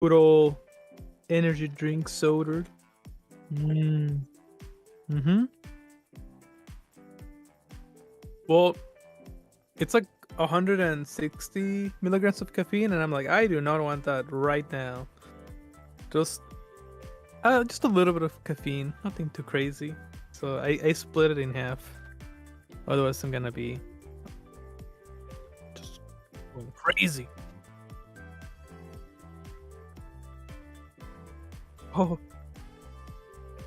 good old energy drink soda. Mm. Mm-hmm. Well, it's like 160 milligrams of caffeine, and I'm like, I do not want that right now. Just just a little bit of caffeine, nothing too crazy. So I split it in half. Otherwise, I'm gonna be just going crazy. Oh,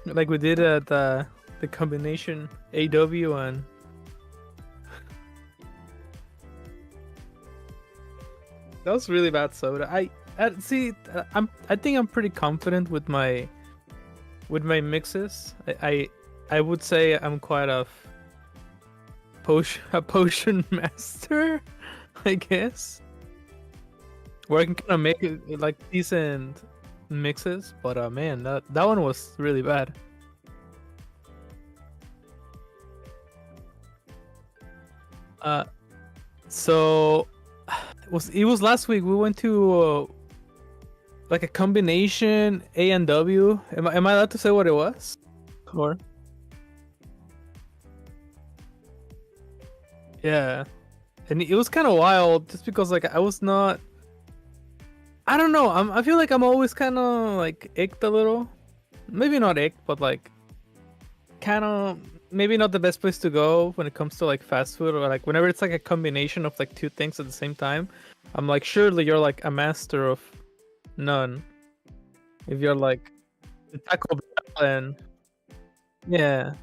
like we did at the combination AW and that was really bad soda. I see. I think I'm pretty confident with my mixes. I would say I'm quite a potion master, I guess. Where I can kind of make it like decent mixes, but man, that one was really bad. So it was last week. We went to like a combination A and W. Am I allowed to say what it was? Or yeah, and it was kind of wild just because like I was not. I don't know. I feel like I'm always kind of like icked a little. Maybe not icked, but like kind of maybe not the best place to go when it comes to like fast food or like whenever it's like a combination of like two things at the same time. I'm like, surely you're like a master of none. If you're like the Taco Bell and yeah.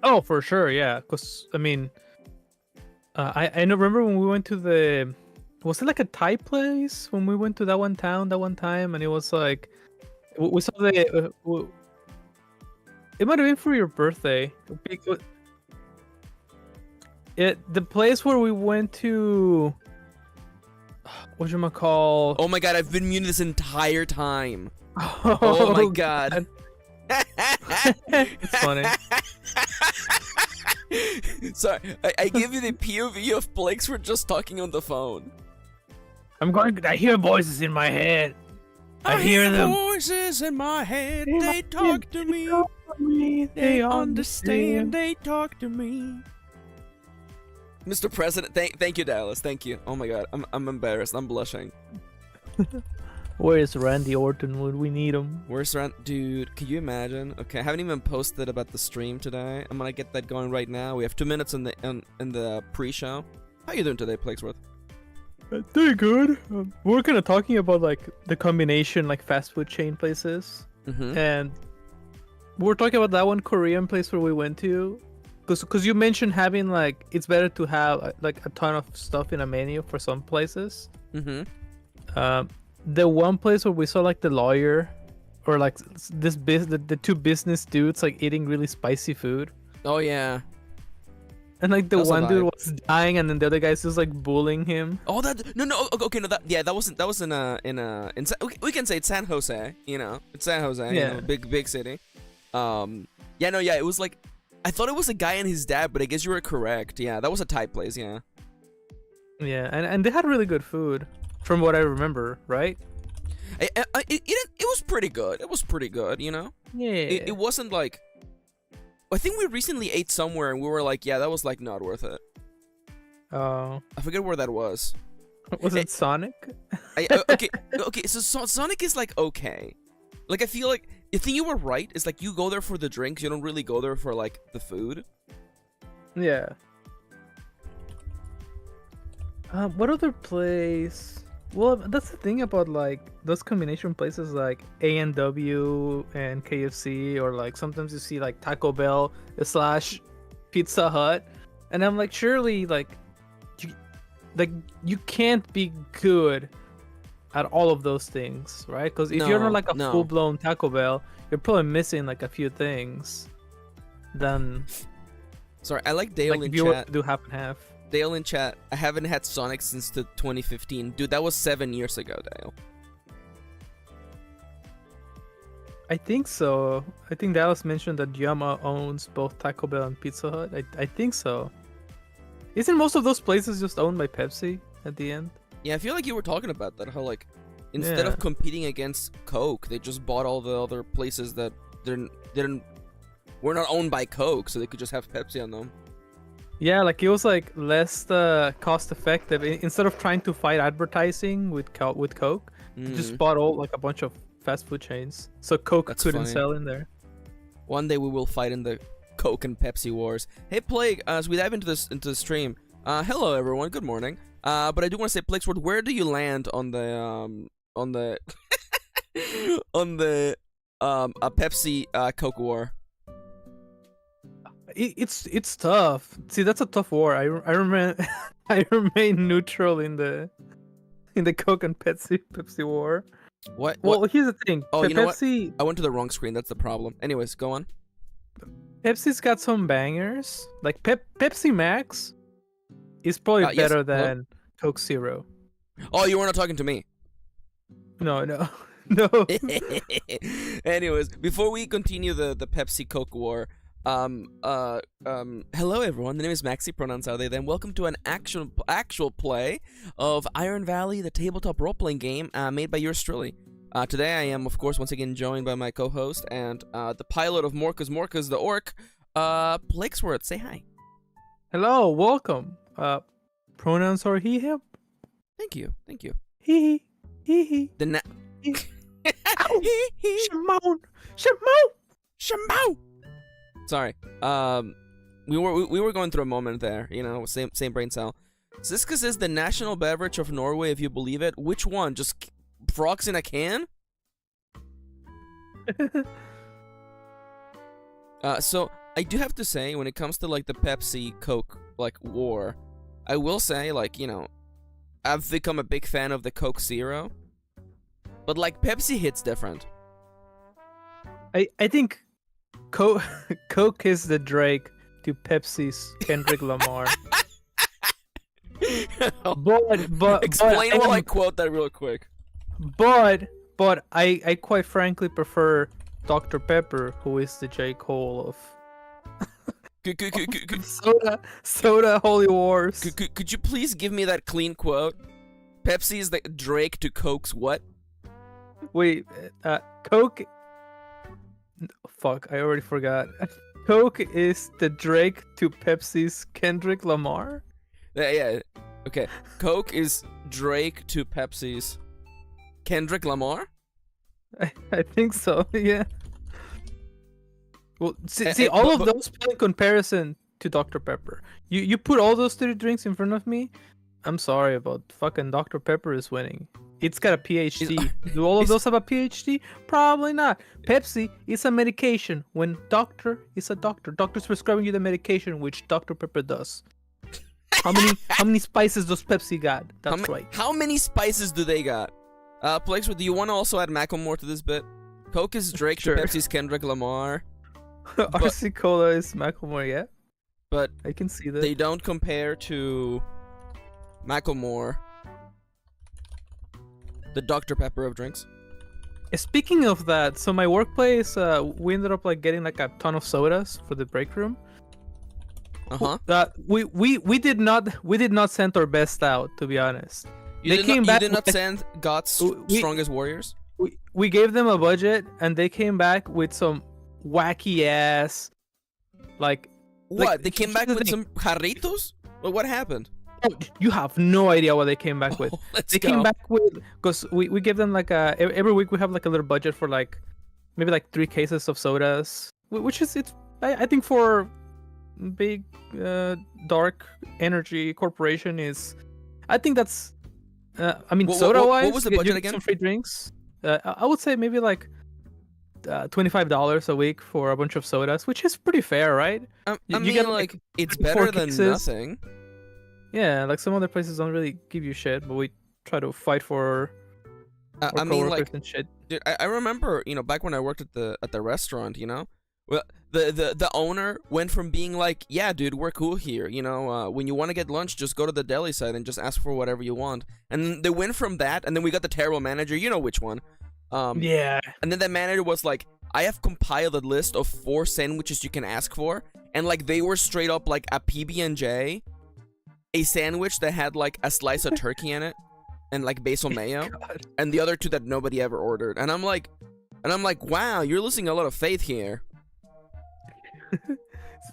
Oh, for sure, yeah. Cause I mean, I know. Remember when we went to the, was it like a Thai place when we went to that one town that one time, and it was like, we saw the. It might have been for your birthday. The place where we went to. What you call? Oh my god, I've been muted this entire time. Oh my god. It's funny. Sorry, I gave you the POV of Plaguesworth just talking on the phone. I hear voices in my head. I hear them. Voices in my head. They talk to me. They understand. They talk to me. Mr. President, thank you, Dallas. Thank you. Oh my god, I'm embarrassed. I'm blushing. Where is Randy Orton when we need him? Where's Randy? Dude, can you imagine? Okay, I haven't even posted about the stream today. I'm gonna get that going right now. We have 2 minutes in the pre-show. How you doing today, Plaguesworth? Doing good. We're kind of talking about like the combination like fast food chain places, and we're talking about that one Korean place where we went to, because you mentioned having like it's better to have like a ton of stuff in a menu for some places. The one place where we saw like the lawyer, or like the two business dudes like eating really spicy food. Oh yeah. And like the one dude was dying, and then the other guy's just like bullying him. Oh, no, okay, no, that was in we can say it's San Jose, you know, it's San Jose, yeah, you know, big city. Yeah, it was like, I thought it was a guy and his dad, but I guess you were correct. Yeah, that was a Thai place, yeah. Yeah, and they had really good food, from what I remember, right? It was pretty good. It was pretty good, you know. Yeah. It wasn't like. I think we recently ate somewhere and we were like, yeah, that was like not worth it. Oh. I forget where that was. Was it Sonic? Okay, so Sonic is like okay. Like I feel like I think you were right. It's like you go there for the drinks. You don't really go there for like the food. Yeah. What other place? Well, that's the thing about like those combination places like A&W and KFC, or like sometimes you see like Taco Bell / Pizza Hut, and I'm like, surely like you can't be good at all of those things, right? Because if you're not like a full-blown Taco Bell, you're probably missing like a few things. Then, sorry, I like Dale like, in if you chat. do half and half. Dale in chat, I haven't had Sonic since 2015. Dude, that was 7 years ago, Dale. I think so. I think Dallas mentioned that Yama owns both Taco Bell and Pizza Hut. I think so. Isn't most of those places just owned by Pepsi at the end? Yeah, I feel like you were talking about that. How like instead of competing against Coke, they just bought all the other places that were not owned by Coke, so they could just have Pepsi on them. Yeah, like it was like less cost effective. Instead of trying to fight advertising with Coke, they just bought a bunch of fast food chains, so Coke couldn't sell in there. One day we will fight in the Coke and Pepsi wars. Hey Plague, as we dive into the stream, hello everyone, good morning. But I do want to say, Plaguesworth, where do you land on the a Pepsi Coke war? It's tough. See, that's a tough war. I remain I remain neutral in the Coke and Pepsi war. What? Well, here's the thing. Oh, you know what? Pepsi. I went to the wrong screen. That's the problem. Anyways, go on. Pepsi's got some bangers. Like Pepsi Max is probably better than Coke Zero. Oh, you were not talking to me. No. Anyways, before we continue the Pepsi Coke war, hello everyone. The name is Maxi. Pronouns are they them. Welcome to an actual play of Iron Valley, the tabletop role-playing game made by yours truly. Today I am, of course, once again joined by my co-host and the pilot of Morcus the Orc, Plaguesworth. Say hi. Hello, welcome. Pronouns are he, him. Thank you. He. The Shimon. Sorry. We were going through a moment there, you know, same brain cell. Ziska is the national beverage of Norway, if you believe it. Which one? Just frogs in a can? So I do have to say, when it comes to like the Pepsi Coke like war, I will say, like, you know, I've become a big fan of the Coke Zero, but like Pepsi hits different. I think Coke is the Drake to Pepsi's Kendrick Lamar. but explain while I quote that real quick. But I quite frankly prefer Dr. Pepper, who is the J. Cole of soda holy wars. Could you please give me that clean quote? Pepsi is the Drake to Coke's what? Wait, Coke. Fuck, I already forgot. Coke is the Drake to Pepsi's Kendrick Lamar? Yeah. Okay. Coke is Drake to Pepsi's Kendrick Lamar? I think so, yeah. Well, see all of those in comparison to Dr. Pepper. You put all those three drinks in front of me, I'm sorry, but fucking Dr. Pepper is winning. It's got a PhD. Do all of those have a PhD? Probably not. Pepsi is a medication. When doctor is a doctor, doctor's prescribing you the medication, which Dr. Pepper does. How many spices does Pepsi got? That's right. How many spices do they got? Plaguesworth, do you want to also add Macklemore to this bit? Coke is Drake to Pepsi's Kendrick Lamar. RC Cola is Macklemore, yeah. But I can see that. They don't compare to Macklemore, the Dr. Pepper of drinks. Speaking of that, so my workplace, we ended up like getting like a ton of sodas for the break room. We did not send our best out, to be honest. You did not send God's strongest warriors? We gave them a budget and they came back with some wacky ass what? They came back with some jarritos? What happened? Oh, you have no idea what they came back with. They came back with, because we give them like every week we have like a little budget for like maybe like 3 cases of sodas, which is I think for big dark energy corporation is, I think that's I mean, soda wise, what was the budget again? Some free drinks. I would say maybe like $25 a week for a bunch of sodas, which is pretty fair, right? I mean, get, like it's better than nothing. Yeah, like some other places don't really give you shit, but we try to fight for our coworkers and shit. Dude, I remember, you know, back when I worked at the restaurant, you know, well, the owner went from being like, yeah, dude, we're cool here, you know, when you want to get lunch, just go to the deli side and just ask for whatever you want. And they went from that, and then we got the terrible manager, you know which one. Yeah. And then the manager was like, I have compiled a list of 4 sandwiches you can ask for, and like they were straight up like a PB&J, a sandwich that had like a slice of turkey in it, and like basil mayo, God. and the other 2 that nobody ever ordered. And I'm like, wow, you're losing a lot of faith here.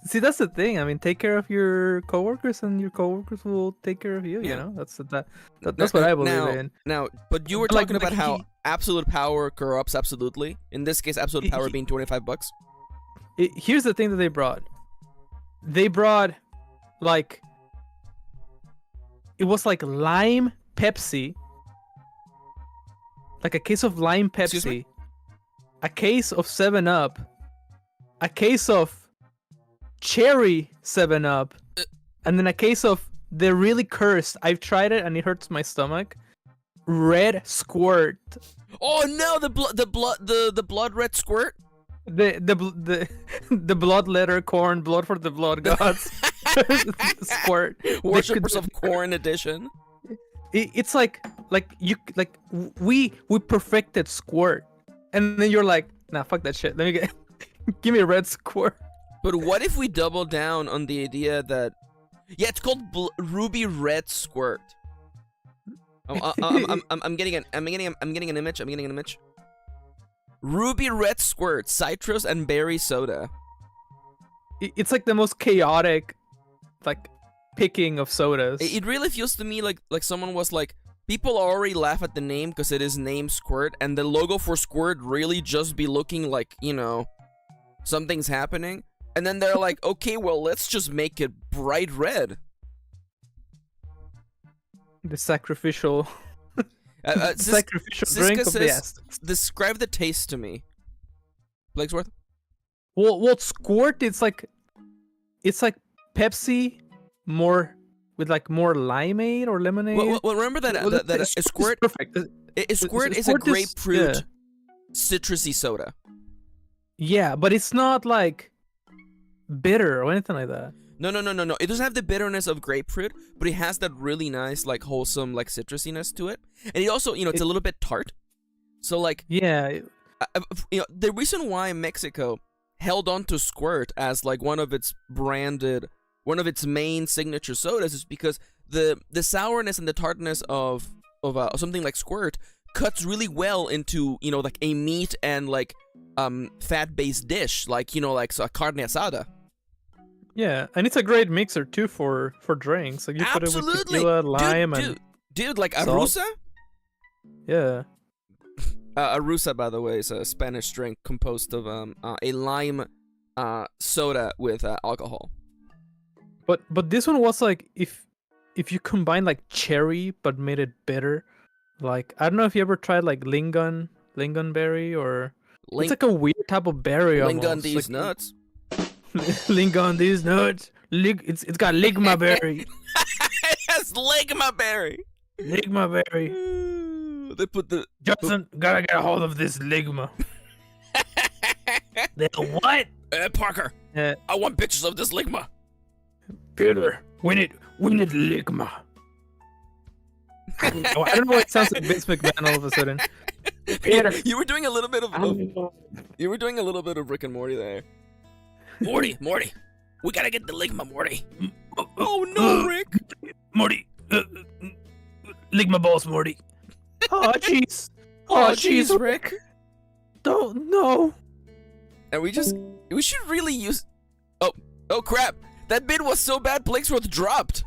See, that's the thing. I mean, take care of your coworkers, and your coworkers will take care of you. Yeah. You know, that's what I believe in. Now, but you were Like- talking about like how he- absolute power corrupts absolutely. In this case, absolute power being $25. Here's the thing that they brought. They brought, like, it was like lime Pepsi, like a case of lime Excuse me? Pepsi, a case of 7-Up, a case of cherry 7-Up, and then a case of the really cursed. I've tried it and it hurts my stomach. Red Squirt. Oh no, the blood red squirt. The blood letter corn, blood for the blood gods. Squirt. Worshippers of Corn edition. It's like we perfected Squirt, and then you're like, nah, fuck that shit. Let me get give me a red Squirt. But what if we double down on the idea that, yeah, it's called Ruby Red Squirt. I'm getting an image. Ruby Red Squirt, citrus and berry soda. It's like the most chaotic, like, picking of sodas. It really feels to me like someone was like, people already laugh at the name because it is named Squirt, and the logo for Squirt really just be looking like, you know, something's happening. And then they're like, okay, well, let's just make it bright red. The sacrificial, sacrificial Siska drink of the says, Aztecs. describe the taste to me. Plaguesworth? Well, Squirt, it's like Pepsi, more with like more limeade or lemonade. Well, remember that Well, that a Squirt, perfect. Squirt is a Squirt grapefruit citrusy soda. Yeah, but it's not like bitter or anything like that. No. It doesn't have the bitterness of grapefruit, but it has that really nice, like, wholesome, like, citrusiness to it. And it also, you know, it's a little bit tart. So, like, Yeah, you know, the reason why Mexico held on to Squirt as, like, one of its main signature sodas is because the sourness and the tartness of something like Squirt cuts really well into, you know, like, a meat and, like, fat-based dish, like, you know, like, so a carne asada. yeah, and it's a great mixer too for drinks. Like you put it with Absolutely, tequila, lime, and dude, like salt. arusa. Yeah. Arusa, by the way, is a Spanish drink composed of a lime soda with alcohol. But this one was like if you combine like cherry but made it bitter. Like I don't know if you ever tried like lingonberry or it's like a weird type of berry. Lingon almost. these like, nuts. Lingon these nuts. It's got ligma berry. Yes, ligma berry. Ligma berry. They put the Johnson gotta get a hold of this ligma. The what? Parker. I want pictures of this ligma. Peter, we need ligma. I don't know why it sounds like Vince McMahon all of a sudden. Peter, You were doing a little bit of Rick and Morty there. Morty, we gotta get the ligma, Morty. Oh no, Rick. Morty, ligma balls, Morty. Oh jeez. Oh jeez, Rick. Don't know. And we should really use. Oh crap! That bid was so bad. Plaguesworth dropped.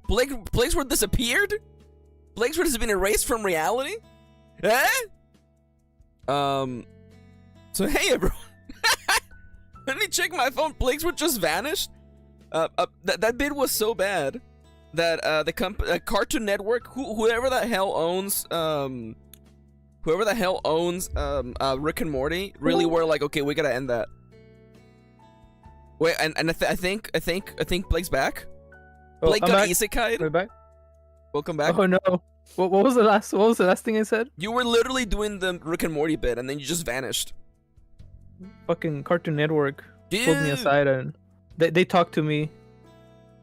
Plaguesworth disappeared. Plaguesworth has been erased from reality. Eh? So hey everyone. Let me check my phone. Plaguesworth just vanished. That bid was so bad that the Cartoon Network, whoever the hell owns Rick and Morty, really were like, okay, we gotta end that. Wait, and I think Blake's back. Oh, Blake I'm got back. isekai'd. We're back. Welcome back. Oh no. What was the last thing I said? You were literally doing the Rick and Morty bit, and then you just vanished. Fucking Cartoon Network Dude. pulled me aside and they talked to me.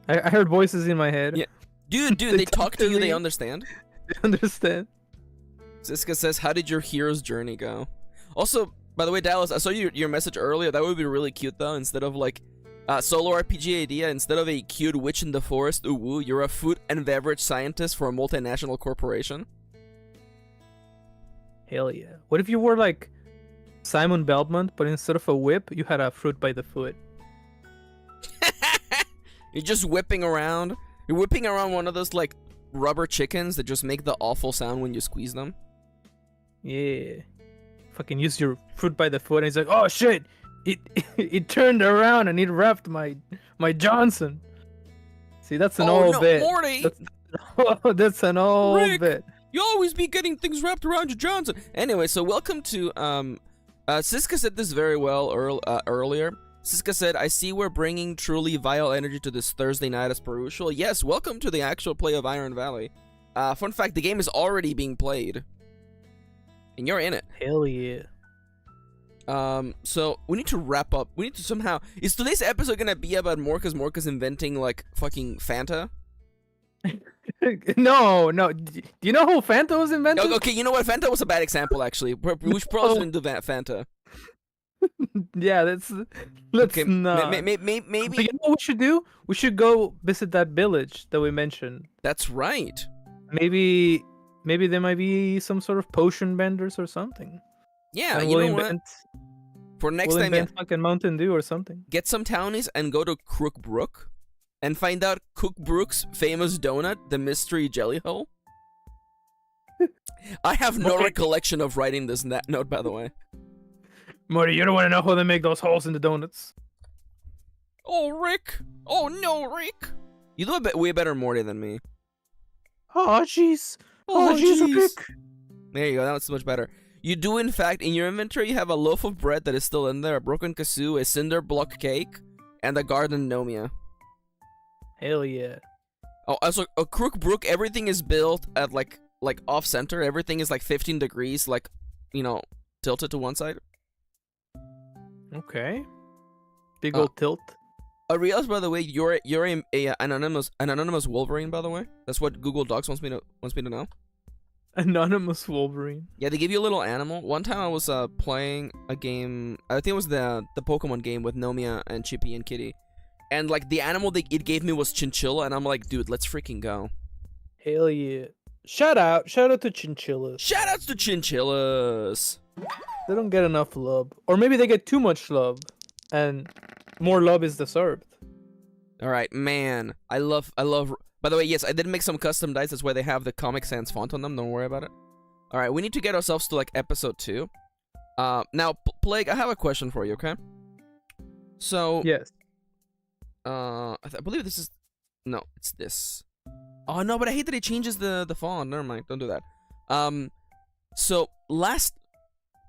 I heard voices in my head. Yeah. Dude, they talk to you, they me. understand. They understand. Siska says, how did your hero's journey go? Also, By the way, Dallas, I saw your message earlier. That would be really cute, though. Instead of, like, solo RPG idea, instead of a cute witch in the forest, ooh woo, you're a food and beverage scientist for a multinational corporation. Hell yeah. What if you were like Simon Belmont, but instead of a whip, you had a fruit by the foot? You're just whipping around. You're whipping around one of those, like, rubber chickens that just make the awful sound when you squeeze them. Yeah. Fucking use your fruit by the foot, and he's like, oh shit! It turned around and it wrapped my Johnson. See, that's an old bit. Morty! That's an old Rick, bit. You always be getting things wrapped around your Johnson. Anyway, so welcome to Siska said this very well earlier. Siska said, I see we're bringing truly vile energy to this Thursday night as per usual. Yes, welcome to the actual play of Iron Valley. Fun fact, the game is already being played. And you're in it. Hell yeah. So we need to wrap up. We need to somehow... Is today's episode gonna be about Morcus inventing, like, fucking Fanta? No. Do you know how Fanta was invented? Okay, you know what? Fanta was a bad example, actually. We should probably shouldn't do Fanta. Yeah, let's Okay, not. maybe... But you know what we should do? We should go visit that village that we mentioned. That's right. Maybe there might be some sort of potion vendors or something. Yeah, And you we'll know what? invent, For next we'll time, yeah, invent fucking Mountain Dew or something. get some townies and go to Crook Brook and find out Cook Brook's famous donut, the mystery jelly hole. I have no Okay. recollection of writing this note, by the way. Morty, you don't want to know how they make those holes in the donuts. Oh, Rick. Oh, no, Rick. You do a way better Morty than me. Oh, jeez. Oh, jeez, jeez. Rick. There you go. That's much better. You do, in fact, in your inventory, you have a loaf of bread that is still in there, a broken kazoo, a cinder block cake, and a garden nomia. Hell yeah. Oh, also, a Crook Brook, everything is built at, like off-center. Everything is, like, 15 degrees, like, you know, tilted to one side. Okay. Big old tilt. I realized, by the way, you're a anonymous Wolverine, by the way. That's what Google Docs wants me to know. Anonymous Wolverine. Yeah, they give you a little animal. One time I was playing a game. I think it was the Pokemon game with Nomia and Chippy and Kitty, and like the animal it gave me was Chinchilla, and I'm like, dude, let's freaking go. Hell yeah. Shout out to chinchillas. Shoutouts to chinchillas. They don't get enough love. Or maybe they get too much love. And more love is deserved. All right, man. I love. By the way, yes, I did make some custom dice. That's why they have the Comic Sans font on them. Don't worry about it. All right, we need to get ourselves to like episode 2. Now, Plague, I have a question for you. Okay. So. Yes. I believe this is. No, it's this. Oh no, but I hate that it changes the font. Never mind. Don't do that. So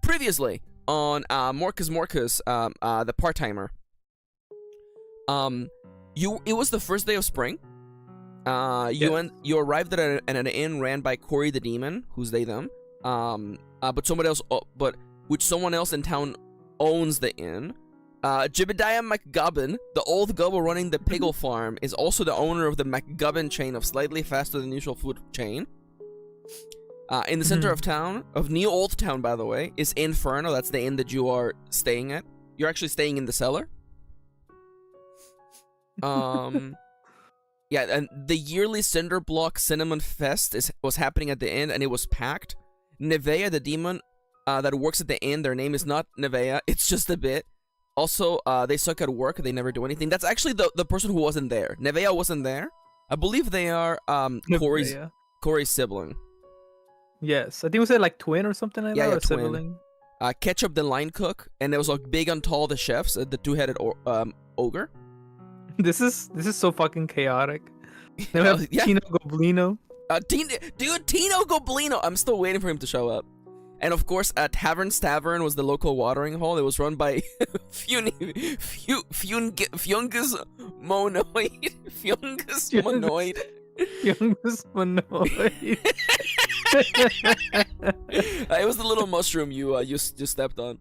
previously on Morcus, the part-timer. It was the first day of spring. You arrived at an inn ran by Corey the Demon, who's they them. But someone else in town owns the inn. Jebediah McGubbin, the old gobble running the Piggle farm, is also the owner of the McGubbin chain of slightly faster than usual food chain. In the center of town, of New Old Town, by the way, is Inferno. That's the inn that you are staying at. You're actually staying in the cellar. Yeah, and the yearly Cinder Block Cinnamon Fest was happening at the inn, and it was packed. Nevea, the demon that works at the inn, their name is not Nevea, it's just a bit. Also, they suck at work, they never do anything. That's actually the person who wasn't there. Nevea wasn't there. I believe they are Corey's sibling. Yes, I think we said like twin or something like that, or twin. sibling. Ketchup the line cook, and there was like Big and Tall the chefs, the two-headed ogre. This is so fucking chaotic. Then we have Tino Goblino. Tino Goblino. I'm still waiting for him to show up. And of course, Tavern's Tavern was the local watering hole. It was run by Fungus Monoid. Fungus Monoid. Fungus Monoid. It was the little mushroom you stepped on.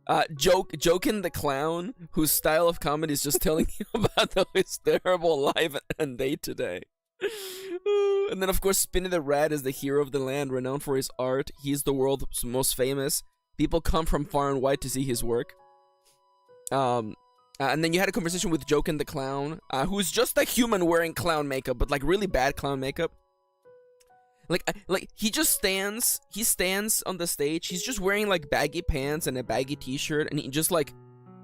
Jokin the Clown, whose style of comedy is just telling you about his terrible life and day today. And then, of course, Spinny the Rat is the hero of the land, renowned for his art. He's the world's most famous People come from far and wide to see his work. And then you had a conversation with Joken the Clown, who's just a human wearing clown makeup, but like really bad clown makeup. Like he just stands. He stands on the stage. He's just wearing like baggy pants and a baggy T-shirt, and he just like,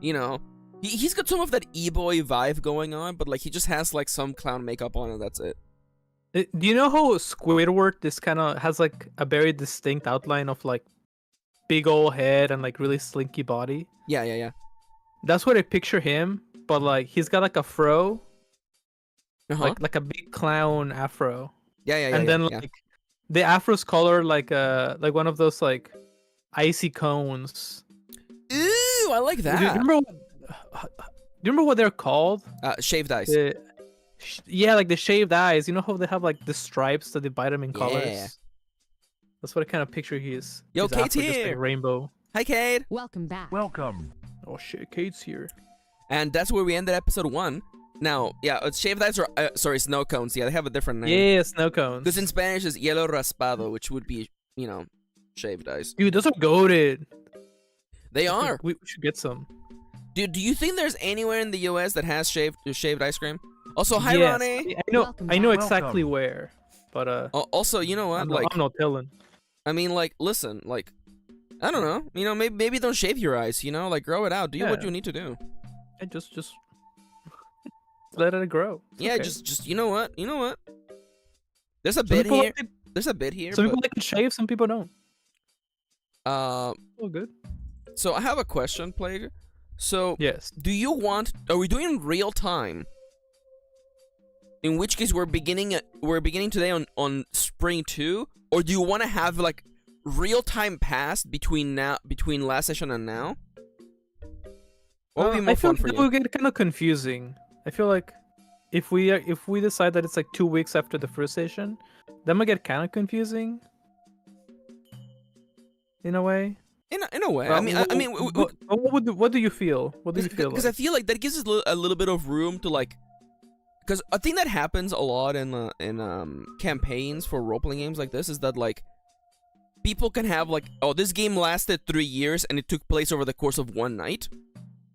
you know, he's got some of that e-boy vibe going on, but like he just has like some clown makeup on, and that's it. Do you know how Squidward this kind of has like a very distinct outline of like big old head and like really slinky body? Yeah. That's what I picture him, but like he's got like a fro, Uh-huh. like a big clown afro. Yeah. And then like the afro's color like one of those like icy cones. Ooh, I like that. Do you remember what they're called? Shaved ice. Yeah, like the shaved eyes. You know how they have like the stripes that divide them in colors? Yeah. That's what I kind of picture he is. Yo, His Kate's afro just, here. like, rainbow. Hi, Kate. Welcome back. Welcome. Oh shit, Kate's here. And that's where we ended episode 1. Now, yeah, it's shaved ice or snow cones. Yeah, they have a different name. Yeah, snow cones. Because in Spanish it's hielo raspado, which would be, you know, shaved ice. Dude, those are goated. They are. We should get some. Dude, do you think there's anywhere in the U.S. that has shaved ice cream? Also, hi, Yes, Ronnie. I know back. exactly Welcome. where, but Also, you know what? I'm Like, not telling. I mean, like, listen, like, I don't know. You know, maybe don't shave your eyes. You know, like, grow it out. Do what Yeah. you need to do. I just let it grow. It's Yeah, okay. just you know what? There's a Some bit people here. like There's a bit here. some but, people like to shave, some people don't. Oh, good. so I have a question, Plague. So, Yes. are we doing real time? In which case we're beginning today on spring 2, or do you want to have like real time past between last session and now? What would be more I feel fun for like you? that will get kind of confusing. I feel like if we decide that it's like 2 weeks after the first session, that might get kind of confusing. In a way. In a way, I mean, what do you feel? What do you feel? Because I feel like that gives us a little bit of room to like, because I think that happens a lot in campaigns for role-playing games like this, is that like people can have like, oh, this game lasted 3 years and it took place over the course of one night,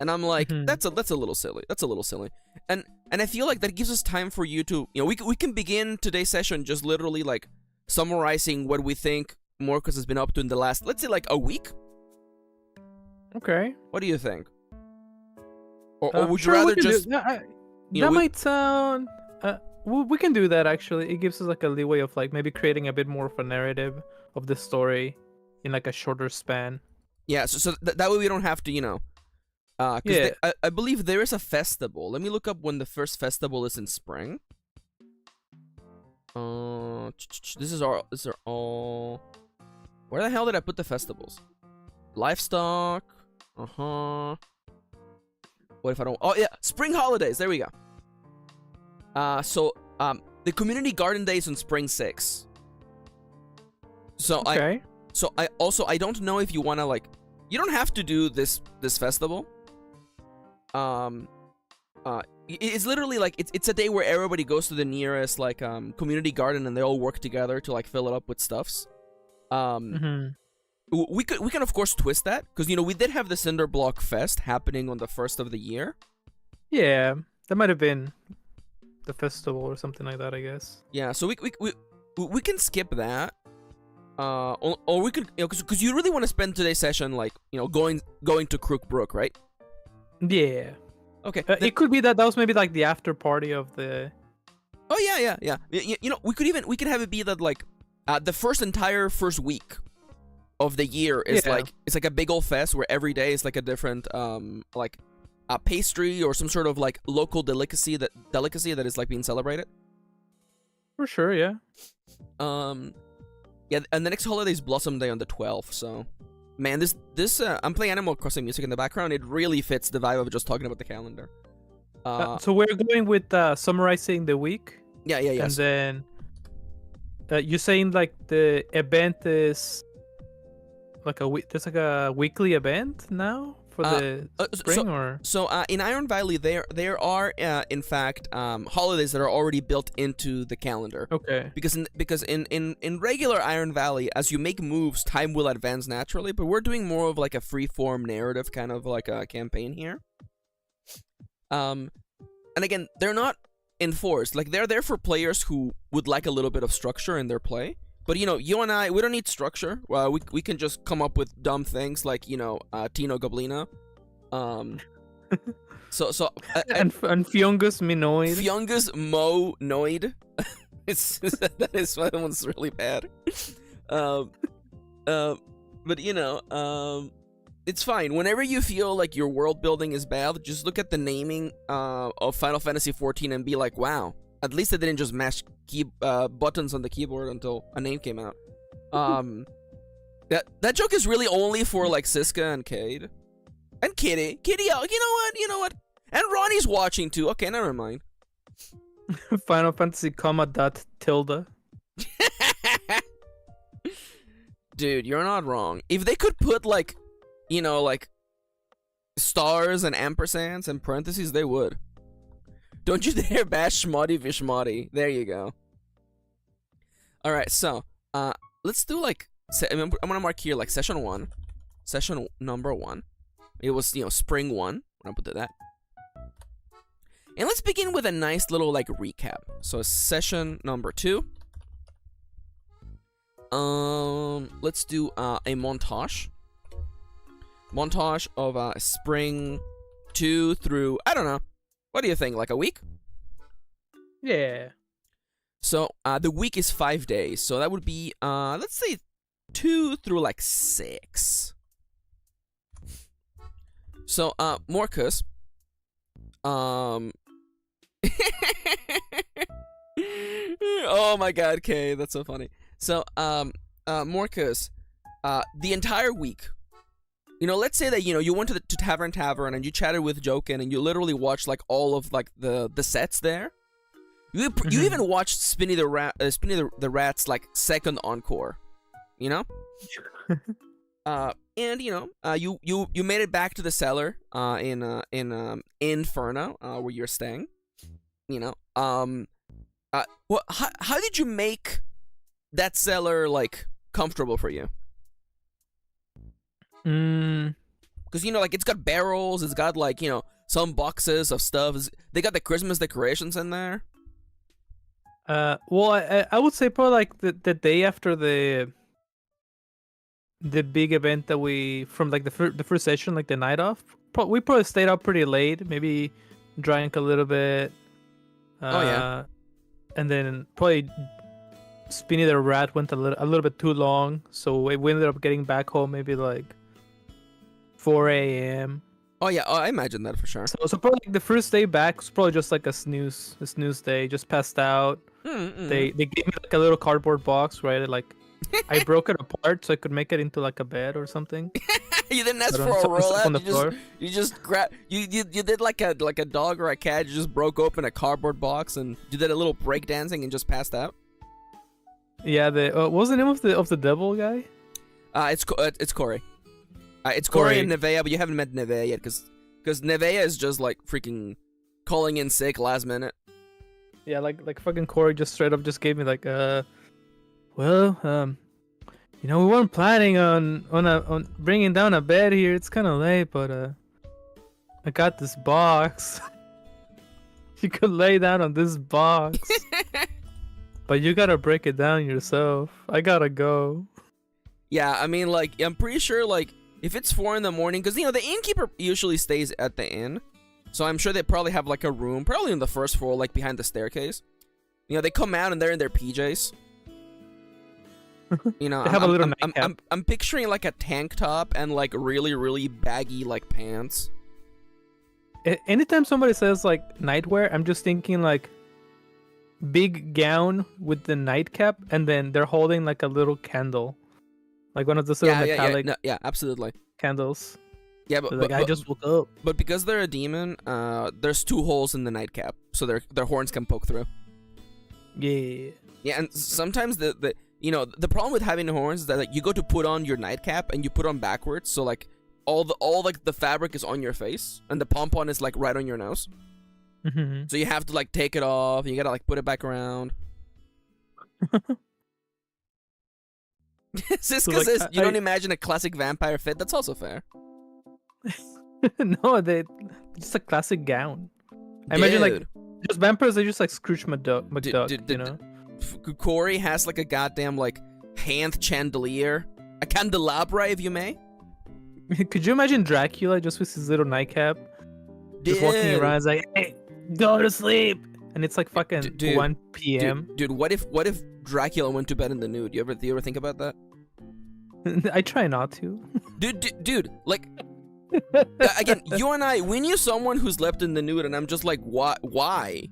and I'm like, that's a little silly. That's a little silly, and I feel like that gives us time for you to, you know, we can begin today's session just literally like summarizing what we think Morcus has been up to in the last, let's say, like a week. Okay. What do you think? Or would sure, you we rather can just... that might sound... we can do that, actually. It gives us like a leeway of like maybe creating a bit more of a narrative of the story in like a shorter span. Yeah, so that way we don't have to, you know... Because I believe there is a festival. Let me look up when the first festival is in spring. These are all... Where the hell did I put the festivals? Livestock. What if I don't... Oh, yeah. Spring holidays. There we go. The community garden day is on spring 6. So Okay. I don't know if you want to, like... You don't have to do this festival. It's literally like... It's a day where everybody goes to the nearest, like, community garden and they all work together to, like, fill it up with stuffs. We can of course twist that, because, you know, we did have the Cinderblock Fest happening on the 1st of the year. Yeah, that might have been the festival or something like that, I guess. Yeah, so we can skip that. Or we could, you know, because you really want to spend today's session, like, you know, going to Crookbrook, right? Yeah. Okay. It could be that was maybe like the after party of the... Oh yeah. You know, we could have it be that, like, the entire first week of the year is like, it's like a big old fest where every day is like a different like a pastry or some sort of like local delicacy that is like being celebrated. For sure, yeah. Yeah, and the next holiday is Blossom Day on the 12th. So, man, this I'm playing Animal Crossing music in the background. It really fits the vibe of just talking about the calendar. So we're going with summarizing the week. Yeah. And then you're saying like the event is like there's like a weekly event now for the spring or? So in Iron Valley, there are in fact holidays that are already built into the calendar. Okay. Because in regular Iron Valley, as you make moves, time will advance naturally. But we're doing more of like a free-form narrative kind of like a campaign here. And again, they're not enforced. Like they're there for players who would like a little bit of structure in their play. But you know, you and I, we don't need structure. We can just come up with dumb things like Tino Goblino. And Fiongus Minoid. Fiongus Mo-noid. That one's really bad. But it's fine. Whenever you feel like your world building is bad, just look at the naming of Final Fantasy XIV and be like, wow. At least I didn't just mash buttons on the keyboard until a name came out. That joke is really only for like Siska and Cade. And Kitty. Kitty, you know what? And Ronnie's watching too. Okay, never mind. Final Fantasy, tilde. Dude, you're not wrong. If they could put like stars and ampersands and parentheses, they would. Don't you dare bash Schmoddy Vishmoddy. There you go. Alright, so, let's do like, I'm gonna mark here like session 1. Session number 1. It was, spring 1. I'm gonna put that. And let's begin with a nice little like recap. So session number 2. Let's do a montage. Montage of spring 2 through, I don't know. What do you think? Like a week? Yeah. So the week is 5 days. So that would be let's say 2 through like 6. So Morcus. Oh my god, Kay, that's so funny. So Morcus, the entire week. Let's say that you went to the Tavern and you chatted with Joken and you literally watched like all of like the sets there. You even watched Spinny the Rat's like second encore, and you made it back to the cellar in Inferno where you're staying. How did you make that cellar like comfortable for you? Because like it's got barrels, it's got like some boxes of stuff. They got the Christmas decorations in there. Well, I would say probably like the day after the big event that we from like the first session, like the night off. We probably stayed up pretty late, maybe drank a little bit. And then probably Spinny the Rat went a little bit too long, so we ended up getting back home maybe like 4 a.m. Oh yeah, I imagine that for sure. So probably like the first day back was probably just like a snooze day, just passed out. They gave me like a little cardboard box, right? Like I broke it apart so I could make it into like a bed or something. You didn't ask for a rollout. You just you did like a dog or a cat. You just broke open a cardboard box and you did a little break dancing and just passed out. Yeah, what was the name of the devil guy? It's Corey. It's Corey and Nevea, but you haven't met Nevea yet because Nevea is just like freaking calling in sick last minute. Yeah, like fucking Corey just straight up just gave me like we weren't planning on bringing down a bed here. It's kind of late, but I got this box. You could lay down on this box, but you gotta break it down yourself. I gotta go. Yeah, I mean, like I'm pretty sure like. If it's 4 in the morning, because, the innkeeper usually stays at the inn. So I'm sure they probably have, like, a room, probably on the first floor, like, behind the staircase. They come out and they're in their PJs. They have a little nightcap. I'm picturing, like, a tank top and, like, really, really baggy, like, pants. Anytime somebody says, like, nightwear, I'm just thinking, like, big gown with the nightcap, and then they're holding, like, a little candle. Like one of those little metallic absolutely. candles. Yeah, but I just woke up. But because they're a demon, there's 2 holes in the nightcap, so their horns can poke through. Yeah. Yeah, and sometimes the problem with having horns is that like you go to put on your nightcap and you put on backwards, so like all like the fabric is on your face, and the pompon is like right on your nose. Mhm. So you have to like take it off. And you gotta like put it back around. Siska like, says you don't imagine a classic vampire fit. That's also fair. No, just a classic gown. I imagine like just vampires are just like Scrooge McDuck, you know. Corey has like a goddamn like hand chandelier, a candelabra, if you may. Could you imagine Dracula just with his little nightcap, just walking around, it's like, "Hey, go to sleep," and it's like fucking 1 p.m. Dude, what if Dracula went to bed in the nude? Do you ever think about that? I try not to. Dude, like. Again, you and I, we knew someone who slept in the nude, and I'm just like, why?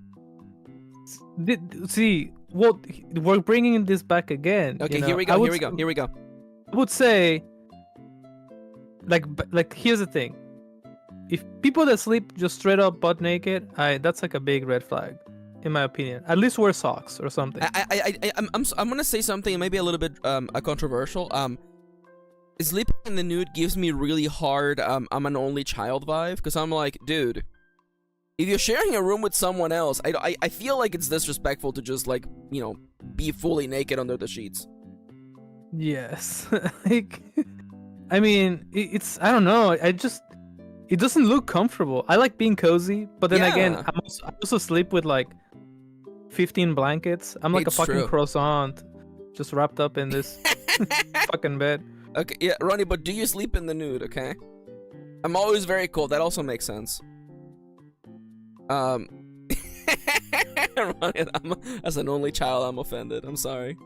See, well, we're bringing this back again. Okay, you know? here we go. I would say, like, here's the thing: if people that sleep just straight up butt naked, that's like a big red flag, in my opinion. At least wear socks or something. I'm gonna say something maybe a little bit controversial. Sleeping in the nude gives me really hard I'm an only child vibe, because I'm like, dude, if you're sharing a room with someone else, I feel like it's disrespectful to just like, you know, be fully naked under the sheets. Yes. Like, I mean, I don't know, it doesn't look comfortable. I like being cozy, but then again, I also sleep with like 15 blankets. I'm like a fucking croissant just wrapped up in this fucking bed. Okay, yeah, Ronnie, but do you sleep in the nude, okay? I'm always very cold. That also makes sense. Ronnie, as an only child, I'm offended. I'm sorry.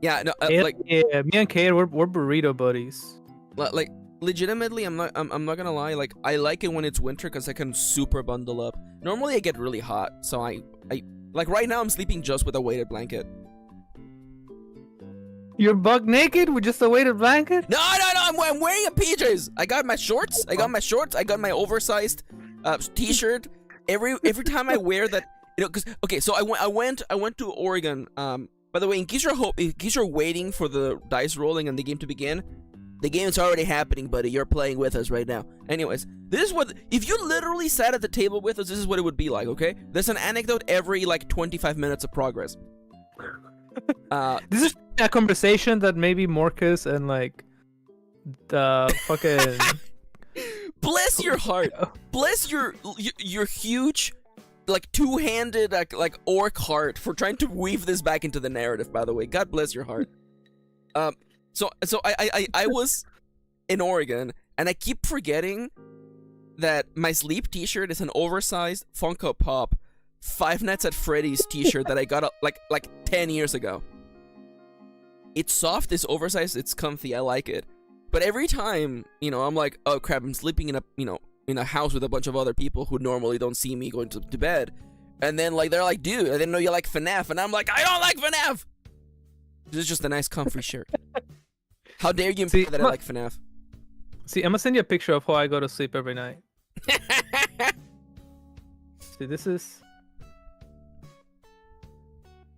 Yeah, no, like... Yeah, me and Kate, we're burrito buddies. Like, legitimately, I'm not gonna lie, like, I like it when it's winter because I can super bundle up. Normally, I get really hot, so I... Like, right now, I'm sleeping just with a weighted blanket. You're buck naked with just a weighted blanket? No, I'm wearing a PJs. I got my shorts. I got my oversized t-shirt. Every time I wear that, you know, because okay, so I went to Oregon. By the way, in case you're waiting for the dice rolling and the game to begin, the game is already happening, buddy. You're playing with us right now. Anyways, this is what, if you literally sat at the table with us, this is what it would be like. Okay, there's an anecdote every like 25 minutes of progress. This is a conversation that maybe Morcus and like the fucking bless your heart, bless your huge like two-handed like orc heart for trying to weave this back into the narrative. By the way, God bless your heart. So I was in Oregon, and I keep forgetting that my sleep t-shirt is an oversized Funko Pop Five Nights at Freddy's t-shirt that I got like 10 years ago. It's soft, it's oversized, it's comfy, I like it. But every time, you know, I'm like, oh crap, I'm sleeping in a house with a bunch of other people who normally don't see me going to bed. And then like they're like, dude, I didn't know you like FNAF, and I'm like, I don't like FNAF. This is just a nice comfy shirt. How dare you imply that I like FNAF? See, I'm gonna send you a picture of how I go to sleep every night. See, this is...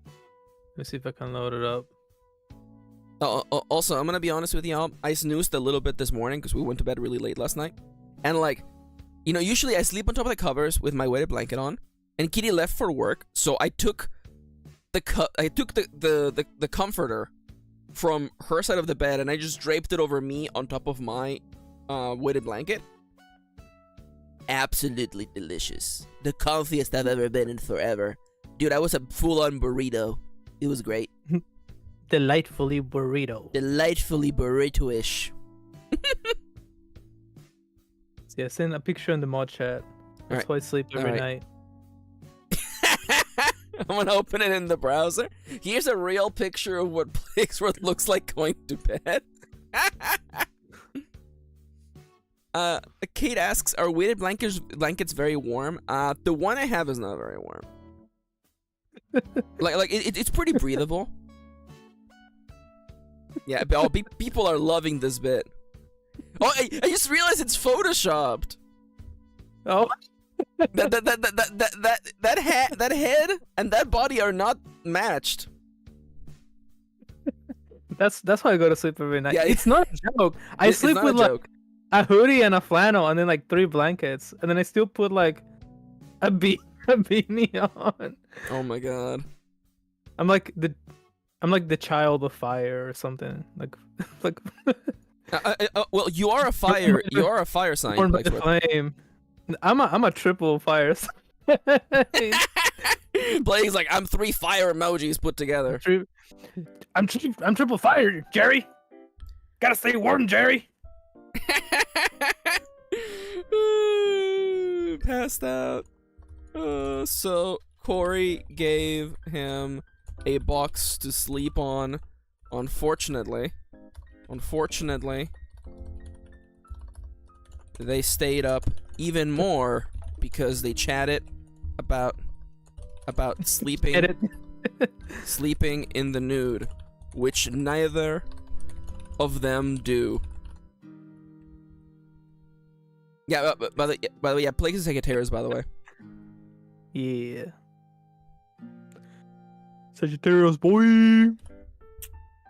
Let me see if I can load it up. Also, I'm gonna be honest with y'all. I snoozed a little bit this morning because we went to bed really late last night. And like, you know, usually I sleep on top of the covers with my weighted blanket on. And Kitty left for work, so I took the comforter from her side of the bed, and I just draped it over me on top of my weighted blanket. Absolutely delicious. The comfiest I've ever been in forever. Dude, I was a full-on burrito. It was great. Delightfully burrito. Delightfully burrito-ish. Yeah, send a picture in the mod chat. That's why I sleep every night. I'm gonna open it in the browser. Here's a real picture of what Plaguesworth looks like going to bed. Kate asks, are weighted blankets very warm? The one I have is not very warm. It's pretty breathable. Yeah, people are loving this bit. Oh, I just realized it's photoshopped. Oh. that head and that body are not matched. That's why I go to sleep every night. Yeah, it's not a joke. I sleep with like a hoodie and a flannel, and then like 3 blankets, and then I still put like a a beanie on. Oh my god. I'm like the child of fire or something. Like Well, you are a fire. You are a fire sign. born by the flame. I'm a triple fire sign. Blake's like, I'm 3 fire emojis put together. I'm triple fire, Jerry. Gotta stay warm, Jerry. Passed out. So Corey gave him a box to sleep on. Unfortunately, they stayed up even more because they chatted about sleeping sleeping in the nude, which neither of them do. Yeah, by the way, yeah, Plagues Sagittarius, by the way. Yeah. Sagittarius boy.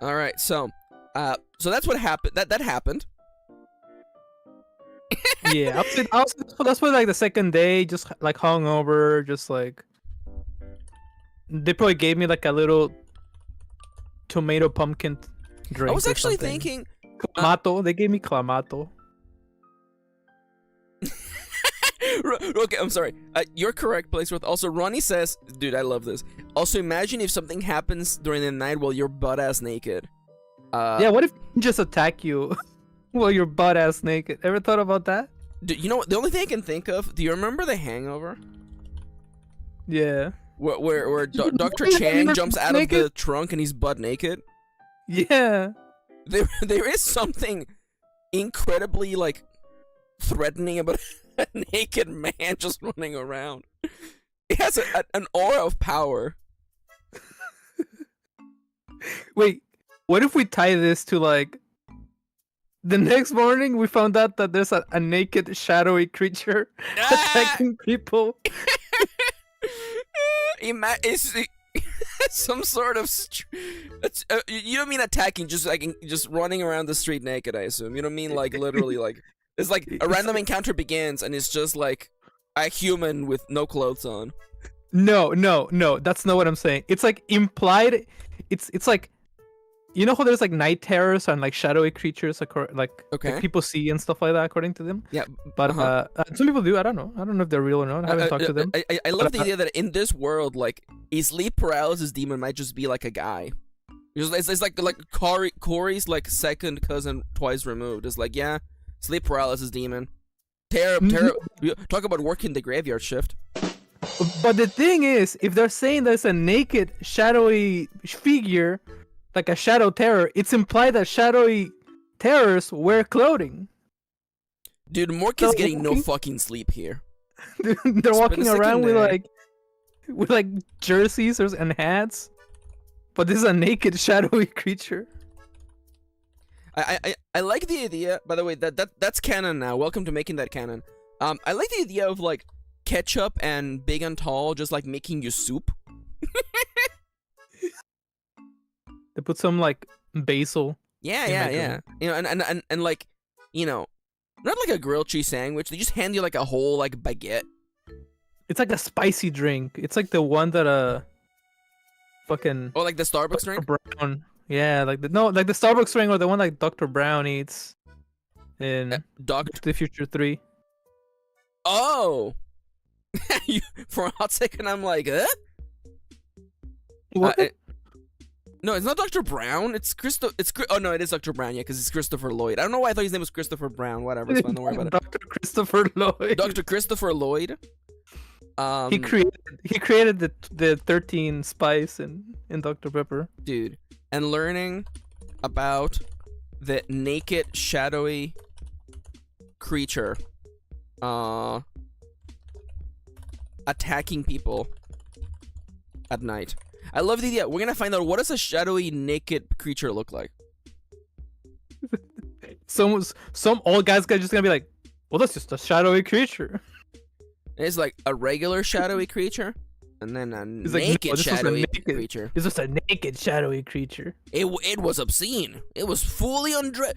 All right, so that's what happened. That happened. Yeah, that's what like the second day, just like hungover, just like they probably gave me like a little tomato pumpkin drink. I was or actually something. thinking Clamato. They gave me clamato. Okay, I'm sorry. You're correct, Plaguesworth. Also, Ronnie says, dude, I love this. Also, imagine if something happens during the night while you're butt-ass naked. Yeah, what if they just attack you while you're butt-ass naked? Ever thought about that? Dude, you know what? The only thing I can think of, do you remember The Hangover? Yeah. Where Dr. Chang jumps out of the trunk and he's butt naked? Yeah. There is something incredibly, like, threatening about a naked man just running around. It has an aura of power. Wait, what if we tie this to like the next morning we found out that there's a naked shadowy creature attacking people? It's some sort of you don't mean attacking, just like just running around the street naked, I assume. You don't mean like literally like it's like a random encounter begins and it's just like a human with no clothes on. No, that's not what I'm saying. It's like implied. It's like, you know how there's like night terrors and like shadowy creatures like people see and stuff like that according to them. Yeah, but some people do. I don't know if they're real or not. I haven't talked to them. I love the idea that in this world, like a sleep paralysis demon might just be like a guy. It's like Corey's like second cousin twice removed. It's like, yeah, sleep paralysis demon. Talk about working the graveyard shift. But the thing is, if they're saying there's a naked shadowy figure, like a shadow terror, it's implied that shadowy terrors wear clothing. Dude, Mork is getting no fucking sleep here. They're walking around with like jerseys and hats, but this is a naked shadowy creature. I like the idea, by the way, that's canon now. Welcome to making that canon. I like the idea of like ketchup and Big and Tall just like making you soup. They put some like basil. Yeah. You know, and like, you know, not like a grilled cheese sandwich. They just hand you like a whole like baguette. It's like a spicy drink. It's like the one that fucking. Oh, like the Starbucks drink. Brown. Yeah, like the Starbucks drink or the one like Dr. Brown eats in Back to the Future 3. Oh. For a hot second, I'm like, huh? What? No, it's not Dr. Brown. It's oh no, it is Dr. Brown. Yeah, because it's Christopher Lloyd. I don't know why I thought his name was Christopher Brown. Whatever, it's fine. Don't worry about it. Dr. Christopher Lloyd. Dr. Christopher Lloyd. He created the 13 spice in Dr. Pepper. Dude, and learning about the naked shadowy creature attacking people at night. I love the idea. We're gonna find out, what does a shadowy naked creature look like? Some old guy's just gonna be like, well, that's just a shadowy creature. It's like a regular shadowy creature, and then a naked shadowy creature. It's just a naked shadowy creature. It was obscene. It was fully undressed.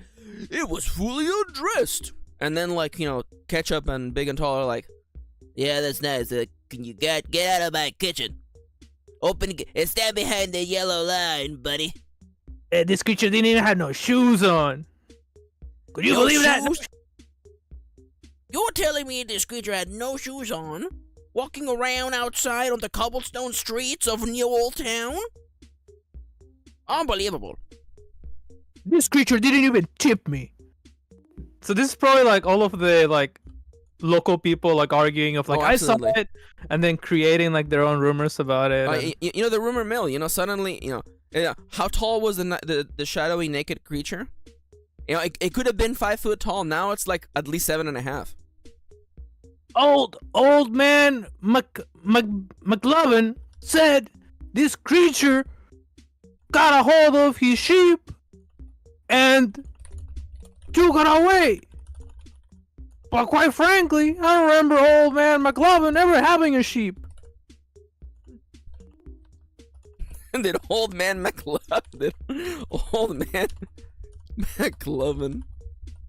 And then like, Ketchup and Big and Tall are like, yeah, that's nice. Can you get out of my kitchen? Open and stand behind the yellow line, buddy. This creature didn't even have no shoes on. Could you believe that? You're telling me this creature had no shoes on, walking around outside on the cobblestone streets of New Old Town? Unbelievable. This creature didn't even tip me. So this is probably like all of the like local people like arguing of like I saw it, and then creating like their own rumors about it. The rumor mill. Suddenly, how tall was the shadowy naked creature? It could have been 5 foot tall. Now it's like at least 7.5. Old man McLovin said this creature got a hold of his sheep and took it away. But quite frankly, I don't remember old man McLovin ever having a sheep. And did old man McLovin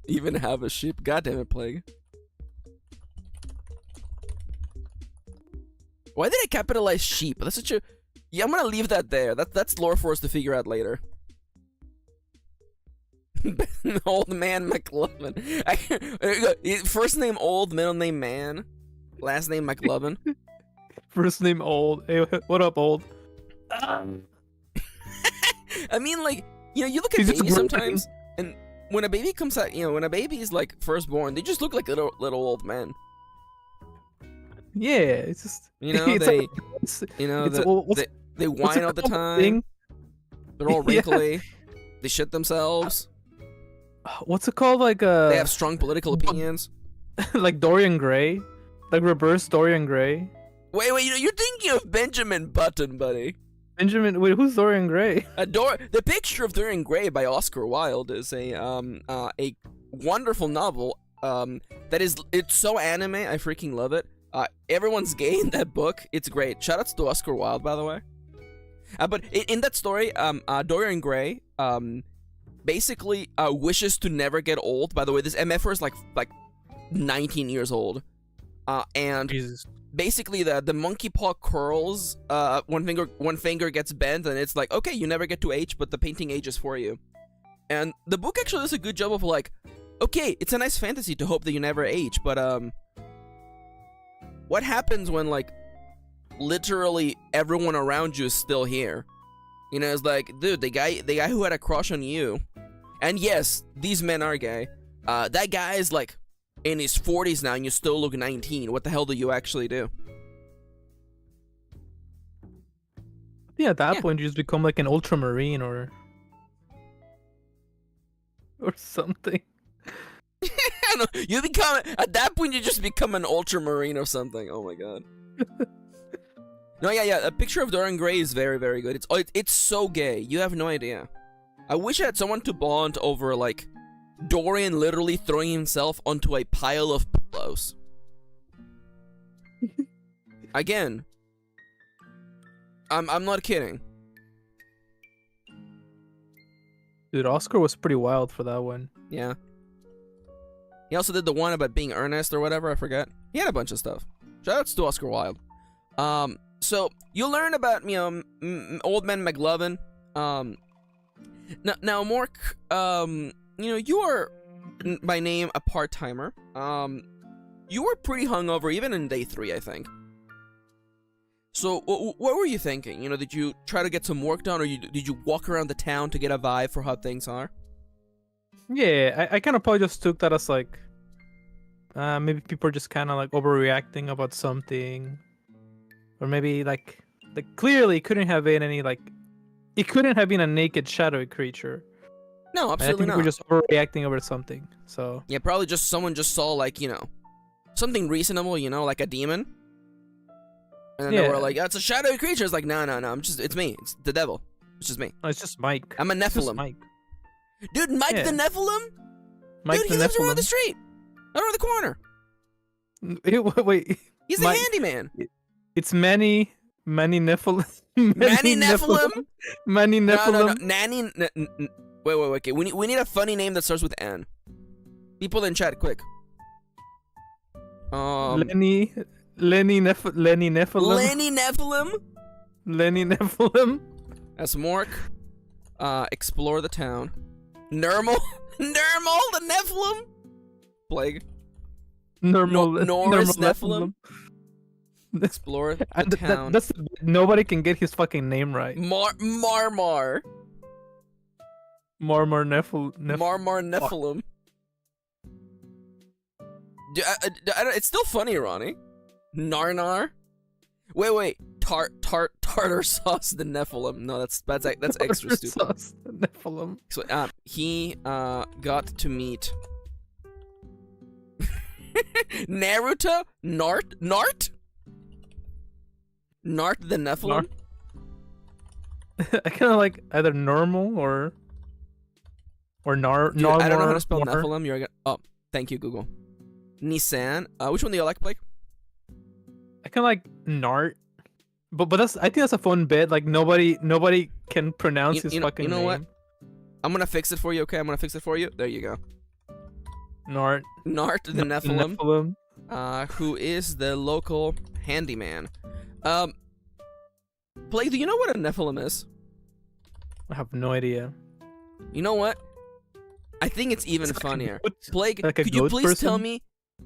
even have a sheep? God damn it, Plague. Why did I capitalize sheep? That's such a... Yeah, I'm gonna leave that there. That's lore for us to figure out later. Old man McLovin. First name Old, middle name Man, last name McLovin. First name Old. Hey, what up, Old? I mean, like, you look at babies sometimes, and when a baby comes out, when a baby is like first born, they just look like little old men. Yeah, it's just they whine all the time. They're all wrinkly. Yeah. They shit themselves. What's it called? Like they have strong political opinions. Like Dorian Gray, like reverse Dorian Gray. Wait, you're thinking of Benjamin Button, buddy. Wait, who's Dorian Gray? The picture of Dorian Gray by Oscar Wilde is a wonderful novel. It's so anime. I freaking love it. Everyone's gay in that book. It's great. Shoutouts to Oscar Wilde, by the way. But in that story, Dorian Gray basically wishes to never get old. By the way, this MFer is like 19 years old, and Jesus. Basically the monkey paw curls. One finger gets bent, and it's like, okay, you never get to age, but the painting ages for you. And the book actually does a good job of like, okay, it's a nice fantasy to hope that you never age, but what happens when like literally everyone around you is still here? It's like, dude, the guy who had a crush on you, and yes, these men are gay. That guy is like in his 40s now, and you still look 19. What the hell do you actually do? Yeah, at that point, you just become like an ultramarine or something. No, at that point, you just become an ultramarine or something. Oh my god. No, yeah. A picture of Dorian Gray is very, very good. It's so gay. You have no idea. I wish I had someone to bond over, like, Dorian literally throwing himself onto a pile of pillows. Again. I'm not kidding. Dude, Oscar was pretty wild for that one. Yeah. He also did the one about being earnest or whatever, I forget. He had a bunch of stuff. Shoutouts to Oscar Wilde. So you learn about, old man McLovin. Now Mork, you are by name a part-timer. You were pretty hungover even in day 3, I think. So what were you thinking? Did you try to get some work done, or did you walk around the town to get a vibe for how things are? Yeah, I kind of probably just took that as like, maybe people are just kind of like overreacting about something, or maybe like clearly couldn't have been any like, it couldn't have been a naked shadowy creature. No, absolutely not. We're just overreacting over something. So yeah, probably just someone just saw like something reasonable, like a demon, and then they were like, "That's a shadowy creature." It's like, no, it's me. It's the devil. It's just me. No, it's just Mike. I'm a Nephilim. Mike. Dude, Mike the Nephilim? Mike Dude, he lives around the street. Around the corner. Wait. He's the handyman. It's many Nephilim. Many Nephilim? Many Nephilim. No. Wait. Okay. We need a funny name that starts with N. People in chat, quick. Lenny Nephilim. Lenny Nephilim. Lenny Nephilim. As Mork. Explore the town. Nermal. Nermal the Nephilim. Plague. Norris Nephilim. Explore the town. Nobody can get his fucking name right. Marmar Nephilim. It's still funny, Ronnie. Narnar. Wait. Tartar sauce the Nephilim. No, that's extra stupid. Sauce the Nephilim. So he got to meet Naruto Nart the Nephilim. I kind of like either normal or Dude, I don't know how to spell Nephilim. You're gonna. Oh, thank you, Google. Nissan. Which one do you like, Blake? I kind of like Nart, but I think that's a fun bit. Like nobody can pronounce his fucking name. You know what? I'm gonna fix it for you. Okay, I'm gonna fix it for you. There you go. Nart the Nephilim. Who is the local handyman? Blake, do you know what a Nephilim is? I have no idea. You know what? I think it's even funnier. Plague, like could you please tell me,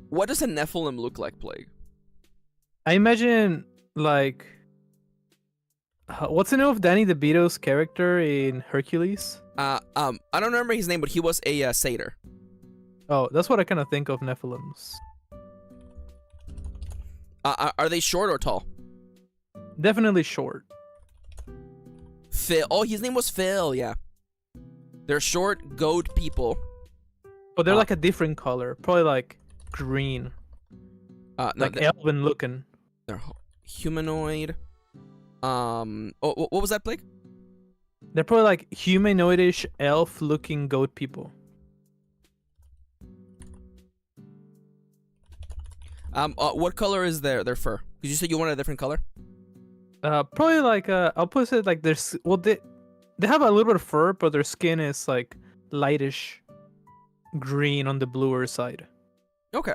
what does a Nephilim look like, Plague? I imagine, like... what's the name of Danny DeVito's character in Hercules? I don't remember his name, but he was a satyr. Oh, that's what I kind of think of Nephilims. Are they short or tall? Definitely short. Phil. Oh, his name was Phil, yeah. They're short, goat people. But they're like a different color. Probably like green. Like elven looking. They're humanoid. What was that, Blake? They're probably like humanoidish, elf-looking goat people. What color is their fur? Because you said you wanted a different color. Probably like I'll put it like there's they have a little bit of fur, but their skin is like lightish green on the bluer side. Okay.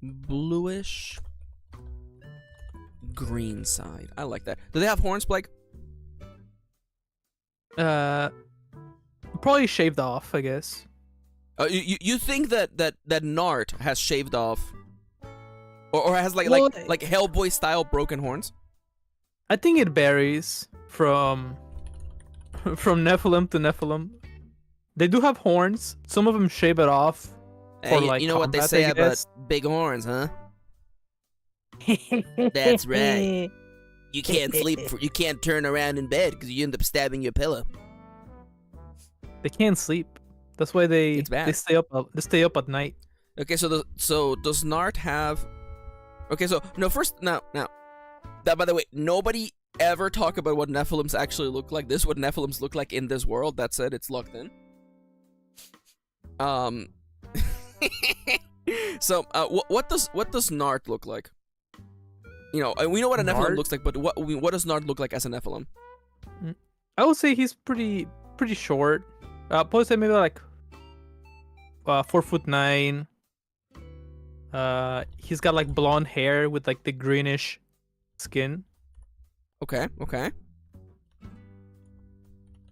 Bluish green side. I like that. Do they have horns, Blake? Probably shaved off, I guess. You think that Nart has shaved off, or has like Hellboy style broken horns? I think it varies from Nephilim to Nephilim. They do have horns. Some of them shave it off. Hey, you know what they say about big horns, huh? That's right. You can't sleep. You can't turn around in bed because you end up stabbing your pillow. They can't sleep. That's why they stay up. They stay up at night. Okay, so does Nart have? Okay, so no. First, now. That, by the way, nobody ever talk about what Nephilims actually look like. This is what Nephilims look like in this world. That's it. It's locked in. So what does Nart look like? You know, we know what a Nephilim looks like, but what does Nart look like as a Nephilim? I would say he's pretty short. Probably say maybe like 4'9". He's got like blonde hair with like the greenish skin. Okay.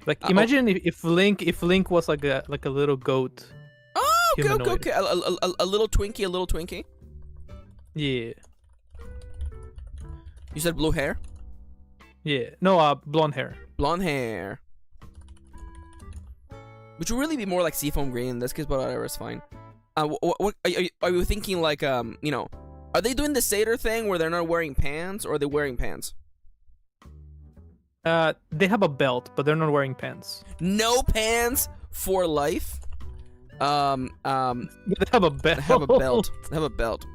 Like imagine if Link was like a little goat. Oh, okay. A little Twinkie. Yeah. You said blue hair? Yeah. No, blonde hair. Blonde hair. Which would really be more like seafoam green in this case, but whatever, it's fine. What are you thinking? Like, you know, are they doing the satyr thing where they're not wearing pants, or are they wearing pants? They have a belt, but they're not wearing pants. No pants for life. They have a belt. They have a belt.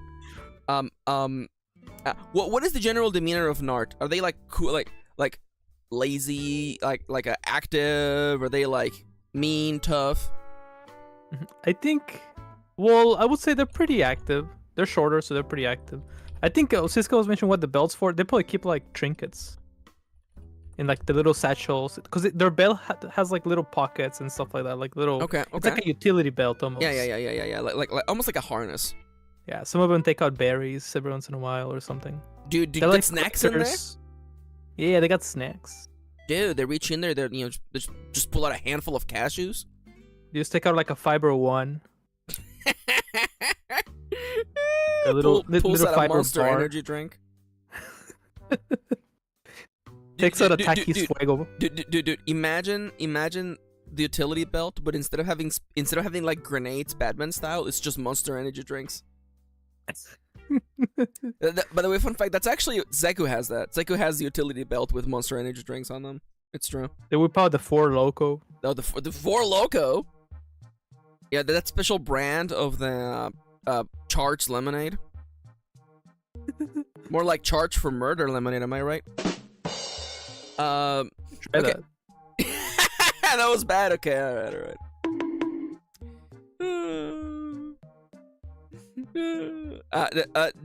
What is the general demeanor of Nart? Are they like cool, like lazy, like active? Are they like mean, tough? I think. Well, I would say they're pretty active. They're shorter, so they're pretty active. I think Cisco was mentioning what the belt's for. They probably keep like trinkets. in like the little satchels, because their belt has like little pockets and stuff like that, like little. Okay. It's like a utility belt almost. Yeah. Like almost like a harness. Yeah, some of them take out berries every once in a while or something. Dude, do They're you like get snacks in there? Yeah, they got snacks. Dude, they reach in there. They're just pull out a handful of cashews. You just take out like a fiber one. A little pulls little out fiber a Monster bar. energy drink. Takes out a Taki's Fuego. Dude, imagine the utility belt, but instead of having like grenades, Batman style, it's just Monster energy drinks. By the way, fun fact, that's actually Zeku has that. Zeku has the utility belt with Monster energy drinks on them. It's true. They whip out the Four Loco. Oh, the Four Loco. Yeah, that special brand of the charged lemonade. More like charged for murder lemonade. Am I right? Try okay. that. That was bad. Okay, all right.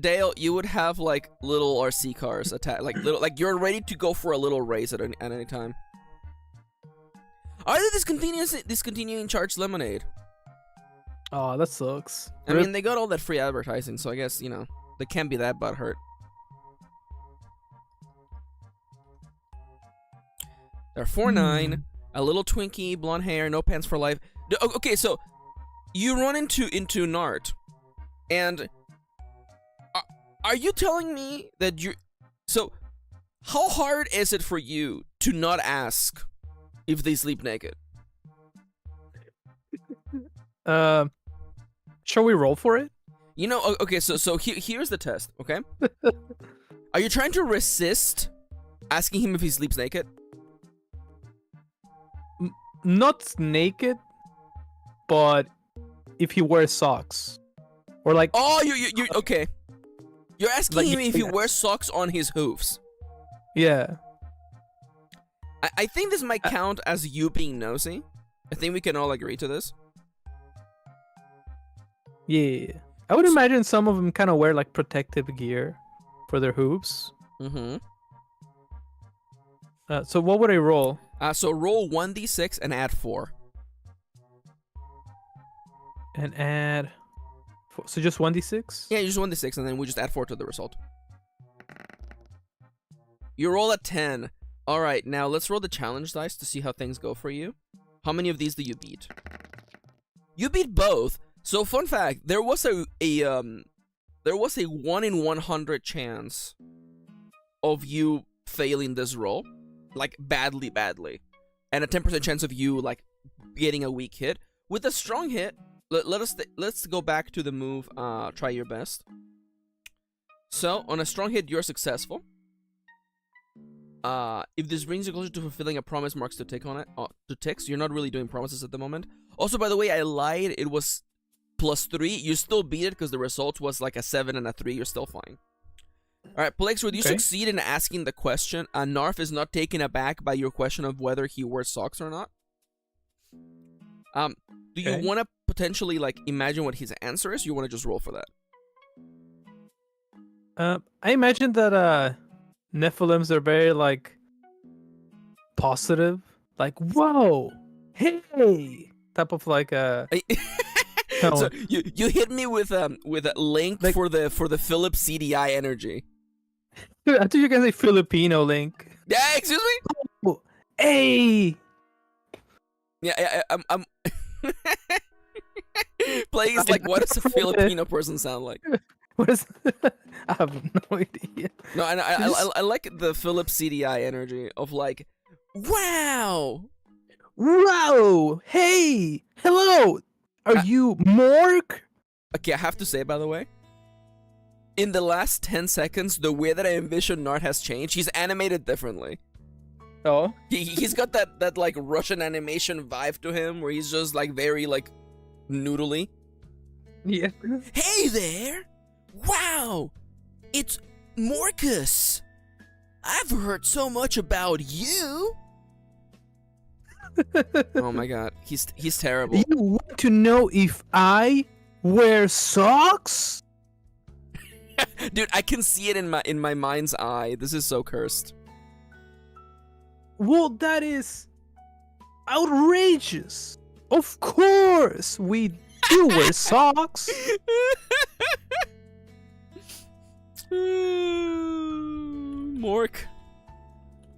Dale, you would have like little RC cars like you're ready to go for a little race at any time. Are they discontinuing charged lemonade? Oh, that sucks. I mean, they got all that free advertising, so I guess they can't be that butthurt. They're 4'9", a little Twinkie, blonde hair, no pants for life. Okay, so you run into Nart. And are you telling me that you? So, how hard is it for you to not ask if they sleep naked? Shall we roll for it? Okay. So here's the test. Okay. Are you trying to resist asking him if he sleeps naked? Not naked, but if he wears socks. Or like, oh, you okay? You're asking like, him if he wears socks on his hoofs. Yeah. I think this might count as you being nosy. I think we can all agree to this. Yeah. I would imagine some of them kind of wear like protective gear for their hooves. Mm-hmm. So what would I roll? So roll 1d6 and add 4. And add. So just 1d6? Yeah, you just 1d6 and then we just add 4 to the result. You roll a 10. Alright, now let's roll the challenge dice to see how things go for you. How many of these do you beat? You beat both. So fun fact, there was a 1 in 100 chance of you failing this roll. Like badly. And a 10% chance of you like getting a weak hit. With a strong hit, let's go back to the move, try your best. So, on a strong hit, you're successful. If this brings you closer to fulfilling a promise, marks to tick on it. To ticks, you're not really doing promises at the moment. Also, by the way, I lied. It was +3. You still beat it because the result was like a 7 and a 3. You're still fine. Alright, Plaguesworth, you succeed in asking the question. Narf is not taken aback by your question of whether he wears socks or not. Do you want to potentially like imagine what his answer is? Or you want to just roll for that? I imagine that Nephilims are very like positive, like whoa, hey, type of like So you hit me with a link like, for the Philip CDI energy. I thought you were gonna say Filipino link. Yeah, excuse me. Oh, hey. Yeah, I'm. Plays like, what does a Filipino person sound like? What is? I have no idea. No, and I like the Philip CDI energy of like, wow, hey, hello, are you Morg? Okay, I have to say, by the way, in the last 10 seconds, the way that I envision Nart has changed. He's animated differently. Oh, he's got that like Russian animation vibe to him, where he's just like very like noodly. Yeah. Hey there! Wow! It's Morcus! I've heard so much about you! Oh my god, he's terrible. You want to know if I wear socks? Dude, I can see it in my mind's eye. This is so cursed. Well, that is outrageous. Of course, we do wear socks. Mork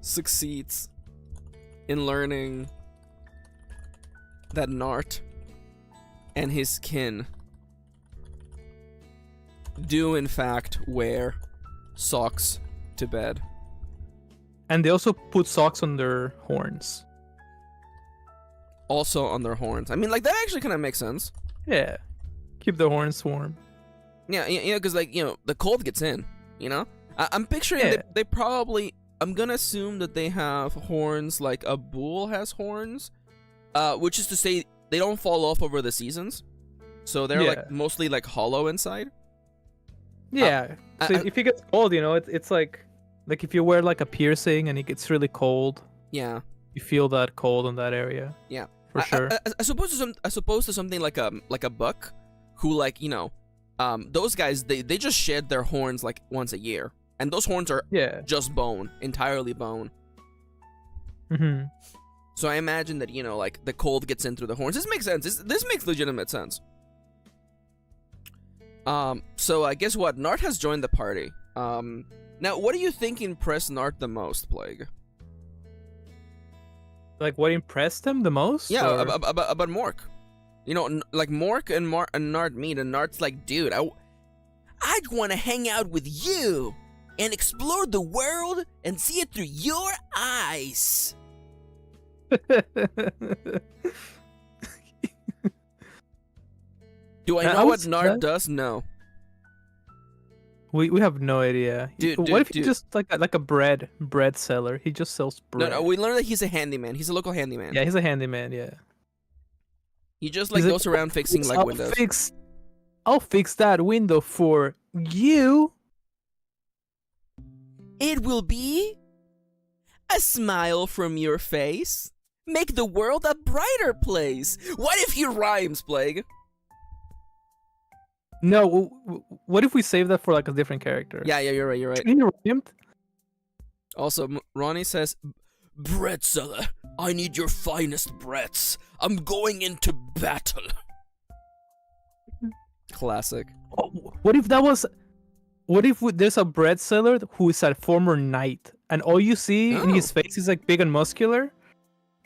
succeeds in learning that Nart and his kin do in fact wear socks to bed. And they also put socks on their horns. Also on their horns. I mean, like, that actually kind of makes sense. Yeah. Keep the horns warm. Yeah, because, like, the cold gets in, I'm picturing Yeah. they probably, I'm gonna assume that they have horns like a bull has horns, which is to say they don't fall off over the seasons. So they're, like, mostly, like, hollow inside. Yeah. So if it gets cold, it's like if you wear, like, a piercing and it gets really cold. Yeah. You feel that cold in that area. Yeah. For sure. As opposed to something like a buck, who, like, those guys, they just shed their horns like once a year, and those horns are just bone, entirely bone. Mm-hmm. So I imagine that like the cold gets in through the horns. This makes sense. This makes legitimate sense. So I guess what, Nart has joined the party. Now what do you think impressed Nart the most, Plague? Like, what impressed him the most? Yeah, or? about Mork. Like Mork and Nart meet, and Nart's like, dude, I'd want to hang out with you and explore the world and see it through your eyes. Do I know what Nart does? No. We have no idea. What if he's just like a bread seller? He just sells bread. No, we learned that he's a handyman. He's a local handyman. Yeah, he's a handyman. Yeah. He just like goes around fixing like windows. I'll fix that window for you. It will be a smile from your face. Make the world a brighter place. What if he rhymes, Plague? No, what if we save that for like a different character? Yeah, you're right. He rhymed? Also, Ronnie says, bread seller, I need your finest breads. I'm going into battle. Classic. Oh, what if there's a bread seller who is a former knight, and all you see in his face is like big and muscular,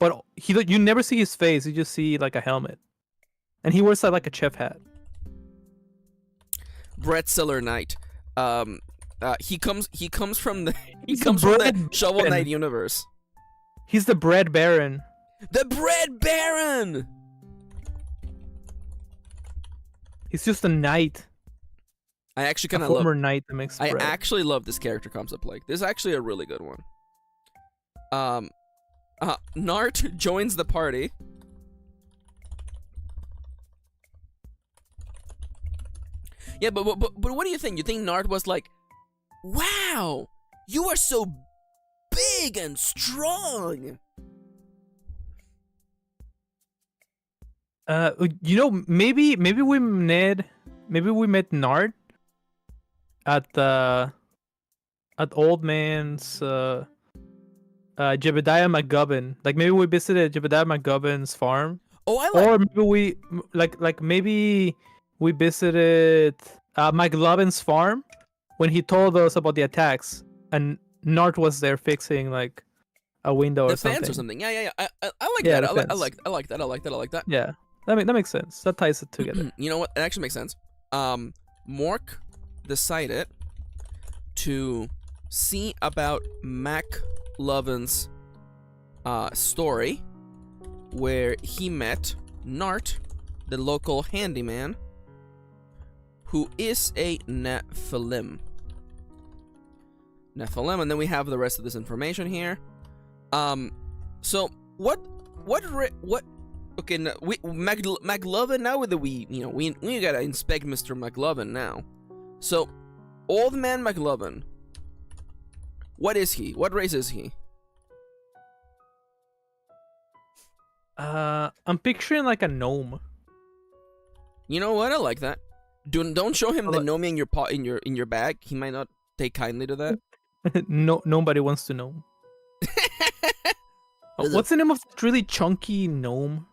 but you never see his face. You just see like a helmet, and he wears like a chef hat. Bread seller knight. He comes from the Shovel Knight universe. He's the bread baron. The bread baron. He's just a knight. I actually kind of former knight that makes bread. I actually love this character concept. Like, this is actually a really good one. Nart joins the party. Yeah, but what do you think? You think Nart was like, wow, you are so big and strong? Maybe we met Nart at old man's Jebediah McGubbin. Like, maybe we visited Jebediah McGubbin's farm. Oh, I like. Or maybe we visited McLovin's farm when he told us about the attacks, and Nart was there fixing like a window or something. The fence or something. Yeah. I like that. I like that. Yeah, that makes sense. That ties it together. You know what? It actually makes sense. Mork decided to see about McLovin's story, where he met Nart, the local handyman, who is a Nephilim. And then we have the rest of this information here. So what? Okay, no, McLovin now with we gotta inspect Mr. McLovin now. So, old man McLovin. What is he? What race is he? I'm picturing like a gnome. You know what? I like that. Don't show him the gnome in your bag. He might not take kindly to that. No, nobody wants to know. What's the name of that really chunky gnome?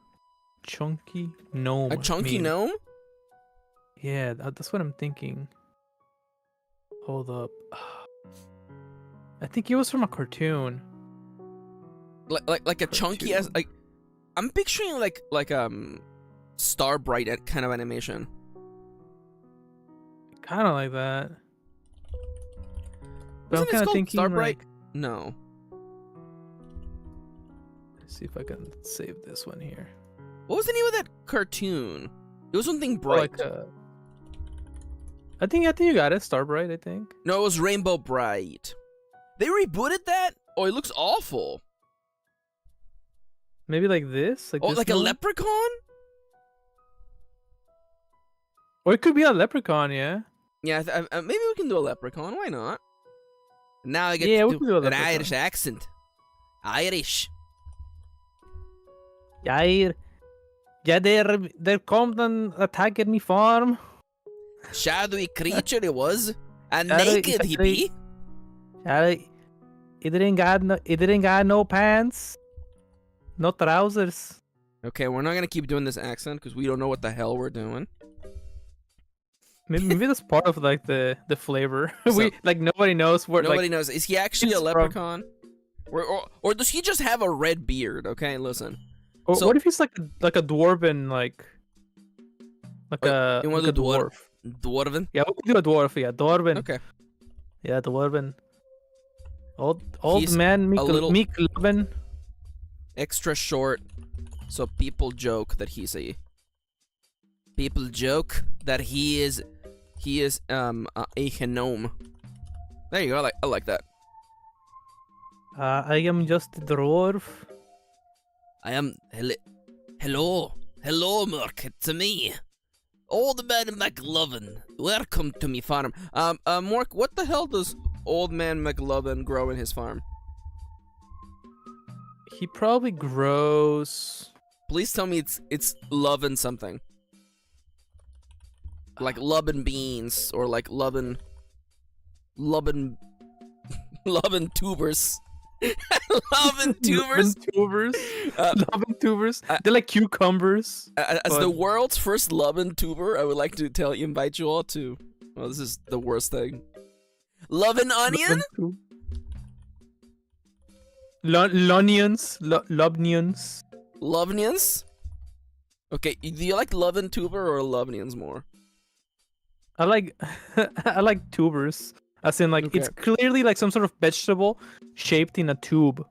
Chunky gnome. A chunky gnome? Yeah, that's what I'm thinking. Hold up. I think it was from a cartoon. Like a chunky as like I'm picturing like Starbright kind of animation. Kind of like that. But Wasn't I'm kind it of thinking Starbright? like. No. Let's see if I can save this one here. What was the name of that cartoon? It was something bright. I think you got it. Starbright, I think. No, it was Rainbow Bright. They rebooted that? Oh, it looks awful. Maybe like this? Oh, this like a leprechaun? Or it could be a leprechaun, yeah. Yeah, maybe we can do a leprechaun. Why not? Now I get we can do an Irish accent. Irish. Yeah, they're come and attacked me farm. Shadowy creature he was, and naked he be. He didn't got no pants, no trousers. Okay, we're not gonna keep doing this accent because we don't know what the hell we're doing. Maybe that's part of like the flavor. So, nobody knows where. Nobody knows. Is he actually a leprechaun, or does he just have a red beard? Okay, listen. Or what if he's like a dwarven you want a to do dwarf? Dwarven? Yeah, we can do a dwarf. Yeah, dwarven. Okay. Yeah, dwarven. Old He's man, a little Mikkelven. extra short, so people joke that he's a. People joke that he is a gnome. There you go. I like that. I am just a dwarf. I am hello, Mark. It's me, Old Man McLovin. Welcome to me farm. Mark, what the hell does Old Man McLovin grow in his farm? He probably grows. Please tell me it's lovin' something. Like lovin' beans or like lovin' tubers. Lovin' tubers. Lovin' tubers. They're like cucumbers. As the world's first lovin' tuber, I would like to invite you all to. Well, this is the worst thing. Lovin' onion. Lonions. Lobnions. Lovnions. Okay, do you like lovin' tuber or lovnions more? I like tubers. As in, like, it's clearly like some sort of vegetable shaped in a tube.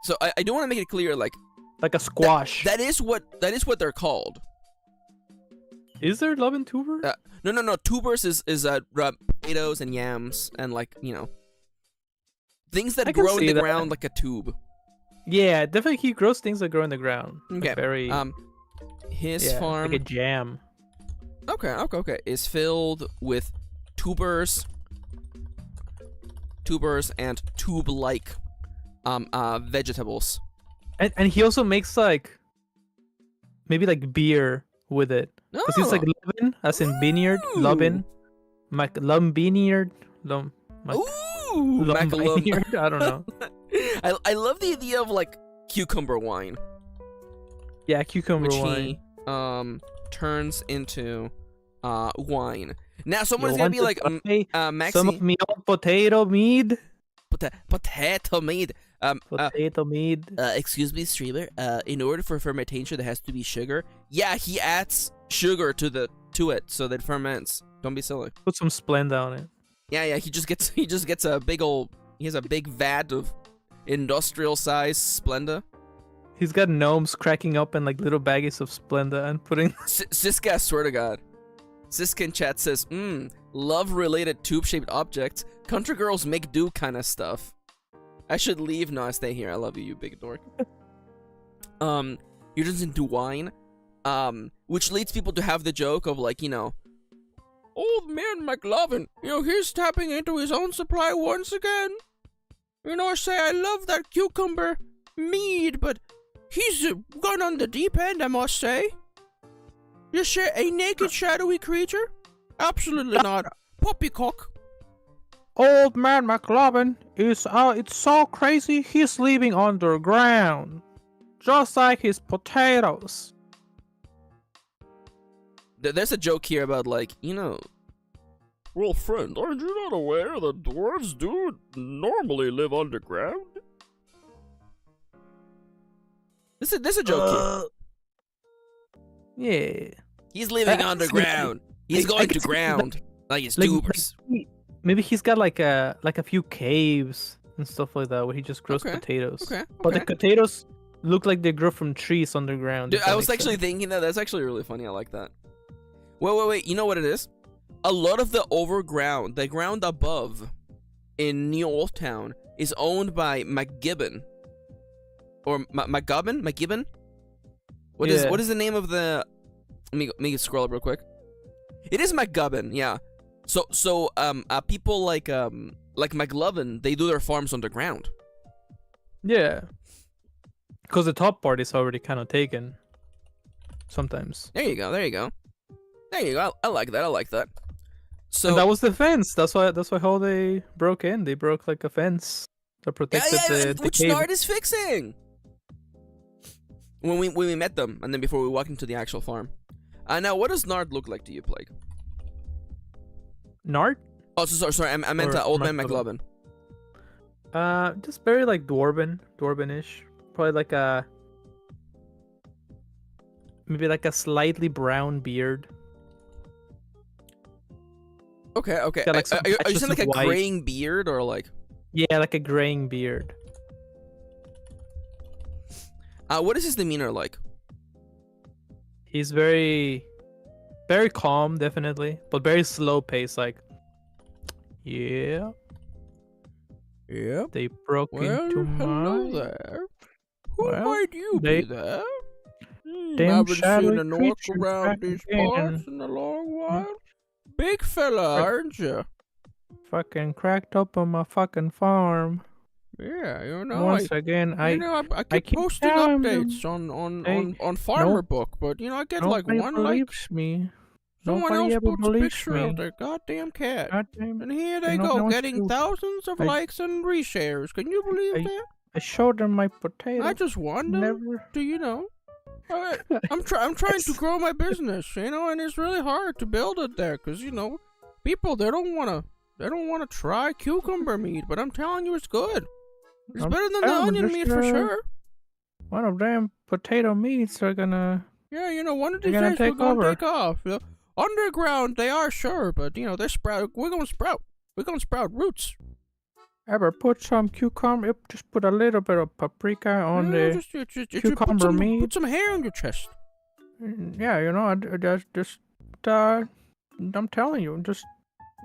So I do want to make it clear, like a squash. That is what they're called. Is there love in tuber? No. Tubers is potatoes and yams and things that grow in the ground like a tube. Yeah, definitely he grows things that grow in the ground. Okay. Very. His farm, like a jam. Okay. Is filled with tubers and tube-like vegetables. And he also makes maybe beer with it. Because he's Lubin, as in vineyard, Lubin. Vineyard. Vineyard, I don't know. I love the idea of cucumber wine. Yeah, cucumber wine. He turns into wine. Now someone's gonna be like, Maxi, some of me old potato mead. Potato mead. Potato mead. Excuse me, streamer. In order for fermentation, there has to be sugar. Yeah, he adds sugar to it so that it ferments. Don't be silly. Put some Splenda on it. Yeah. He just gets a big old. He has a big vat of industrial size Splenda. He's got gnomes cracking up in little baggies of Splenda and putting. Siska, I swear to God. Siska in chat says, love-related tube-shaped objects. Country girls make do kind of stuff. I should leave. No, I stay here. I love you, you big dork. He turns into wine, which leads people to have the joke of Old man McLovin, he's tapping into his own supply once again. I say I love that cucumber mead, but he's gone on the deep end, I must say. A naked shadowy creature? Absolutely not. Poppycock. Old man McLovin is it's so crazy he's living underground. Just like his potatoes. There's a joke here about like, you know. Well, friend, aren't you not aware that dwarves do normally live underground? There's a joke here. Yeah. He's living underground. He's going to ground like his tubers. Maybe he's got like a few caves and stuff like that where he just grows potatoes. Okay. But the potatoes look like they grow from trees underground. Dude, I was actually thinking that. That's actually really funny. I like that. Wait. You know what it is? A lot of the overground, the ground above in New Old Town is owned by McGibbon. Or McGibbon? What is the name of the... Let me scroll up real quick. It is McGubbin, yeah. So people like McLovin, they do their farms underground. Yeah. Because the top part is already kind of taken. Sometimes. There you go. I like that. So and that was the fence. That's why how they broke in. They broke like a fence that protected the which cave. Nard is fixing. When we met them, and then before we walked into the actual farm. Now, what does Nard look like to you, Plague? Nard? Oh, sorry. I meant Old Man McLovin. Just very like dwarven-ish. Probably like maybe like a slightly brown beard. Okay. Got, like, are you saying like a white. graying beard or like? Yeah, like a graying beard. What is his demeanor like? He's very calm, definitely, but very slow pace. Like, yeah. They broke into hello my. there. Who Well, might you be there? Damn Haven't seen an orc creatures around back these again. parts in a long while. Big fella, aren't you? Fucking cracked up on my fucking farm. Yeah, you know. Once again, I keep keep posting telling updates them, on Farmer Book, but you know I get like nobody one like. believes me. Someone Nobody else ever puts a believes picture me. of their goddamn cat, Goddamn. and here they You know, go don't getting you- thousands of likes and reshares. Can you believe that? I showed them my potato. I just wonder. Never. Do you know? I'm trying to grow my business, you know, and it's really hard to build it there, cause you know, people they don't wanna try cucumber meat, but I'm telling you, it's good. It's better than the onion meat for sure. One of them potato meats are gonna. Yeah, you know, one of these They're gonna days we're take gonna over. take off. You know, underground, they are sure, but you know, they're sprout. We're gonna sprout. We're gonna sprout roots. Ever put some cucumber? Yep, just put a little bit of paprika on Yeah, the just cucumber meat. Put some hair on your chest. Yeah, you know, I'm telling you, just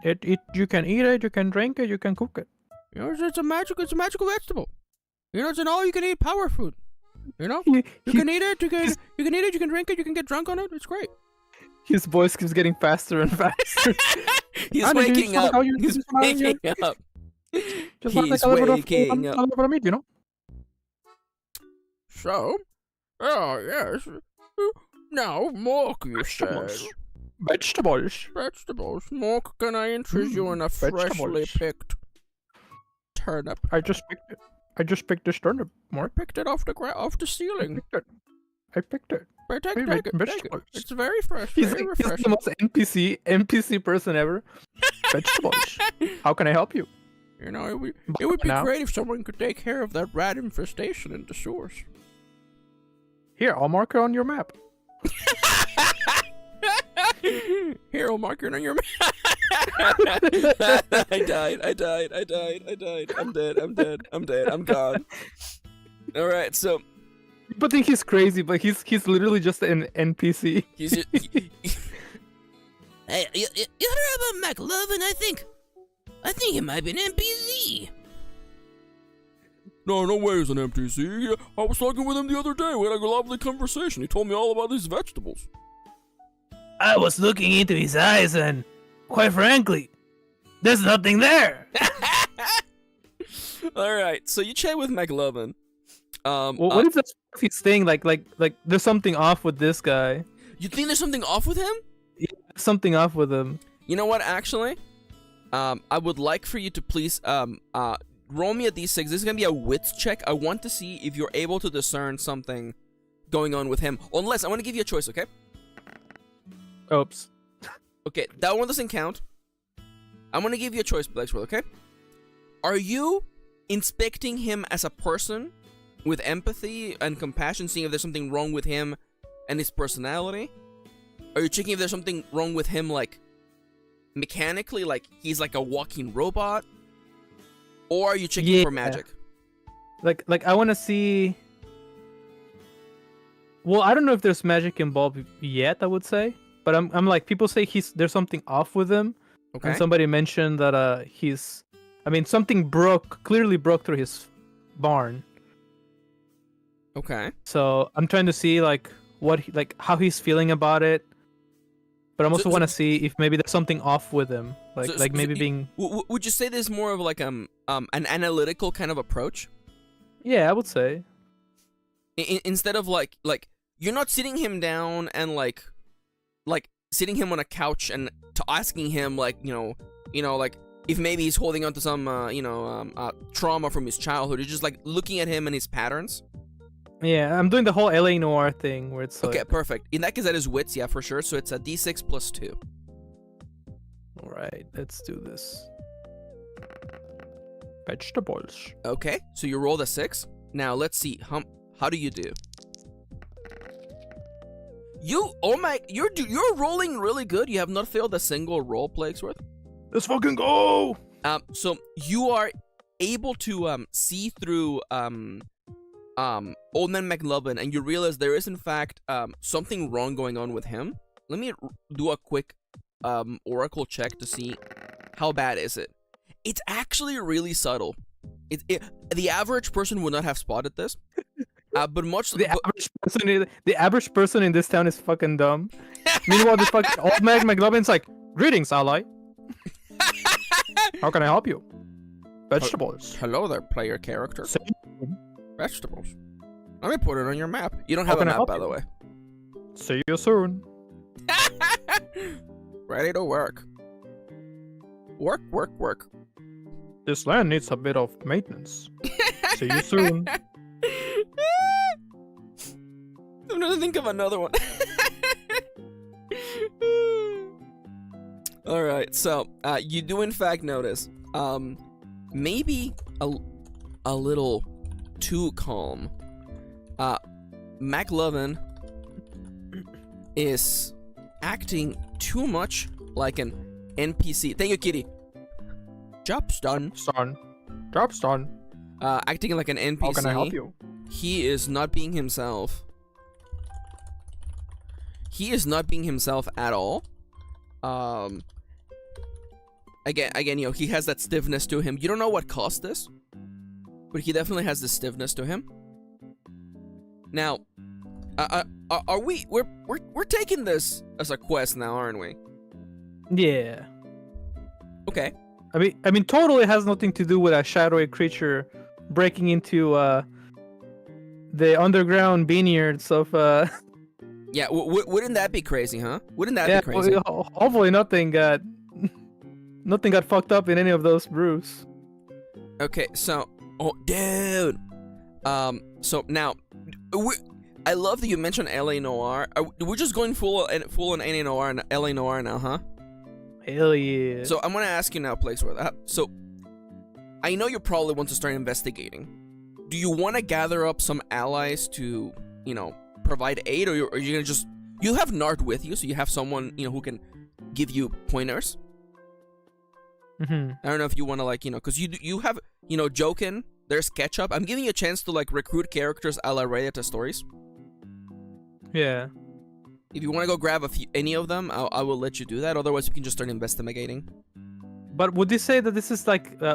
it. You can eat it, you can drink it, you can cook it. You know, it's a magical vegetable. You know, it's an all-you-can-eat power food. You know, you can eat it, you can eat it, you can drink it, you can get drunk on it. It's great. His voice keeps getting faster and faster. He's waking up. He's waking up. Just He's like a little waking up. A little bit of meat, you know. So, oh yes. Now, Mork, you said. Vegetables. Mork, can I interest you in a freshly picked turnip? I just picked this turnip, Mark. Picked it off the ceiling. I picked it. Take it. It's very fresh, He's very the refreshing. most NPC person ever. Vegetables. How can I help you? You know, it would be Now? great if someone could take care of that rat infestation in the sewers. Here, I'll mark it on your map. Here, I'll mark it on your map. I died. I'm dead. I'm gone. All right, so People think he's crazy, but he's literally just an NPC. he's just, Hey, you heard about McLovin? I think he might be an NPC. No way he's an NPC. I was talking with him the other day. We had a lovely conversation. He told me all about these vegetables. I was looking into his eyes and, quite frankly, there's nothing there. All right, so you chat with McLovin. Well, what is that he's saying? Like, there's something off with this guy. You think there's something off with him? Yeah, something off with him. You know what, actually? I would like for you to please roll me a d6. This is gonna be a wits check. I want to see if you're able to discern something going on with him. Unless I want to give you a choice, okay? Oops. Okay, that one doesn't count. I'm gonna give you a choice, Plaguesworth, okay? Are you inspecting him as a person with empathy and compassion, seeing if there's something wrong with him and his personality? Are you checking if there's something wrong with him, like, mechanically, like he's like a walking robot? Or are you checking for magic? Like I want to see. Well, I don't know if there's magic involved yet, I would say, but I'm like, people say there's something off with him. Okay. And somebody mentioned that something clearly broke through his barn. Okay. So I'm trying to see like how he's feeling about it. But I also want to see if maybe there's something off with him, being. Would you say there's more of like an analytical kind of approach? Yeah, I would say. Instead of like you're not sitting him down and like sitting him on a couch and asking him like like if maybe he's holding on to some trauma from his childhood. You're just like looking at him and his patterns. Yeah, I'm doing the whole LA Noir thing where it's okay, like... perfect. In that case, that is wits, yeah, for sure. So it's a d6 plus 2. All right, let's do this. Vegetables. Okay, so you rolled a 6. Now let's see. How do you do? You're rolling really good. You have not failed a single roll, Plaguesworth. Let's fucking go. So you are able to see through Old Man McLovin, and you realize there is in fact something wrong going on with him. Let me do a quick oracle check to see how bad is it. It's actually really subtle. The average person would not have spotted this. But the average person in this town is fucking dumb. Meanwhile, this fucking Old Man McLovin's like, "Greetings, ally. How can I help you?" Vegetables. Hello there, player character. Vegetables. Let me put it on your map. You don't have a map, by the way. See you soon. Ready to work. Work. This land needs a bit of maintenance. See you soon. I'm gonna think of another one. Alright, so you do in fact notice maybe a little too calm. McLovin is acting too much like an NPC. Thank you, Kitty. Job's done. Job's done. Acting like an NPC. How can I help you? He is not being himself. He is not being himself at all. Again, he has that stiffness to him. You don't know what caused this, but he definitely has this stiffness to him. Now, are we're taking this as a quest now, aren't we? Yeah. Okay. I mean, totally has nothing to do with a shadowy creature breaking into the underground vineyards of. Yeah, wouldn't that be crazy, huh? Wouldn't that be crazy? Well, hopefully nothing got fucked up in any of those brews. Okay, so, dude. So now, I love that you mentioned LA Noir. We're just going full on LA Noir now, huh? Hell yeah. So I'm gonna ask you now, Plaguesworth. So I know you probably want to start investigating. Do you want to gather up some allies to, provide aid, or are you gonna just... You have Nart with you, so you have someone, who can give you pointers. Mm-hmm. I don't know if you want to, because you have, Jokin, there's Ketchup. I'm giving you a chance to, recruit characters a la Reddit stories. Yeah. If you want to go grab any of them, I will let you do that. Otherwise, you can just start investigating. But would you say that this is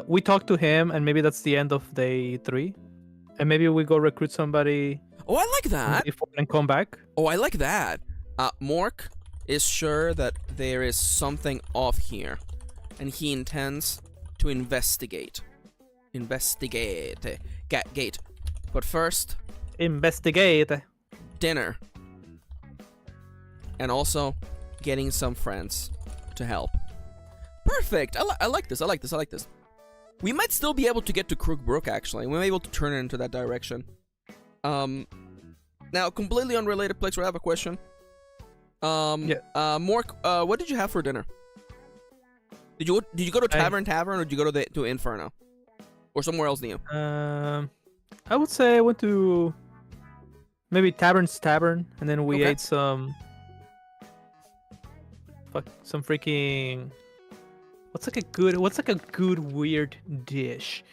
we talk to him and maybe that's the end of day 3? And maybe we go recruit somebody... Oh, I like that. And come back? Oh, I like that. Mork is sure that there is something off here. And he intends to investigate. Gate. But first... Investigate. Dinner. And also, getting some friends to help. Perfect. I like this. I like this. I like this. We might still be able to get to Crook Brook, actually. We might be able to turn it into that direction. Now, completely unrelated, Plex, I have a question. Mork, what did you have for dinner? Did you go to Tavern or did you go to Inferno? Or somewhere else new? I would say I went to maybe Tavern's Tavern, and then we ate some freaking what's like a good weird dish?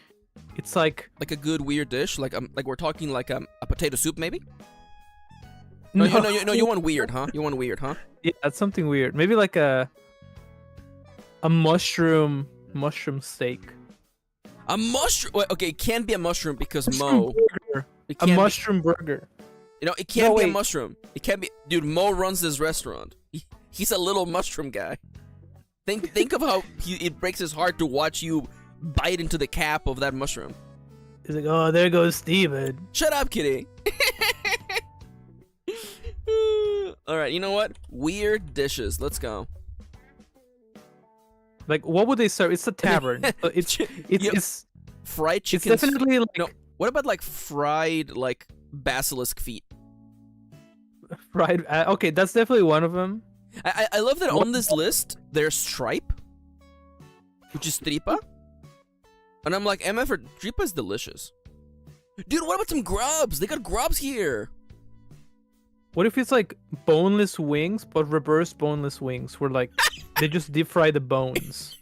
It's like a good weird dish, like we're talking like a potato soup maybe? No, you want weird, huh? You want weird, huh? Yeah, it's something weird. Maybe like a mushroom steak. A mushroom? Okay, it can't be a mushroom because burger. A mushroom burger. You know, it can't be a mushroom. It can't be. Dude, Mo runs this restaurant. He's a little mushroom guy. Think of how it breaks his heart to watch you bite into the cap of that mushroom. He's like, oh, there goes Steven. Shut up, kitty. All right, you know what? Weird dishes. Let's go. Like, what would they serve? It's a tavern. So it's fried chicken. It's definitely like, you know, what about like fried like basilisk feet? Fried. Okay, that's definitely one of them. I love that on this list there's tripe, which is tripa, and I'm like, MF, tripa is delicious. Dude, what about some grubs? They got grubs here. What if it's like boneless wings, but reverse boneless wings, where like they just deep fry the bones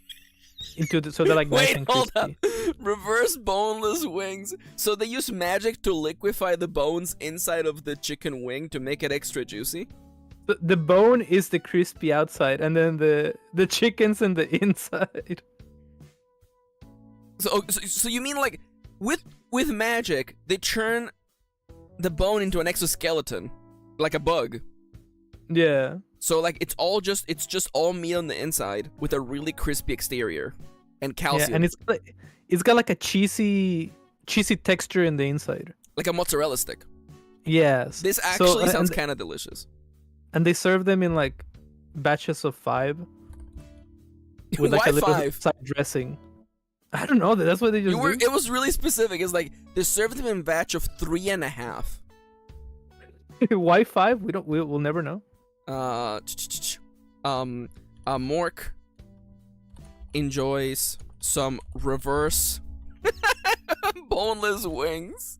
so they're like nice and crispy. Hold up. Reverse boneless wings. So they use magic to liquefy the bones inside of the chicken wing to make it extra juicy. The bone is the crispy outside, and then the chicken's in the inside. So you mean like with magic they turn the bone into an exoskeleton, like a bug? Yeah. So like it's just all meat on the inside with a really crispy exterior and calcium. Yeah, and it's got like a cheesy texture in the inside, like a mozzarella stick. Yes. This actually sounds kind of delicious. And they serve them in like batches of 5. With like Why a little 5? side dressing. I don't know. That's what they just do. It was really specific. It's like they served them in batch of 3.5. Why 5? We'll never know. Mork enjoys some reverse boneless wings.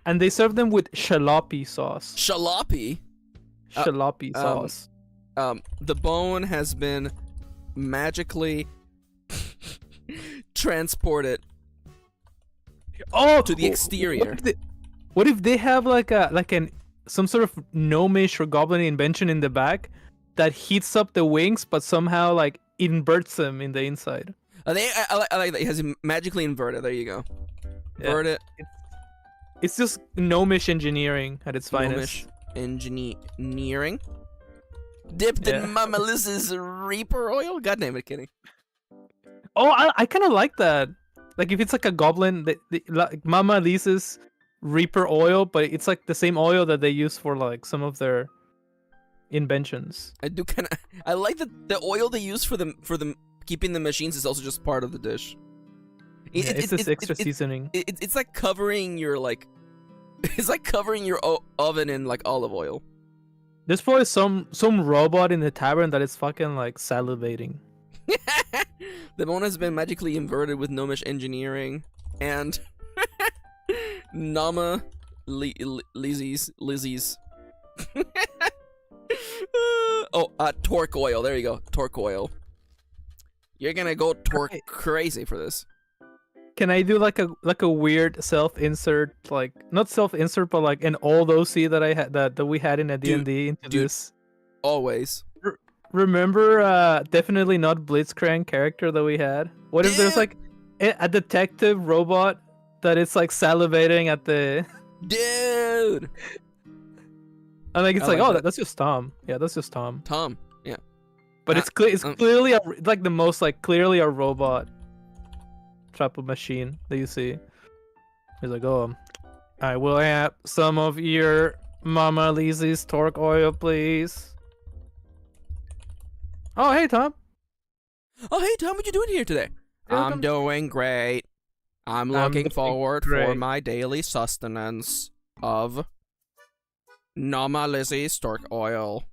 And they serve them with jalapeno sauce. Jalapeno? Jalapeno sauce. The bone has been magically transported to the exterior. What if they have some sort of gnomish or goblin invention in the back that heats up the wings, but somehow like inverts them in the inside? I like that. It has it magically inverted. There you go. Invert it. It's just gnomish engineering at its finest. Gnomish engineering. Dipped in Mama Liz's Reaper oil? God damn it, Kenny. Oh, I kind of like that. Like if it's like a goblin, like Mama Lisa's Reaper oil, but it's like the same oil that they use for like some of their inventions. I like that the oil they use for them keeping the machines is also just part of the dish. It's this extra seasoning. It's like covering your oven in like olive oil. There's probably some robot in the tavern that is fucking like salivating. The bone has been magically inverted with gnomish engineering and Nama Lizzie's. Torque oil. There you go. Torque oil. You're gonna go torque crazy for this. Can I do like a weird self-insert, like not self-insert, but like an old OC that I had that we had in a D&D into this? Always. Remember, definitely not Blitzcrank character that we had. What if there's like a detective robot that is like salivating at the dude? And like it's that's just Tom. Yeah, that's just Tom. Tom. Yeah. But it's clearly like the most like clearly a robot type of machine that you see. He's like, oh, I will have some of your Mama Lizzie's torque oil, please. Oh, hey, Tom. Oh, hey, Tom, what you doing here today? I'm doing great. I'm looking forward for my daily sustenance of Nama Lizzie stork oil.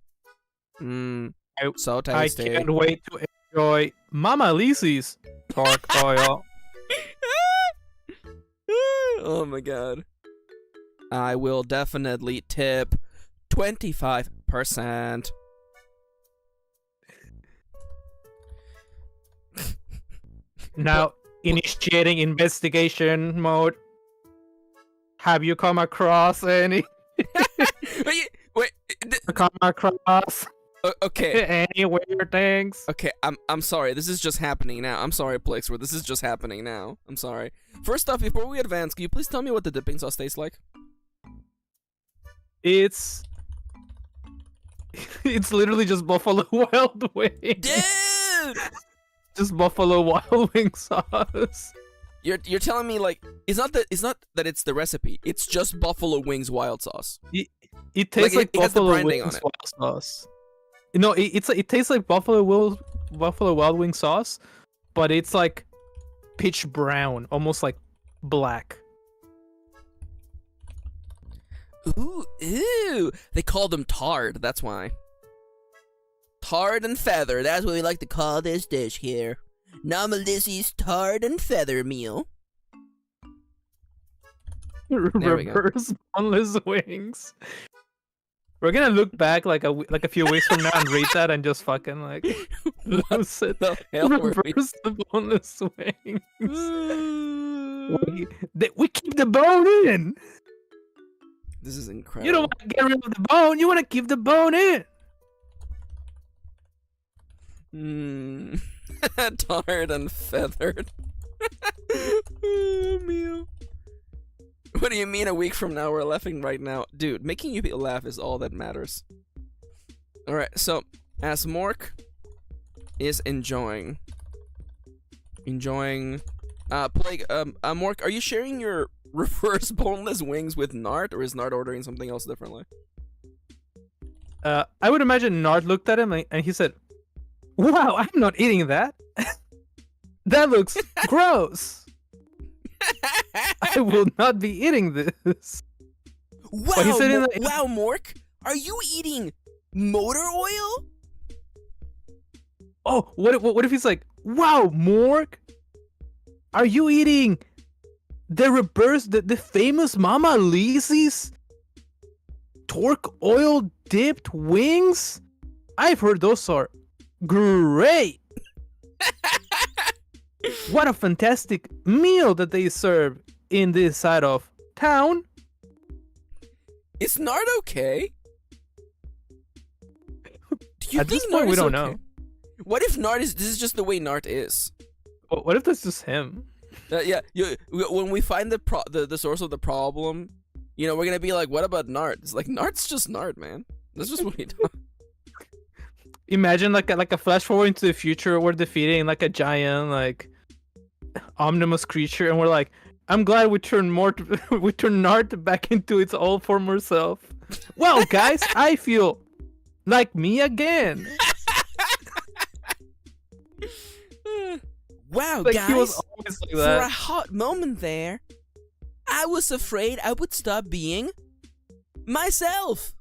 So tasty. I can't wait to enjoy Mama Lizzie's stork oil. Oh my god. I will definitely tip 25%. Now, initiating investigation mode. Have you come across any? Wait. Come across Okay. any weird things? Okay, I'm sorry. This is just happening now. I'm sorry, Plaguesworth. This is just happening now. I'm sorry. First off, before we advance, can you please tell me what the dipping sauce tastes like? It's literally just Buffalo Wild Wings. Dude! Just Buffalo Wild Wing sauce. You're telling me like it's not that it's the recipe. It's just Buffalo Wings wild sauce. It tastes like it has the Buffalo branding Wings on it. wild sauce. No, it tastes like Buffalo Wild Wing sauce, but it's like pitch brown, almost like black. Ooh. They call them tard. That's why. Tard and feather. That's what we like to call this dish here. Nama Lizzie's tard and feather meal. There we go. Reverse boneless wings. We're gonna look back like a few weeks from now and read that and just fucking like lose it. The hell were we? Reverse the boneless wings. we keep the bone in. This is incredible. You don't want to get rid of the bone. You want to keep the bone in. Tarred and feathered. Meal. What do you mean a week from now? We're laughing right now. Dude, making you laugh is all that matters. Alright, so, as Mork is enjoying... Plague, Mork, are you sharing your reverse boneless wings with Nart, or is Nart ordering something else differently? I would imagine Nart looked at him and he said, "Wow, I'm not eating that. That looks gross. I will not be eating this." Wow, But he said wow, Mork, are you eating motor oil? Oh, what if he's like, "Wow, Mork, are you eating the famous Mama Lizzie's torque oil dipped wings? I've heard those are great. What a fantastic meal that they serve in this side of town." Is Nart okay? Do you At think this point, Nart we is don't okay? know. What if Nart is? This is just the way Nart is. What if that's just him? Yeah. When we find the source of the problem, you know, we're gonna be like, "What about Nart?" It's like Nart's just Nart, man. That's just what he does. Imagine like a flash forward into the future. We're defeating like a giant like omnibus creature, and we're like, "I'm glad we turned Nart back into its old former self." Well, guys, I feel like me again. Wow, Like, guys! he was always like For that. a hot moment there, I was afraid I would stop being myself.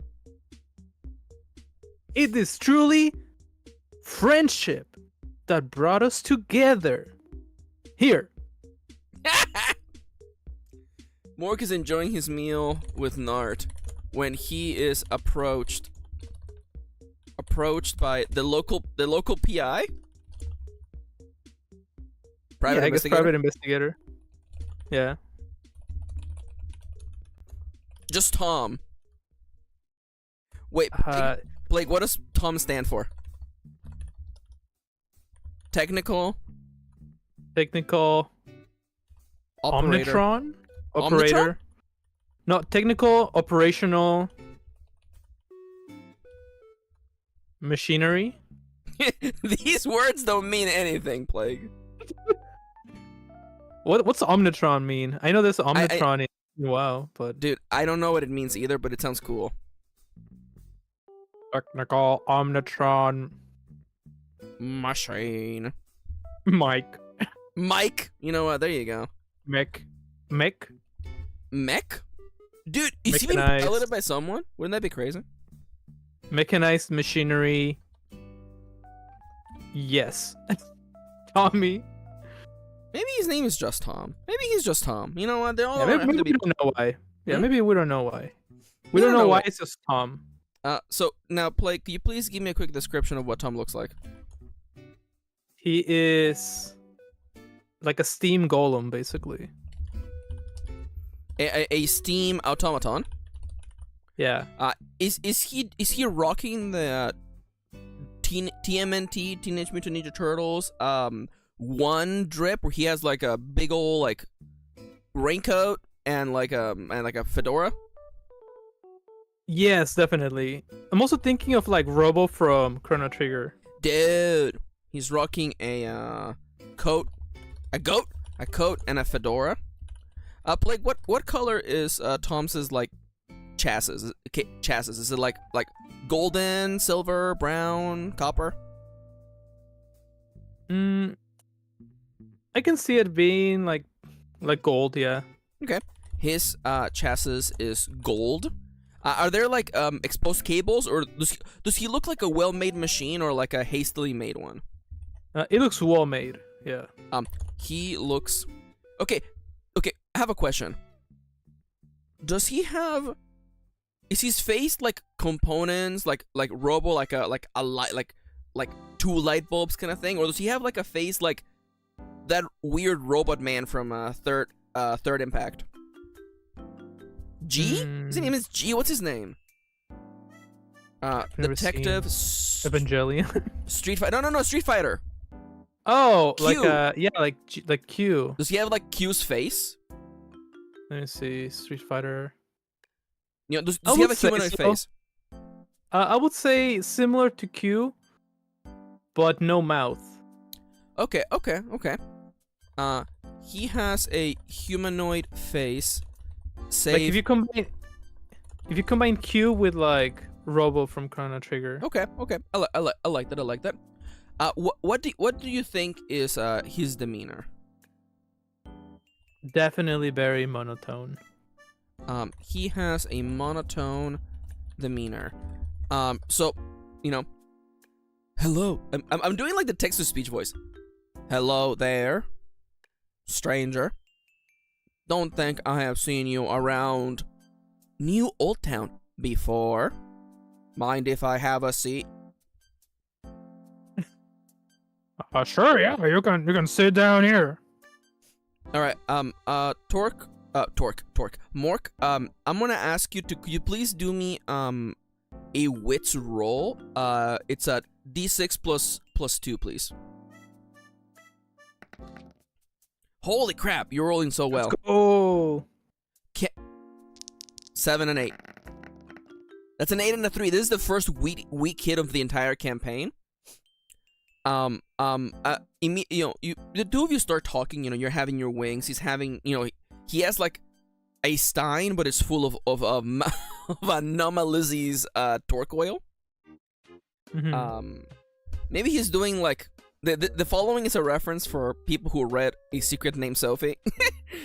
It is truly friendship that brought us together. Here. Mork is enjoying his meal with Nart when he is approached by the local PI. Yeah, I guess private investigator. Yeah. Just Tom. Wait, Blake, what does Tom stand for? Technical Omnitron? operator. Operator. Omnitron? No, technical operational machinery. These words don't mean anything, Plague. What's Omnitron mean? I know there's Omnitron in WoW, but Dude, I don't know what it means either, but it sounds cool. technical Omnitron Machine. Mike. Mike. You know what? There you go. Mick. Mech? Dude, is he being Mechanized. piloted by someone? Wouldn't that be crazy? Mechanized machinery. Yes. Tommy. Maybe his name is just Tom. Maybe he's just Tom. You know what? They all Yeah, have maybe to we be. don't know why. Yeah, Hmm? maybe we don't know why. We don't know why it's just Tom. So now, Plague, can you please give me a quick description of what Tom looks like? He is like a steam golem, basically. A steam automaton. Yeah. Is he rocking the TMNT Teenage Mutant Ninja Turtles one drip where he has like a big old like raincoat and like a fedora? Yes, definitely. I'm also thinking of like Robo from Chrono Trigger. Dude, he's rocking a coat, a coat and a fedora. Plague, what color is Tom's like chassis? Chassis, is it like golden, silver, brown, copper? I can see it being like gold, yeah. Okay. His chassis is gold. Are there like exposed cables, or does he look like a well-made machine or like a hastily made one? It looks well made, yeah. He looks okay. I have a question. Does he have? Is his face like components, like Robo, like a light, like two light bulbs kind of thing, or does he have like a face like that weird robot man from third Impact? G? His name is G. What's his name? Never Detective Evangelion. Street Fighter. No, Street Fighter. Oh, Q. like Q. Does he have like Q's face? Let me see, Street Fighter. You know, does I he have would a say humanoid so. face? I would say similar to Q, but no mouth. Okay. He has a humanoid face. Save. Like if you combine Q with like Robo from Chrono Trigger. Okay. I like that. What do you think is his demeanor? Definitely very monotone. He has a monotone demeanor. So, you know, hello. I'm doing like the text-to-speech voice. Hello there, stranger. Don't think I have seen you around New Old Town before. Mind if I have a seat? Sure, yeah. You can sit down here. All right. Torque. Mork. I'm gonna ask you to. Could you please do me a wits roll? It's a D6 plus 2, please. Holy crap! You're rolling so well. Let's go. 7 and 8. That's an 8 and a 3. This is the first weak hit of the entire campaign. The two of you start talking. You know, you're having your wings. He's having, you know, he has like a stein, but it's full of anomalies torque oil. Mhm. Maybe he's doing like the following is a reference for people who read A Secret Named Sophie.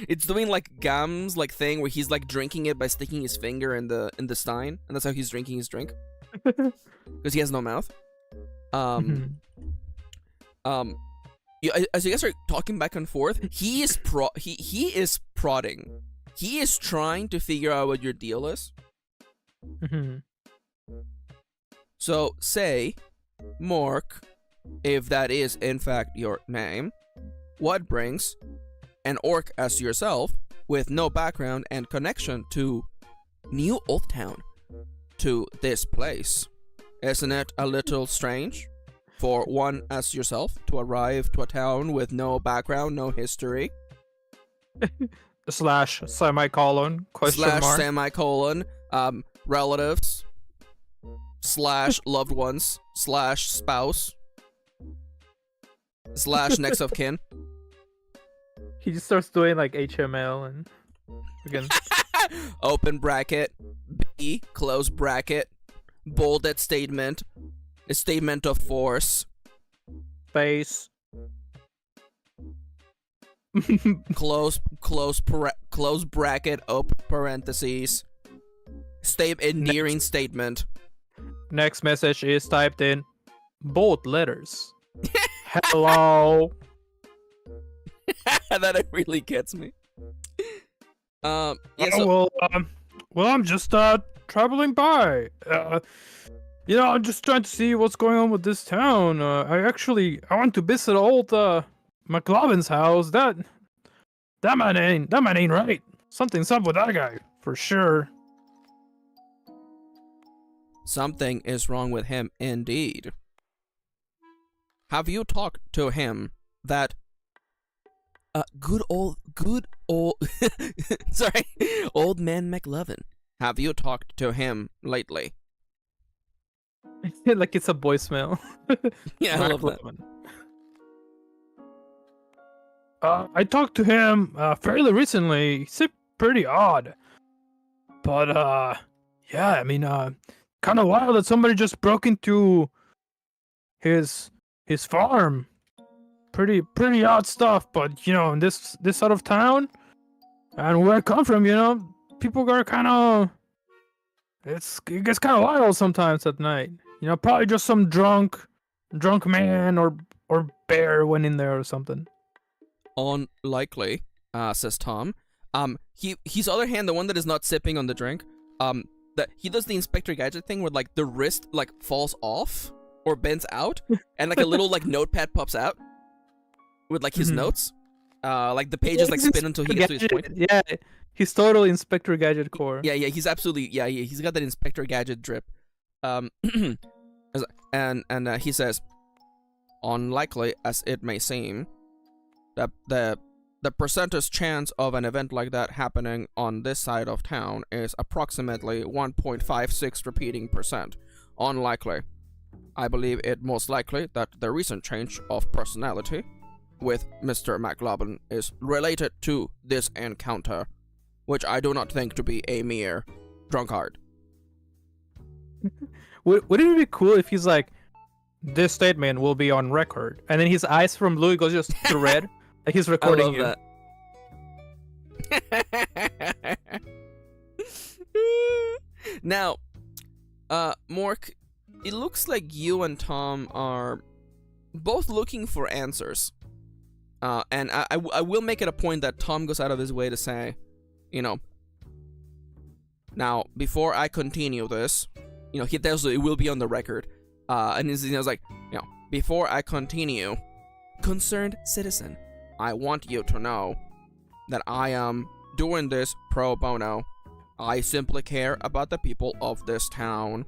It's doing like Gam's like thing where he's like drinking it by sticking his finger in the stein, and that's how he's drinking his drink because he has no mouth. As you guys are talking back and forth, he is prodding. He is trying to figure out what your deal is. So say, Mork, if that is in fact your name, what brings an orc as yourself with no background and connection to New Old Town to this place? Isn't it a little strange for one as yourself to arrive to a town with no background, no history? Slash semicolon question Slash mark semicolon relatives slash loved ones slash spouse slash next of kin. He just starts doing like HTML and again. Open bracket B close bracket bolded statement, a statement of force, Space. close bracket, open parentheses. Endearing statement. Next message is typed in bold letters. Hello. That really gets me. Yeah, well, I'm just traveling by. I'm just trying to see what's going on with this town. I want to visit old McLovin's house. That man ain't right. Something's up with that guy for sure. Something is wrong with him, indeed. Have you talked to him? That good old sorry, old man McLovin. Have you talked to him lately? Like it's a voicemail. Yeah, I love that. I talked to him fairly recently. He seemed pretty odd. But yeah, I mean, kind of wild that somebody just broke into his farm. Pretty odd stuff, but in this side of town and where I come from, people are kind of it gets kind of wild sometimes at night. Probably just some drunk man or bear went in there or something. Unlikely, says Tom. His other hand, the one that is not sipping on the drink, that he does the Inspector Gadget thing where like the wrist like falls off or bends out, and like a little like notepad pops out with like his notes. Like the pages like spin until he gets to his point. Yeah, he's totally Inspector Gadget core. Yeah, he's absolutely he's got that Inspector Gadget drip. And he says, unlikely as it may seem, that the percentage chance of an event like that happening on this side of town is approximately 1.56 repeating percent. Unlikely. I believe it most likely that the recent change of personality with Mr. McLovin is related to this encounter, which I do not think to be a mere drunkard. Wouldn't it be cool if he's like, this statement will be on record, and then his eyes from blue goes just to red, like he's recording you. That. Now, Mork, it looks like you and Tom are both looking for answers. And I will make it a point that Tom goes out of his way to say, now, before I continue this, he tells you it will be on the record. And he's like, before I continue, concerned citizen, I want you to know that I am doing this pro bono. I simply care about the people of this town,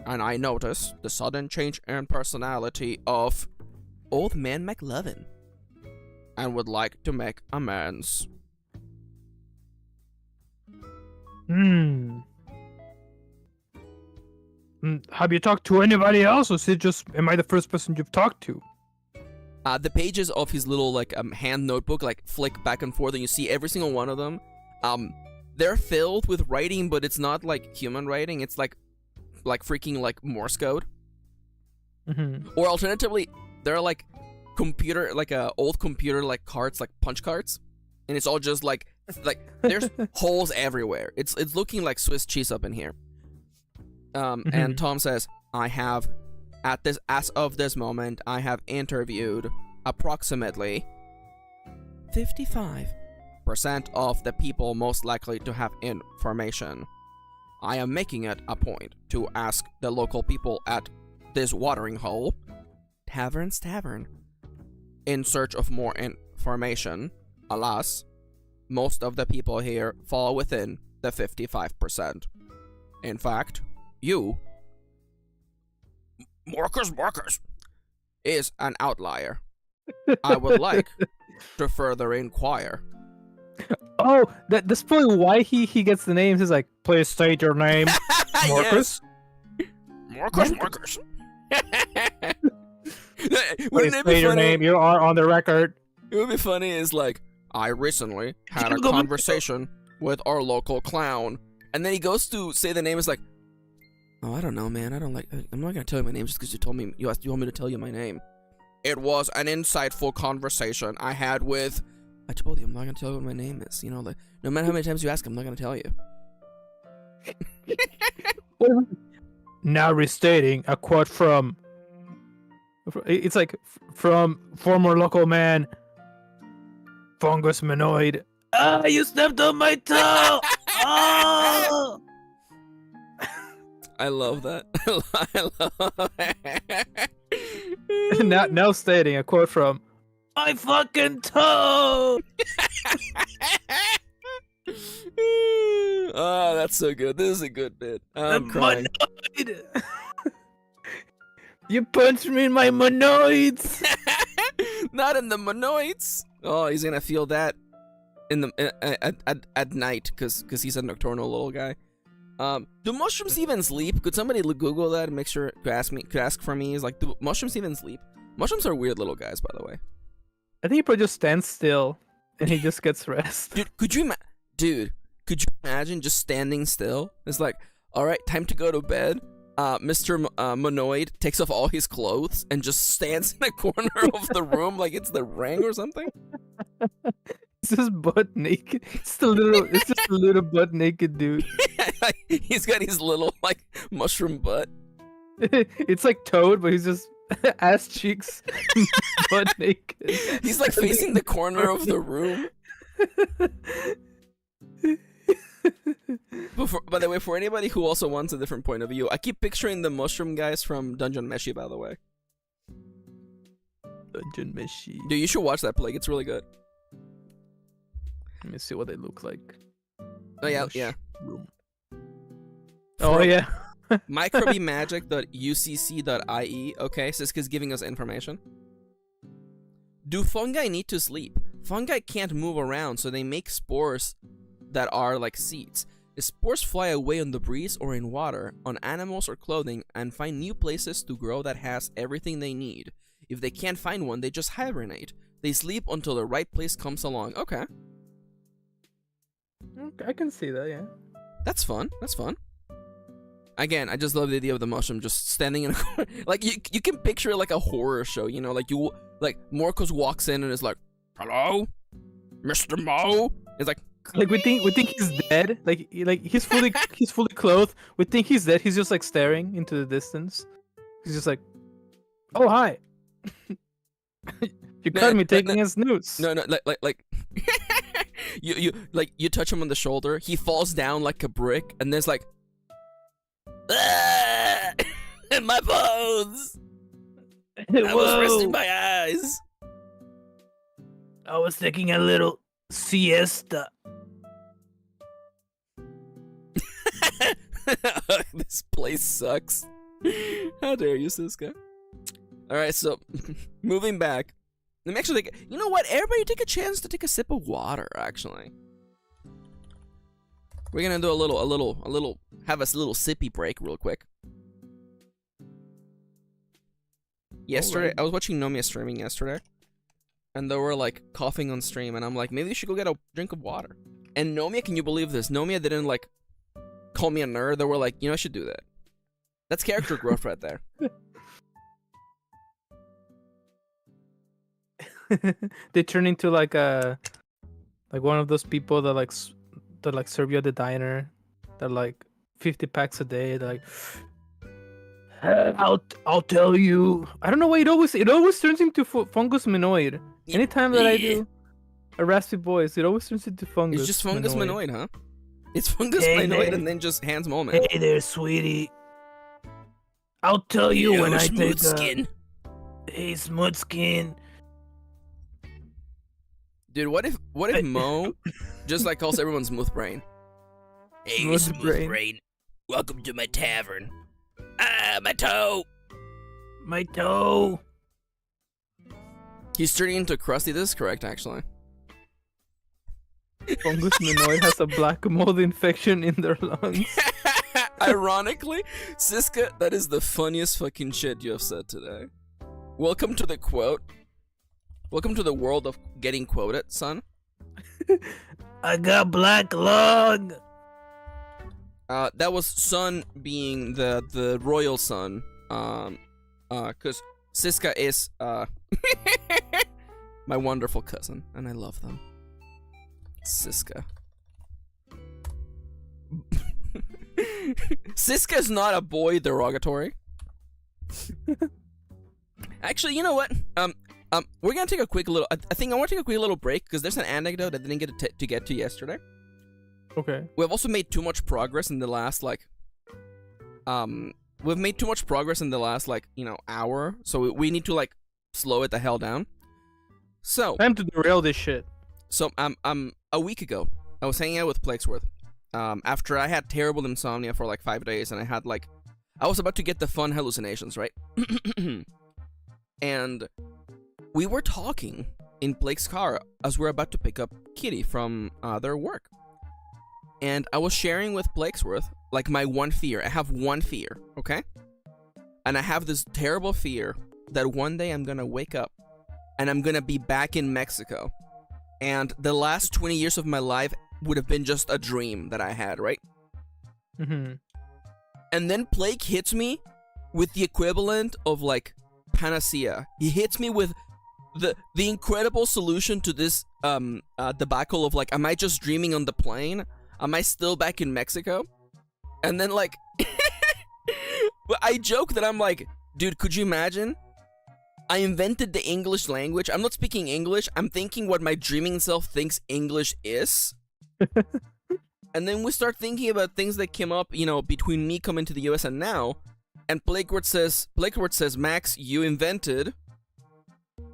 and I notice the sudden change in personality of Old Man McLovin, and would like to make amends. Have you talked to anybody else, or am I the first person you've talked to? The pages of his little hand notebook flick back and forth, and you see every single one of them. They're filled with writing, but it's not like human writing. It's like freaking Morse code. Or alternatively, they're computer, old computer cards, punch cards, and it's all just there's holes everywhere. It's looking like Swiss cheese up in here. And Tom says, as of this moment, I have interviewed approximately 55% of the people most likely to have information. I am making it a point to ask the local people at this watering hole, Tavern's Tavern, in search of more information. Alas, most of the people here fall within the 55%. In fact, you, Marcus, is an outlier. I would like to further inquire. Oh, that's probably why he gets the names. He's like, please state your name, Marcus. Marcus. Please state your name. You are on the record. It would be funny is I recently had a conversation with our local clown, and then he goes to say the name. Is like, oh, I don't know, man. I'm not gonna tell you my name just because you told me you want me to tell you my name. It was an insightful conversation I had with I told you I'm not gonna tell you what my name is. You know, like no matter how many times you ask, I'm not gonna tell you. Now restating a quote from. It's like from former local man, Fungus Minoid. Ah, you stepped on my toe! Oh! I love that. now stating a quote from my fucking toe! Oh, that's so good. This is a good bit. I'm crying. Monoid! You punched me in my monoids! Not in the monoids. Oh, he's gonna feel that in the at night, cause he's a nocturnal little guy. Do mushrooms even sleep? Could somebody Google that and make sure could ask for me? Is like, do mushrooms even sleep? Mushrooms are weird little guys, by the way. I think he probably just stands still and he just gets rest. Dude, could you imagine just standing still? It's like, all right, time to go to bed. Mr. Monoid takes off all his clothes and just stands in a corner of the room like it's the Ring or something. It's just butt naked. It's just a little butt naked dude. He's got his little like mushroom butt. It's like Toad, but he's just ass cheeks, butt naked. He's like facing the corner of the room. By the way, for anybody who also wants a different point of view, I keep picturing the mushroom guys from Dungeon Meshi, by the way. Dungeon Meshi. Dude, you should watch that Plague. It's really good. Let me see what they look like. Oh, yeah, yeah. Oh, yeah. microbymagic.ucc.ie. Okay, Siska's giving us information. Do fungi need to sleep? Fungi can't move around, so they make spores that are like seeds. The spores fly away on the breeze or in water, on animals or clothing, and find new places to grow that has everything they need. If they can't find one, they just hibernate. They sleep until the right place comes along. Okay. I can see that, yeah. That's fun. That's fun. Again, I just love the idea of the mushroom just standing in a corner. Like, you can picture it like a horror show, you know? Like, Morcos walks in and is like, hello? Mr. Mo? It's like we think he's dead. Like he's fully clothed. We think he's dead. He's just like staring into the distance. He's just like, oh hi. You caught me taking a snooze. No, like you touch him on the shoulder. He falls down like a brick, and there's like, in my bones. I was resting my eyes. I was taking a little siesta. This place sucks. How dare you, Siska? Alright, so moving back. Let me actually you know what? Everybody take a chance to take a sip of water, actually. We're gonna do a little have a little sippy break real quick. Yesterday, I was watching Nomiya streaming yesterday, and they were like coughing on stream, and I'm like, maybe you should go get a drink of water. And Nomiya, can you believe this? Nomiya didn't like call me a nerd. They were like, you know, I should do that. That's character growth right there. They turn into like one of those people that serve you at the diner. They're like 50 packs a day. They're like, I'll tell you. I don't know why it always turns into Fungus Minoid. Anytime that I do a raspy voice, it always turns into Fungus. It's just Fungus Minoid, huh? It's Fungus Minoid and then just Hans moment. Hey there, sweetie. I'll tell you when I take skin. Hey, Smutskin. Dude, what if Mo just like calls everyone Smooth Brain? Hey, Smooth Brain. Welcome to my tavern. Ah, my toe. My toe. He's turning into Krusty. This is correct, actually. Fungus Minoid has a black mold infection in their lungs. Ironically, Siska, that is the funniest fucking shit you have said today. Welcome to the quote. Welcome to the world of getting quoted, son. I got black lung. That was son being the royal son. Cause Siska is my wonderful cousin, and I love them. Siska. Siska is not a boy derogatory. Actually, you know what? We're gonna take a quick little. I think I want to take a quick little break because there's an anecdote I didn't get to get to yesterday. Okay. We've also made too much progress in the last We've made too much progress in the last hour, so we need to slow it the hell down. So Time to derail this shit. So a week ago, I was hanging out with Plaguesworth. After I had terrible insomnia for 5 days, and I was about to get the fun hallucinations, right? And we were talking in Blake's car as we're about to pick up Kitty from their work. And I was sharing with Plaguesworth, my one fear. I have one fear, okay? And I have this terrible fear that one day I'm gonna wake up and I'm gonna be back in Mexico. And the last 20 years of my life would have been just a dream that I had, right? Mm-hmm. And then Plague hits me with the equivalent of panacea. He hits me with the incredible solution to this debacle of am I just dreaming on the plane? Am I still back in Mexico? And then I joke that I'm dude, could you imagine? I invented the English language. I'm not speaking English. I'm thinking what my dreaming self thinks English is. And then we start thinking about things that came up, between me coming to the US and now. And Plagueworth says, Max, you invented. Do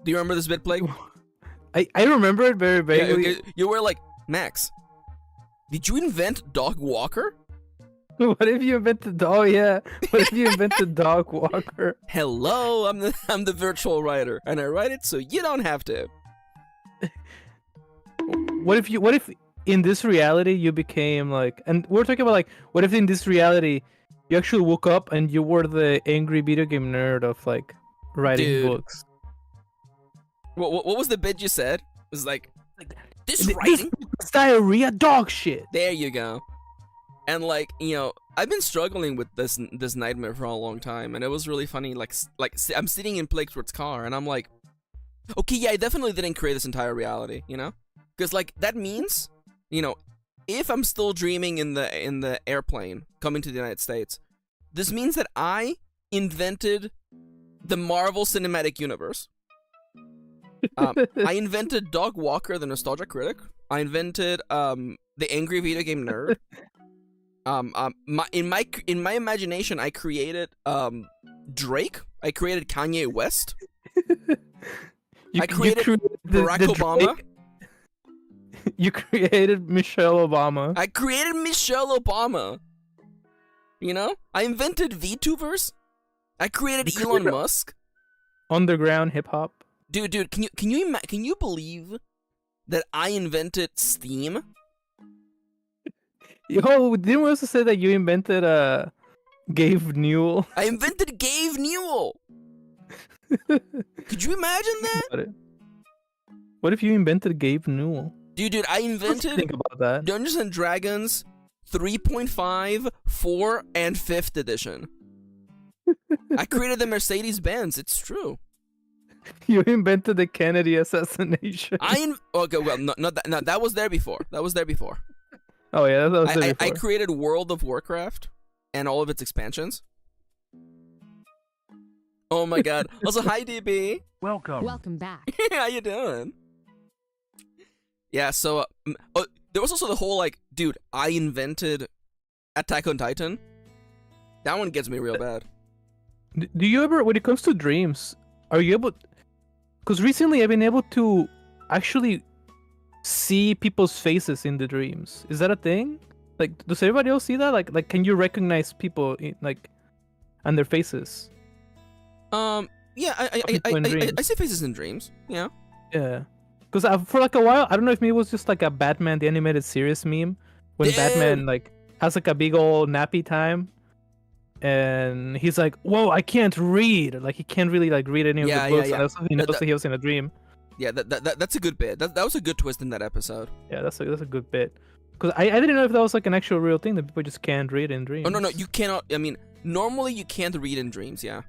you remember this bit, Plague? I remember it very vaguely. Yeah, okay. You were Max, did you invent Dog Walker? What if you invented? Oh yeah. What if you invented Dog Walker? Hello, I'm the virtual writer, and I write it so you don't have to. What if in this reality you became and we're talking about what if in this reality you actually woke up and you were the angry video game nerd of writing books? What was the bit you said? It was this writing? This diarrhea dog shit. There you go. And I've been struggling with this nightmare for a long time, and it was really funny. I'm sitting in Plaguesworth's car, and I'm okay, yeah, I definitely didn't create this entire reality, because that means, if I'm still dreaming in the airplane coming to the United States, this means that I invented the Marvel Cinematic Universe. I invented Dog Walker, the Nostalgia Critic. I invented the Angry Video Game Nerd. In my imagination, I created Drake. I created Kanye West. I created Barack Obama. You created Michelle Obama. I created Michelle Obama. I invented VTubers. I created Elon Musk. Underground hip hop. Dude, can you believe that I invented Steam? Yo, didn't we also say that you invented Gabe Newell? I invented Gabe Newell. Could you imagine that? What if you invented Gabe Newell? Dude, I invented think about that. Dungeons and Dragons 3.5, 4, and 5th edition. I created the Mercedes-Benz. It's true. You invented the Kennedy assassination. Okay, well, not that. No, that was there before. Oh yeah, that was there before. I created World of Warcraft and all of its expansions. Oh my god. Also, hi DB. Welcome back. How you doing? Yeah. So there was also the whole dude, I invented Attack on Titan. That one gets me real bad. Do you ever, when it comes to dreams, are you able? Because recently I've been able to actually see people's faces in the dreams. Is that a thing? Does everybody else see that? Can you recognize people and their faces? Yeah, I see faces in dreams. Yeah. Yeah. Because for a while, I don't know if maybe it was just a Batman the animated series meme when Batman has a big old nappy time. And he's whoa, I can't read. He can't really read any of the books. And that's he knows that he was in a dream. Yeah, that's a good bit. That was a good twist in that episode. Yeah, that's a good bit. Because I didn't know if that was an actual real thing that people just can't read in dreams. Oh no, you cannot. I mean, normally you can't read in dreams. Yeah.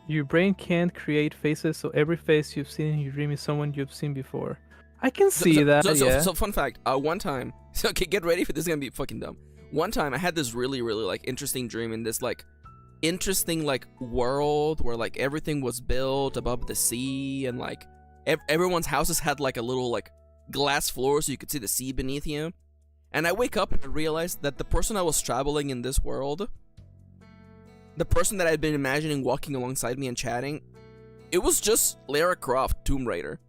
Your brain can't create faces, so every face you've seen in your dream is someone you've seen before. I can see that, yeah. So fun fact, one time, so okay, get ready for this, is gonna be fucking dumb. One time I had this really, really like interesting dream in this like interesting like world where like everything was built above the sea and like everyone's houses had like a little like glass floor so you could see the sea beneath you. And I wake up and I realize that the person I was traveling in this world, the person that I'd been imagining walking alongside me and chatting, it was just Lara Croft, Tomb Raider.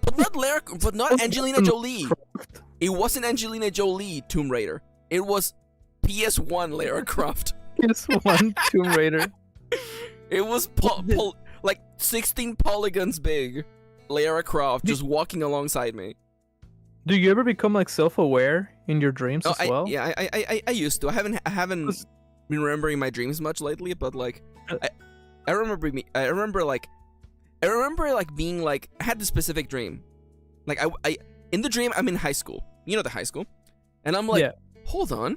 But not Angelina Jolie. It wasn't Angelina Jolie, Tomb Raider. It was PS1 Lara Croft. PS1 Tomb Raider. It was like 16 polygons big. Lara Croft just walking alongside me. Do you ever become like self-aware in your dreams as well? Yeah, I used to. I haven't been remembering my dreams much lately, but like I remember being like I had this specific dream. Like I in the dream I'm in high school. You know the high school. And I'm like, hold on.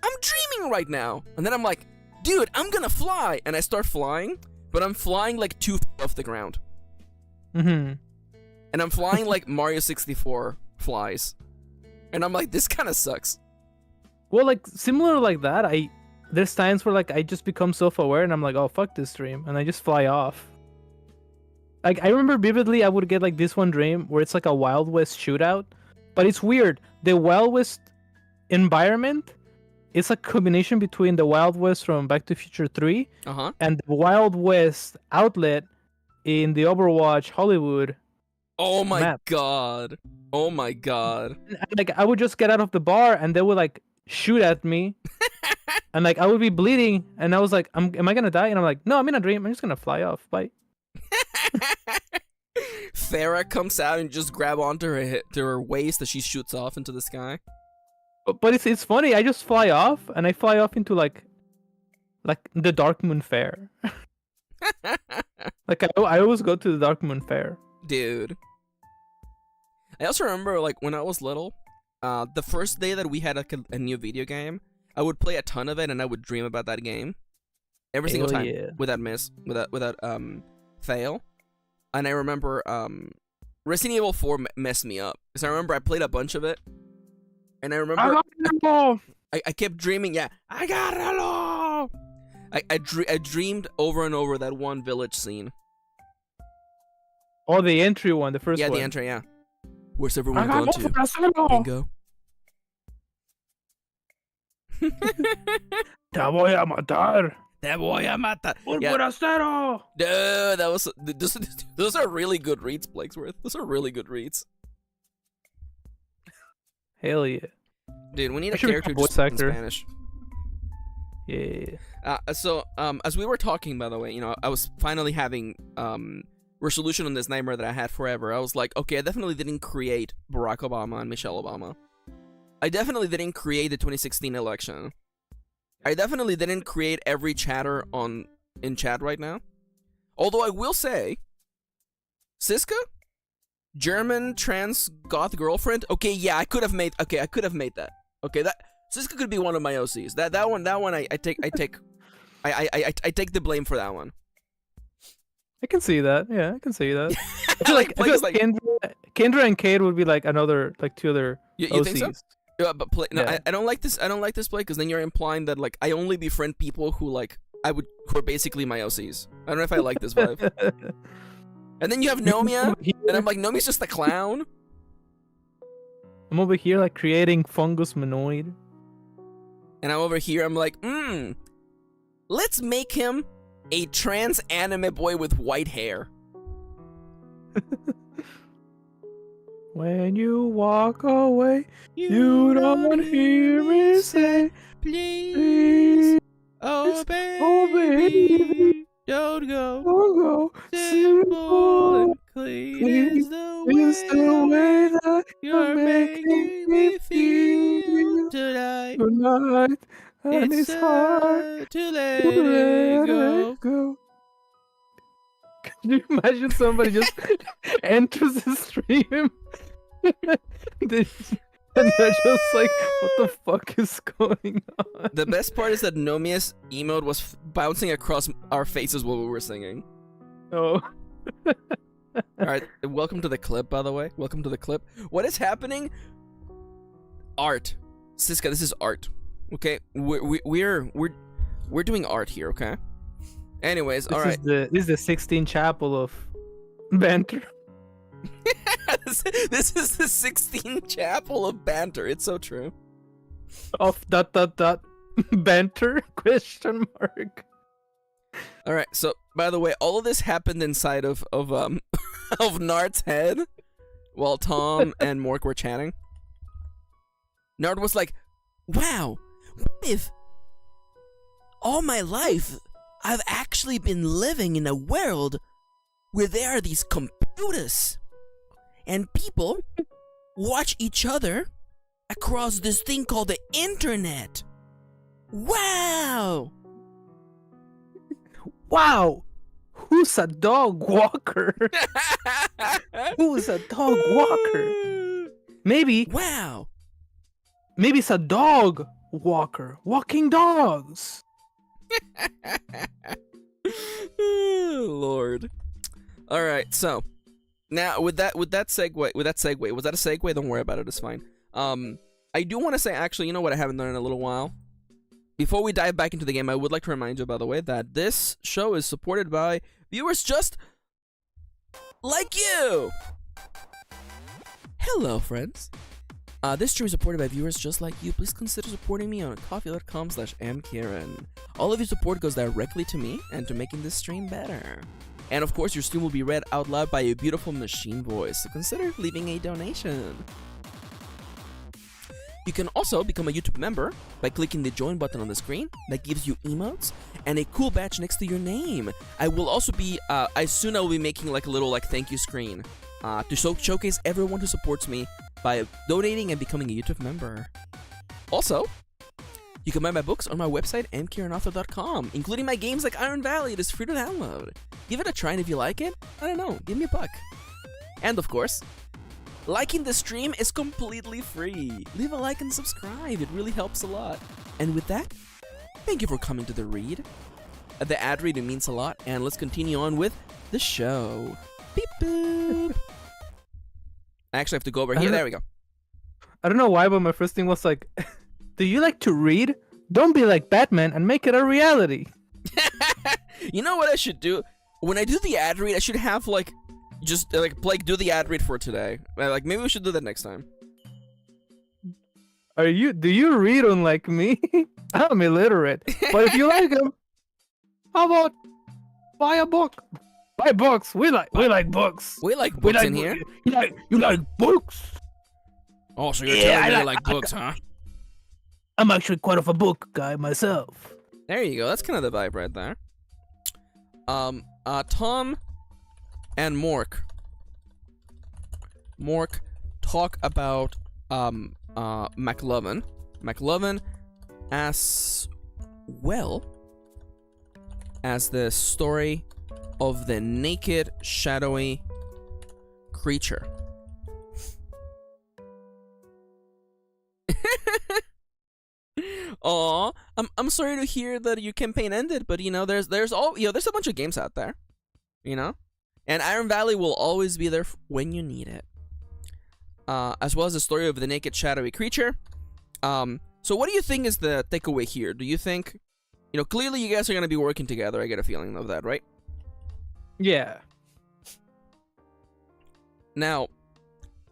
I'm dreaming right now. And then I'm like, dude, I'm gonna fly. And I start flying, but I'm flying like 2 feet off the ground. Mm-hmm. And I'm flying like Mario 64 flies. And I'm like, this kind of sucks. Well, like similar like that, there's times where like I just become self-aware and I'm like, oh fuck this dream, and I just fly off. Like I remember vividly, I would get like this one dream where it's like a Wild West shootout, but it's weird. The Wild West environment, it's a combination between the Wild West from Back to the Future 3 and the Wild West outlet in the Overwatch Hollywood. Oh my map. god! Oh my god! And, like I would just get out of the bar and they would like shoot at me. And like I would be bleeding, and I was like, "Am I gonna die?" And I'm like, "No, I'm in a dream. I'm just gonna fly off. Bye." Farah comes out and just grab onto her waist as she shoots off into the sky. But it's funny. I just fly off, and I fly off into like the Dark Moon Fair. Like I always go to the Dark Moon Fair. Dude. I also remember like when I was little, the first day that we had a new video game, I would play a ton of it and I would dream about that game. Every single time. Without fail. And I remember Resident Evil 4 messed me up. Because I remember I played a bunch of it. And I remember I kept dreaming, I got it all! I dreamed over and over that one village scene. Oh, the entry one, the first one. Yeah, the entry, yeah. Where's everyone gone to? Bingo. Te voy a matar. Te voy a matar. Un forastero. Dude, those are really good reads, Plaguesworth. Those are really good reads. Hell yeah. Dude, we need a character just in Spanish. Yeah. So, as we were talking, by the way, you know, I was finally having resolution on this nightmare that I had forever. I was like, okay, I definitely didn't create Barack Obama and Michelle Obama. I definitely didn't create the 2016 election. I definitely didn't create every chatter in chat right now. Although I will say, Siska, German trans goth girlfriend. Okay, yeah, I could have made that. Okay, that Siska could be one of my OCs. That one I take the blame for that one. I can see that. Yeah, I can see that. I feel like Kendra and Kate would be like two other you OCs. think so? Yeah, but I don't like this. I don't like this play because then you're implying that like I only befriend people who who are basically my OCs. I don't know if I like this vibe. And then you have Nomia, and I'm like, Nomia's just a clown. I'm over here like creating fungus manoid. And I'm over here, I'm like, let's make him a trans anime boy with white hair. When you walk away, you don't hear me say, please. Oh, baby. Oh, baby. Don't go. Don't go. Simple and clean is the way that you're making me feel tonight. And it's hard to let it go. Can you imagine somebody just enters the stream? And they're just like, what the fuck is going on? The best part is that Nomia's emote was bouncing across our faces while we were singing. Oh. Alright, welcome to the clip, by the way. Welcome to the clip. What is happening? Art. Siska, this is art. Okay? We're doing art here, okay? Anyways, alright. This is the 16 chapel of banter. This is the 16th chapel of banter. It's so true. Of ... banter? Question mark. All right. So, by the way, all of this happened inside of of Nard's head while Tom and Mork were chatting. Nard was like, "Wow, what if all my life I've actually been living in a world where there are these computers and people watch each other across this thing called the internet. Wow! Wow! Who's a dog walker? Who's a dog walker? Maybe Wow! maybe it's a dog walker. Walking dogs. Lord. All right, so now with that segue, was that a segue? Don't worry about it. It's fine. I do want to say, actually, you know what? I haven't done in a little while. Before we dive back into the game, I would like to remind you, by the way, that this show is supported by viewers just like you. Hello, friends. This stream is supported by viewers just like you. Please consider supporting me on coffee.com/mkirin. All of your support goes directly to me and to making this stream better. And of course, your stream will be read out loud by a beautiful machine voice, so consider leaving a donation. You can also become a YouTube member by clicking the join button on the screen. That gives you emotes and a cool badge next to your name. I will also be, soon I will be making like a little thank you screen to showcase everyone who supports me by donating and becoming a YouTube member. Also, you can buy my books on my website, mkirinauthor.com, including my games like Iron Valley. It is free to download. Give it a try, and if you like it, I don't know, give me a buck. And of course, liking the stream is completely free. Leave a like and subscribe. It really helps a lot. And with that, thank you for coming to the read. The ad read, it means a lot. And let's continue on with the show. Beep boop. I actually have to go over here. There we go. I don't know why, but my first thing was like, do you like to read? Don't be like Batman and make it a reality. You know what I should do? When I do the ad read, I should have just do the ad read for today. Maybe we should do that next time. Do you read unlike me? I'm illiterate. But if you like them, how about buy a book? Buy books. We like books. We like books in here. You like books? Oh, so you're telling me you like books, huh? I'm actually quite of a book guy myself. There you go. That's kind of the vibe right there. Tom and Mork talk about McLovin as well as the story of the naked, shadowy creature. Aw, I'm sorry to hear that your campaign ended, but there's a bunch of games out there, and Iron Valley will always be there when you need it. As well as the story of the naked, shadowy creature. So what do you think is the takeaway here? Do you think, clearly you guys are gonna be working together? I get a feeling of that, right? Yeah. Now,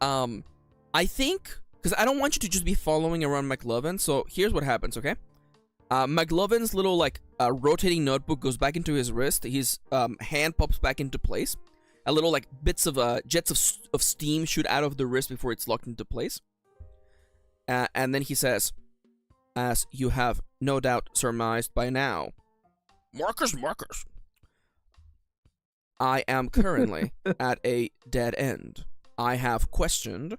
I think, because I don't want you to just be following around McLovin, so here's what happens, okay? McLovin's little, rotating notebook goes back into his wrist. His hand pops back into place. A little, bits of, jets of steam shoot out of the wrist before it's locked into place. And then he says, as you have no doubt surmised by now, Marcus, I am currently at a dead end. I have questioned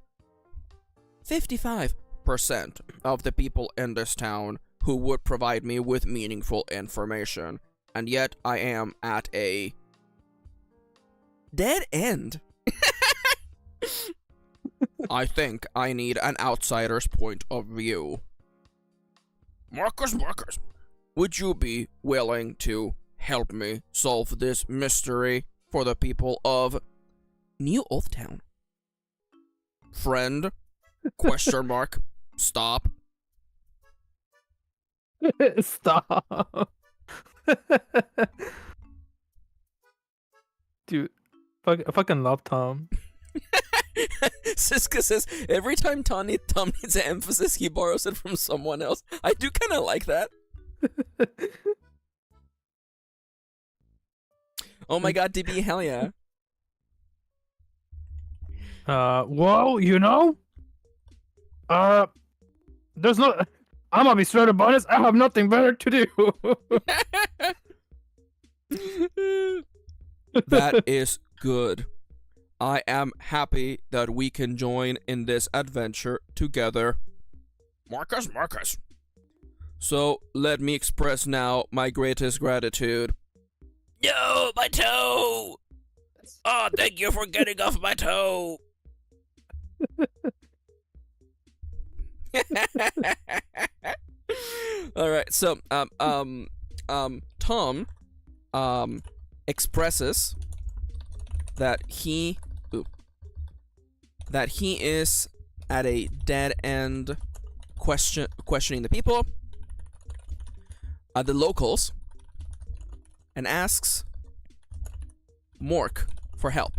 55% of the people in this town who would provide me with meaningful information, and yet I am at a dead end. I think I need an outsider's point of view. Marcus, would you be willing to help me solve this mystery for the people of New Oathtown? Friend? Question mark. Stop. Stop. Dude, I fucking love Tom. Siska says, every time Tom needs an emphasis, he borrows it from someone else. I do kind of like that. Oh my god, DB, hell yeah. Whoa, you know? There's no... I'm gonna be straight up honest, I have nothing better to do. That is good. I am happy that we can join in this adventure together. Marcus. So, let me express now my greatest gratitude. No, my toe! Oh, thank you for getting off my toe! Alright, so, Tom, expresses that he is at a dead end questioning the people, the locals, and asks Mork for help.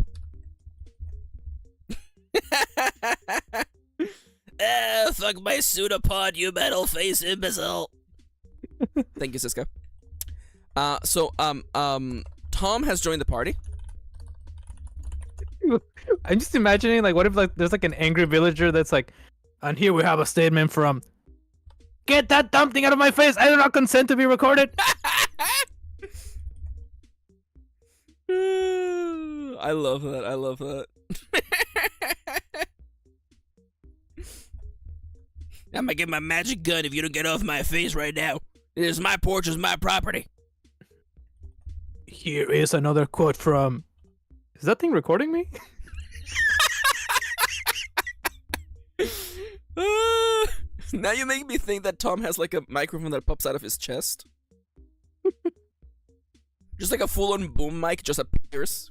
Fuck my pseudopod, you metal face imbecile. Thank you, Siska. Tom has joined the party. I'm just imagining, like, what if like there's like an angry villager that's like, and here we have a statement from, get that dumb thing out of my face! I do not consent to be recorded. I love that. I'm gonna get my magic gun if you don't get off my face right now. It is my porch, it's my property. Here is another quote from... Is that thing recording me? Now you make me think that Tom has like a microphone that pops out of his chest. Just like a full-on boom mic just appears.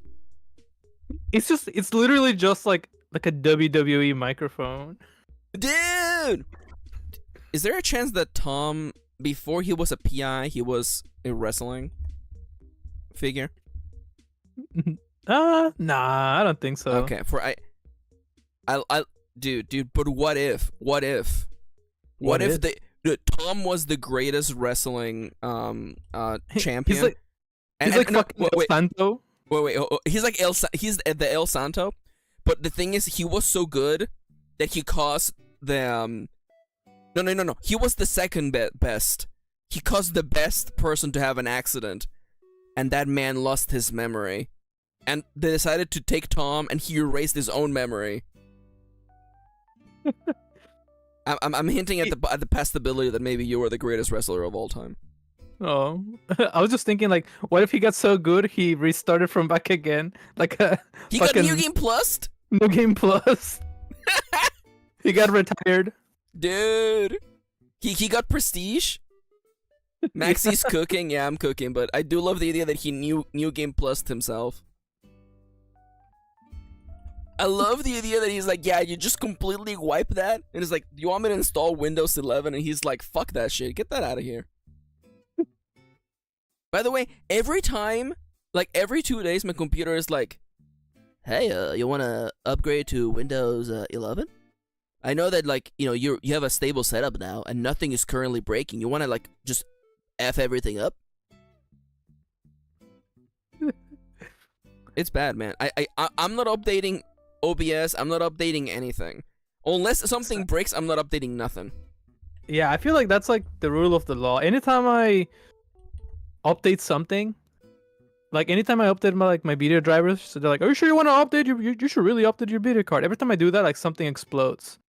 It's literally just like a WWE microphone. Dude! Is there a chance that Tom, before he was a PI, he was a wrestling figure? Nah, I don't think so. Okay, dude, but what if Tom was the greatest wrestling champion? He's like fucking El Santo. Wait, he's like he's the El Santo, but the thing is, he was so good that he caused the no, he was the second best. He caused the best person to have an accident, and that man lost his memory, and they decided to take Tom, and he erased his own memory. I'm hinting at the possibility that maybe you were the greatest wrestler of all time. Oh, I was just thinking, like, what if he got so good he restarted from back again? Like he got New Game Plus? New Game Plus. He got retired. Dude. He got prestige? Maxi's cooking? Yeah, I'm cooking, but I do love the idea that he New Game Plus'd himself. I love the idea that he's like, yeah, you just completely wipe that, and it's like, you want me to install Windows 11? And he's like, fuck that shit, get that out of here. By the way, every time, like every 2 days, my computer is like, hey, you want to upgrade to Windows 11? I know that, like, you know, you have a stable setup now, and nothing is currently breaking. You want to, like, just F everything up? It's bad, man. I'm not updating OBS. I'm not updating anything. Unless something breaks, I'm not updating nothing. Yeah, I feel like that's, like, the rule of the law. Anytime I update something, like anytime I update my video drivers, so they're like, are you sure you want to update? You should really update your video card. Every time I do that, like, something explodes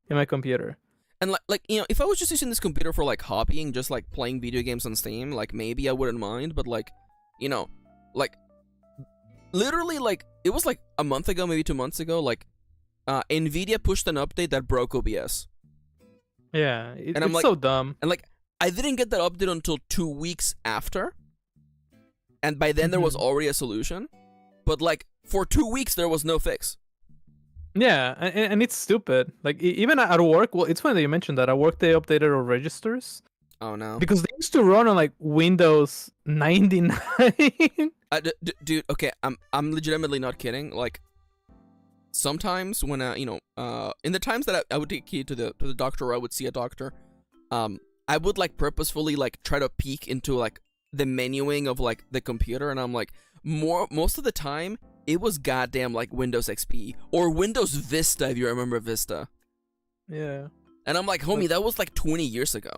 in my computer. And like you know, if I was just using this computer for like hobbying, just like playing video games on Steam, like maybe I wouldn't mind. But like, you know, like literally, like it was like a month ago, maybe 2 months ago, like NVIDIA pushed an update that broke OBS. Yeah, And I'm it's like, so dumb. And like, I didn't get that update until 2 weeks after. And by then there was already a solution. But like, for 2 weeks there was no fix. Yeah, and it's stupid. Like even at work, well, it's funny that you mentioned that. At work, they updated our registers Oh no. because they used to run on like Windows 99. Dude, okay, I'm legitimately not kidding. Like, sometimes when in the times that I would take you to the doctor, or I would see a doctor, I would like purposefully like try to peek into like the menuing of like the computer, and I'm like, most of the time it was goddamn like Windows XP or Windows Vista, if you remember Vista. Yeah. And I'm like, homie, that was like 20 years ago.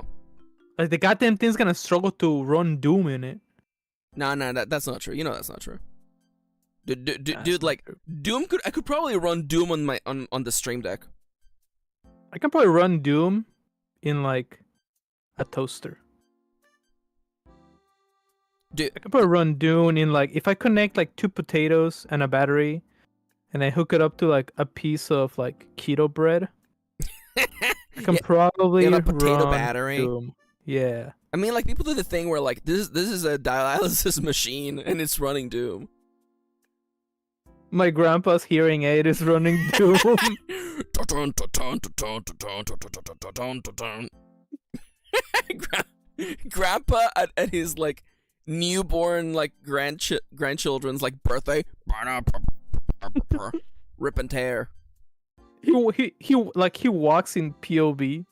Like the goddamn thing's gonna struggle to run Doom in it. Nah, that's not true. You know that's not true. Dude, That's like not true. Doom I could probably run Doom on my on the Stream Deck. I can probably run Doom in like a toaster. Dude, I can probably run Doom in like if I connect like 2 potatoes and a battery, and I hook it up to like a piece of like keto bread. I can probably you have a potato run battery. Doom. Yeah. I mean, like, people do the thing where like this is a dialysis machine and it's running Doom. My grandpa's hearing aid is running Doom. Grandpa at his like newborn like grandchildren's like birthday, rip and tear. He walks in POV.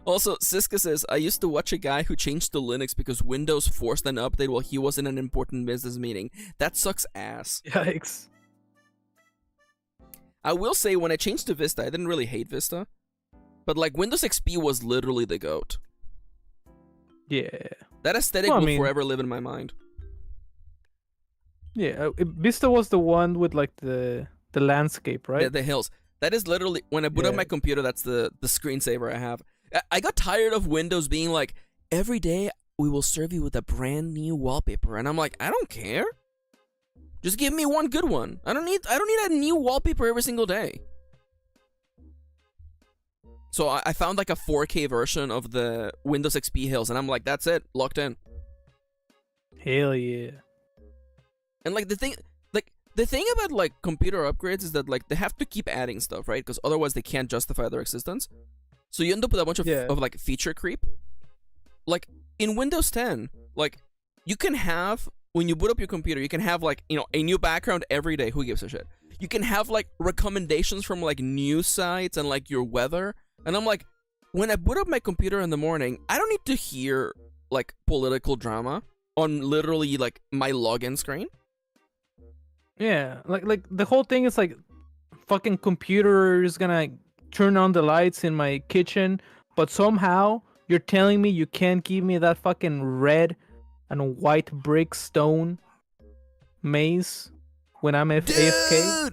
Also, Siska says, I used to watch a guy who changed to Linux because Windows forced an update while he was in an important business meeting. That sucks ass. Yikes. I will say, when I changed to Vista, I didn't really hate Vista. But like, Windows XP was literally the GOAT. Yeah. That aesthetic will forever live in my mind. Yeah, Vista was the one with like the landscape, right? The hills. That is literally, when I boot up my computer, that's the screensaver I have. I got tired of Windows being like, every day we will serve you with a brand new wallpaper. And I'm like, I don't care. Just give me one good one. I don't need a new wallpaper every single day. So I found like a 4K version of the Windows XP hills, and I'm like, that's it, locked in. Hell yeah. And like the thing about like computer upgrades is that like they have to keep adding stuff, right? Because otherwise they can't justify their existence. So you end up with a bunch of like feature creep. Like in Windows 10, like you can have, when you boot up your computer, you can have like, you know, a new background every day. Who gives a shit? You can have like recommendations from like news sites and like your weather. And I'm like, when I boot up my computer in the morning, I don't need to hear like political drama on literally like my login screen. Yeah, like the whole thing is like, fucking computer is gonna turn on the lights in my kitchen, but somehow you're telling me you can't give me that fucking red and white brick stone maze when I'm AFK?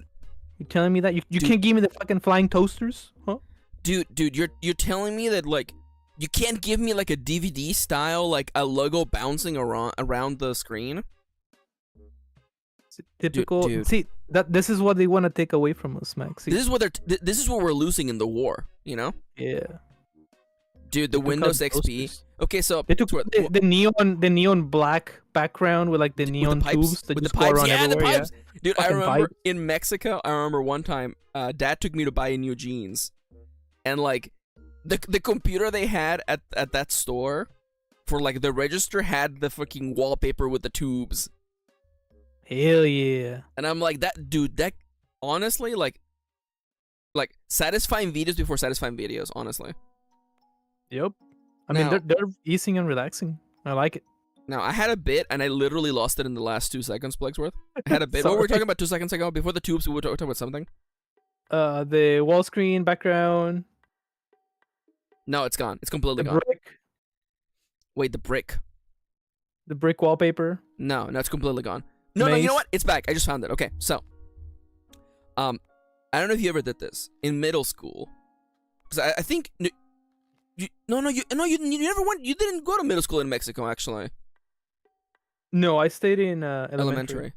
You're telling me that you can't give me the fucking flying toasters, huh? Dude, you're telling me that like you can't give me like a DVD style, like a logo bouncing around the screen? Typical. Dude. See, this is what they want to take away from us, Maxi. This is what we're losing in the war, you know? Yeah. Dude, the Windows XP. Toasters. Okay, so They took the neon black background with like the neon tubes that with just the go pipes. around Yeah, everywhere. the pipes. Dude, I Fucking remember pipes. in Mexico, I remember one time, Dad took me to buy new jeans, and like the computer they had at that store for like the register had the fucking wallpaper with the tubes. Hell yeah. And I'm like, that honestly, like satisfying videos before satisfying videos, honestly. Yep. I mean, Now- they're easing and relaxing. I like it. Now, I had a bit, and I literally lost it in the last 2 seconds, Plaguesworth. I had a bit. What were we Sorry. talking about 2 seconds ago? Before the tubes, we were talking about something. The wall screen background, No, it's gone. It's completely the gone. brick, Wait, the brick. the brick wallpaper. No, it's completely gone. No, you know Maze. what? It's back. I just found it. Okay, so, I don't know if you ever did this in middle school, because I think you never went. You didn't go to middle school in Mexico, actually. No, I stayed in elementary.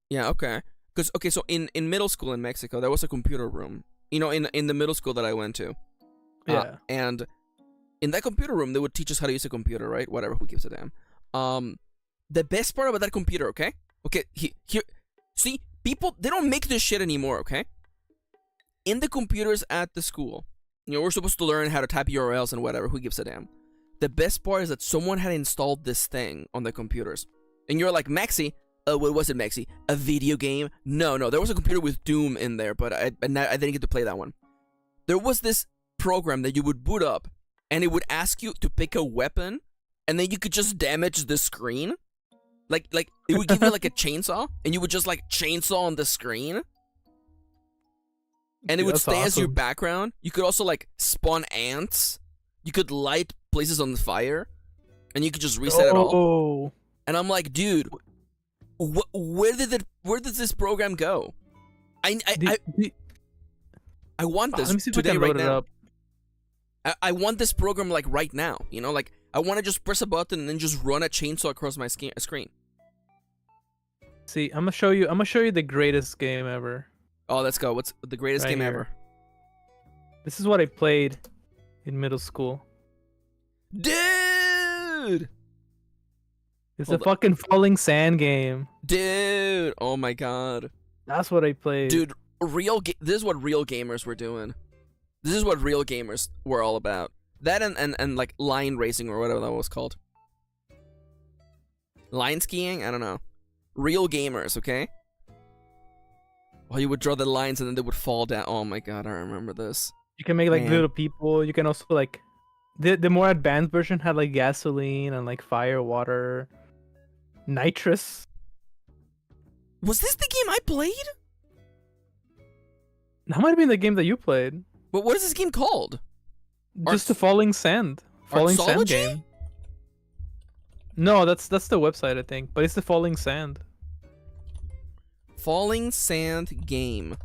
Yeah, okay. Because okay, so in middle school in Mexico, there was a computer room. You know, in the middle school that I went to. Yeah. And in that computer room, they would teach us how to use a computer, right? Whatever, who gives a damn. The best part about that computer, okay? Okay, here, see, people, they don't make this shit anymore, okay? In the computers at the school, you know, we're supposed to learn how to type URLs and whatever, who gives a damn. The best part is that someone had installed this thing on the computers. And you're like, Maxi, what was it, Maxi? A video game? No, there was a computer with Doom in there, but I didn't get to play that one. There was this program that you would boot up, and it would ask you to pick a weapon, and then you could just damage the screen. Like it would give you like a chainsaw, and you would just like chainsaw on the screen. And it would stay as your background. You could also like spawn ants. You could light places on fire, and you could just reset it all. And I'm like, dude, where did this program go? I want this today, right now. I want this program like right now. You know, like I want to just press a button and then just run a chainsaw across my screen. See, I'm gonna show you the greatest game ever. Oh, let's go. What's the greatest game ever? This is what I played in middle school. Dude! It's a fucking falling sand game. Dude! Oh my god. That's what I played. Dude, this is what real gamers were doing. This is what real gamers were all about. That and like line racing or whatever that was called. Line skiing? I don't know. Real gamers, okay? Oh, you would draw the lines and then they would fall down. Oh my god, I remember this. You can make like little people. You can also like the more advanced version had like gasoline and like fire, water, nitrous. Was this the game I played? That might have been the game that you played. But what is this game called? Just the falling sand. Falling sand game. No, that's the website, I think. But it's the falling sand. Falling sand game.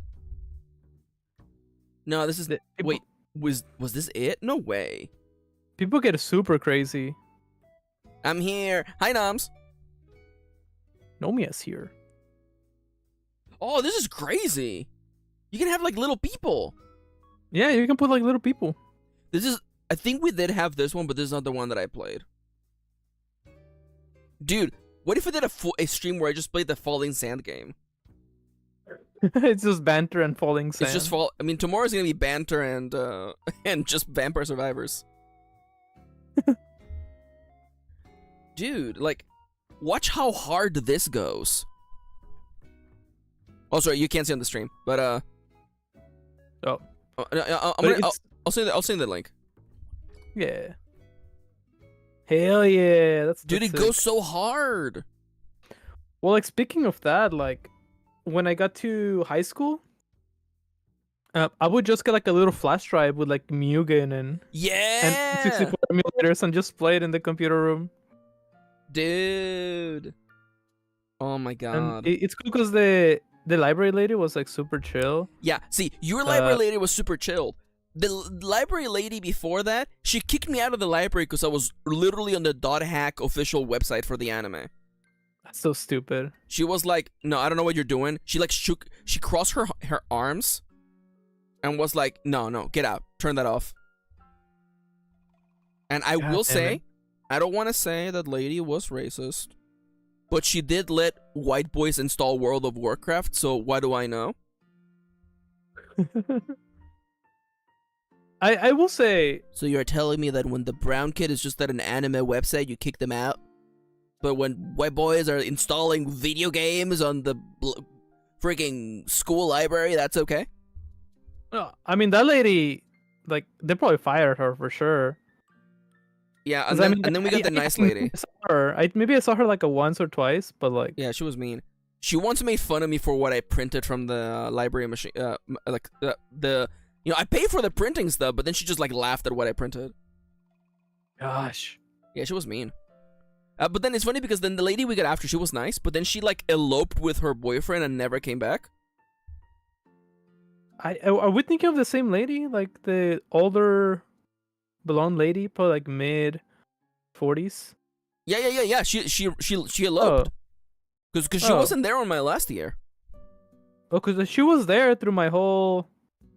No, this is wait, was this it? No way. People get super crazy. I'm here. Hi, Noms. Nomia's here. Oh, this is crazy. You can have like little people. Yeah, you can put like little people. This is, I think we did have this one, but this is not the one that I played. Dude, what if I did a stream where I just played the falling sand game? It's just banter and falling sand. It's just I mean, tomorrow's gonna be banter and and just Vampire Survivors. Dude, like, watch how hard this goes. Oh, sorry, you can't see on the stream, but oh, I'll send the link. Yeah. Hell yeah, dude, it goes so hard. Well, like, speaking of that, like, when I got to high school, I would just get like a little flash drive with like Mugen and 64 emulators and just play it in the computer room. Dude. Oh my god. And it's cool because the library lady was like super chill. Yeah, see, your library lady was super chill. The library lady before that, she kicked me out of the library because I was literally on the .hack official website for the anime. That's so stupid. She was like, no, I don't know what you're doing. She like she crossed her arms and was like, no, get out. Turn that off. And I will say, I don't want to say that lady was racist, but she did let white boys install World of Warcraft, so why do I know? I will say... So you're telling me that when the brown kid is just at an anime website, you kick them out? But when white boys are installing video games on the freaking school library, that's okay? No, I mean, that lady, like, they probably fired her for sure. Yeah, and then we got the nice lady. Maybe I saw her like once or twice, but like... Yeah, she was mean. She once made fun of me for what I printed from the library machine. You know, I paid for the printing stuff, but then she just like laughed at what I printed. Gosh. Yeah, she was mean. But then it's funny because then the lady we got after, she was nice, but then she like eloped with her boyfriend and never came back. Are we thinking of the same lady? Like the older blonde lady, probably like mid-40s? Yeah. She eloped. Because she wasn't there on my last year. Oh, because she was there through my whole.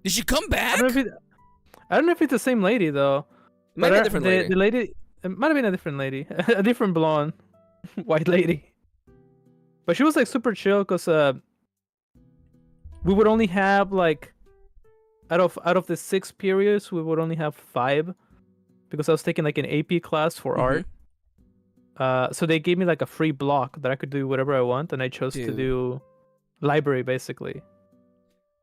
Did she come I back? don't know if I don't know if it's the same lady though. Might be a different lady. The lady, it might have been a different lady, a different blonde, white lady. But she was like super chill because we would only have like out of the 6 periods we would only have 5 because I was taking like an AP class for art. So they gave me like a free block that I could do whatever I want, and I chose to do library basically.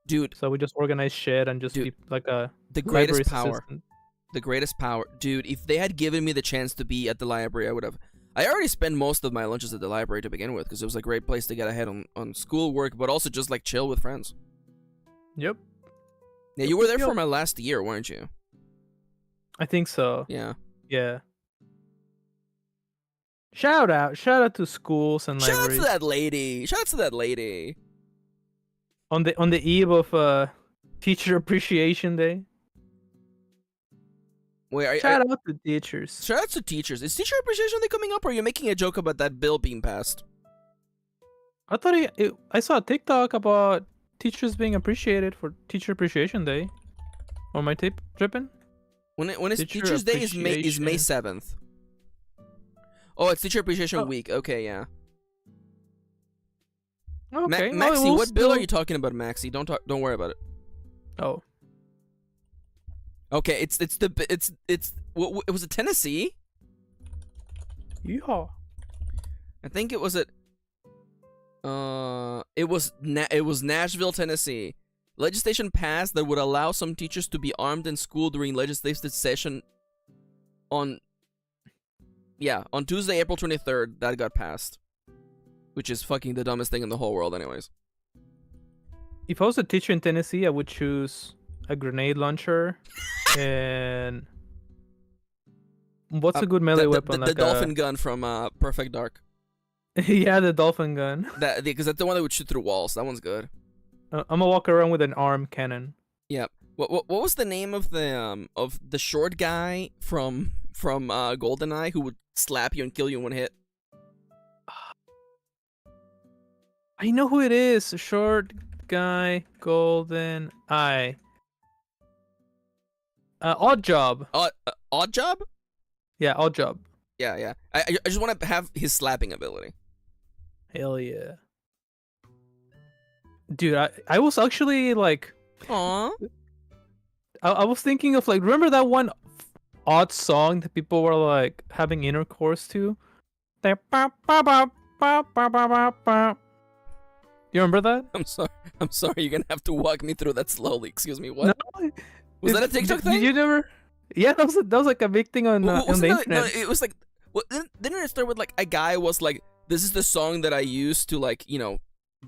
Dude, so we just organize shit and just be like a the greatest power. Assistant. The greatest power. Dude, if they had given me the chance to be at the library, I would have. I already spent most of my lunches at the library to begin with because it was a great place to get ahead on schoolwork, but also just like chill with friends. Yep. Yeah, you were there for my last year, weren't you? I think so. Yeah. Yeah. Shout out to schools and libraries. Shout out to that lady. Shout out to that lady. On the eve of Teacher Appreciation Day. Wait, shout out to teachers. Shout out to teachers. Is Teacher Appreciation Day coming up, or are you making a joke about that bill being passed? I thought I saw a TikTok about teachers being appreciated for Teacher Appreciation Day. Or am I tripping? When is Teachers Day is May 7th. Oh, it's Teacher Appreciation Week. Okay, yeah. Okay. Maxi, what bill are you talking about, Maxi? Don't worry about it. Oh. Okay, what was it, Tennessee? Yeehaw. I think it was it was Nashville, Tennessee. Legislation passed that would allow some teachers to be armed in school during legislative session on Tuesday, April 23rd. That got passed. Which is fucking the dumbest thing in the whole world anyways. If I was a teacher in Tennessee, I would choose a grenade launcher and what's a good melee weapon? The dolphin gun from Perfect Dark. Yeah, the dolphin gun. Because that's the one that would shoot through walls. That one's good. I'm gonna walk around with an arm cannon. Yeah. What was the name of the short guy from GoldenEye who would slap you and kill you in one hit? I know who it is. A short guy, golden eye. Odd Job. Odd Job? Yeah, Odd Job. Yeah. I just want to have his slapping ability. Hell yeah. Dude, I was actually like... Aww. I was thinking of like, remember that one odd song that people were like having intercourse to? You remember that? I'm sorry. You're gonna have to walk me through that slowly. Excuse me. What? No, was that a TikTok thing? You never? Yeah, that was like a big thing on the internet. No, it was like, didn't it start with like a guy was like, "This is the song that I used to like,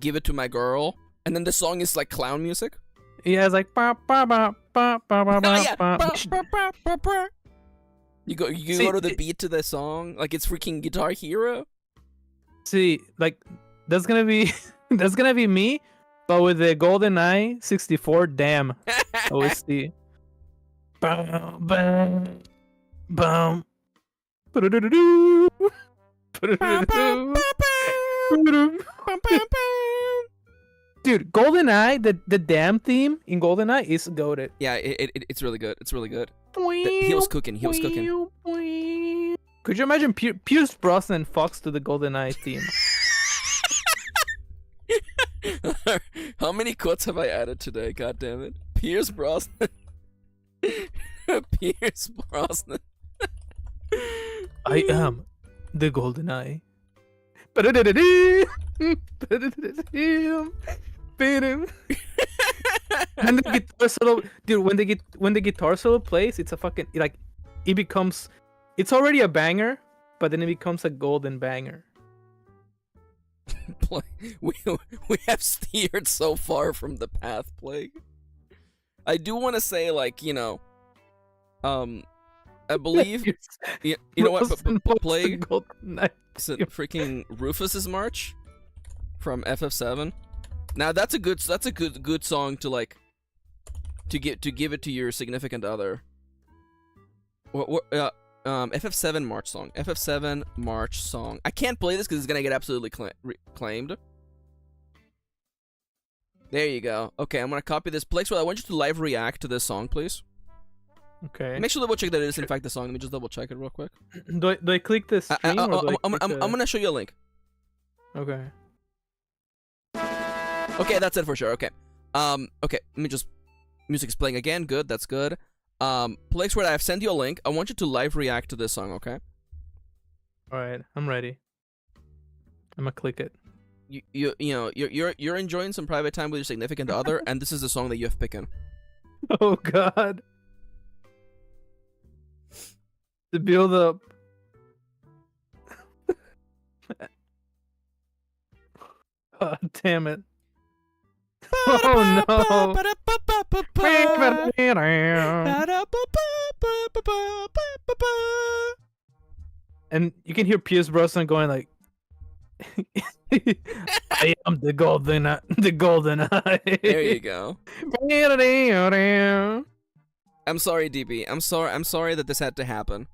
give it to my girl," and then the song is like clown music. Yeah, it's like You go to the beat to the song like it's freaking Guitar Hero. See, like that's gonna be me, but with the GoldenEye 64 damn OST. Bum bum bum. Dude, GoldenEye, the damn theme in GoldenEye is goated. Yeah, it's really good. It's really good. He was cooking. Could you imagine Pierce Brosnan fucks to the GoldenEye theme? How many quotes have I added today? God damn it. Pierce Brosnan. Pierce Brosnan. I am the GoldenEye. And the guitar solo, dude. When the guitar solo plays, it's a fucking like, it's already a banger, but then it becomes a golden banger. We have steered so far from the path, Plague. I do want to say, like, I believe you know what, Plague. Is it freaking Rufus's March from FF7? Now that's a good song to like to give it to your significant other. FF7 March song. FF7 March song. I can't play this because it's gonna get absolutely claimed. There you go. Okay, I'm gonna copy this. Plaguesworth, I want you to live react to this song, please. Okay. Make sure to double check that it is in fact the song. Let me just double check it real quick. Do I click the stream or do I'm gonna show you a link. Okay. Okay, that's it for sure. Okay. Okay, let me just... Music is playing again. Good, that's good. Plaguesworth, I've sent you a link. I want you to live react to this song, okay? Alright, I'm ready. I'm gonna click it. You're enjoying some private time with your significant other, and this is the song that you have picked. Oh god. The build up. Oh, damn it. Oh no. And you can hear Pierce Brosnan going like, I am the golden eye. There you go. I'm sorry, DB. I'm sorry that this had to happen.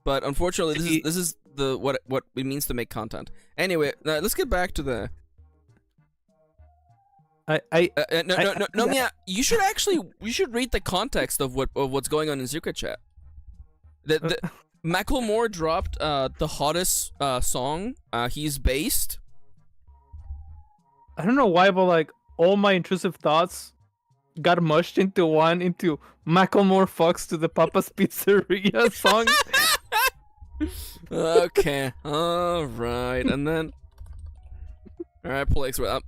But unfortunately, this is the what it means to make content. Anyway, let's get back to the... No, Mia, you should read the context of what's going on in Secret Chat. The Macklemore dropped the hottest song he's based. I don't know why, but like all my intrusive thoughts got mushed into Macklemore fucks to the Papa's Pizzeria song. Okay, all right, and then all right, Plaguesworth.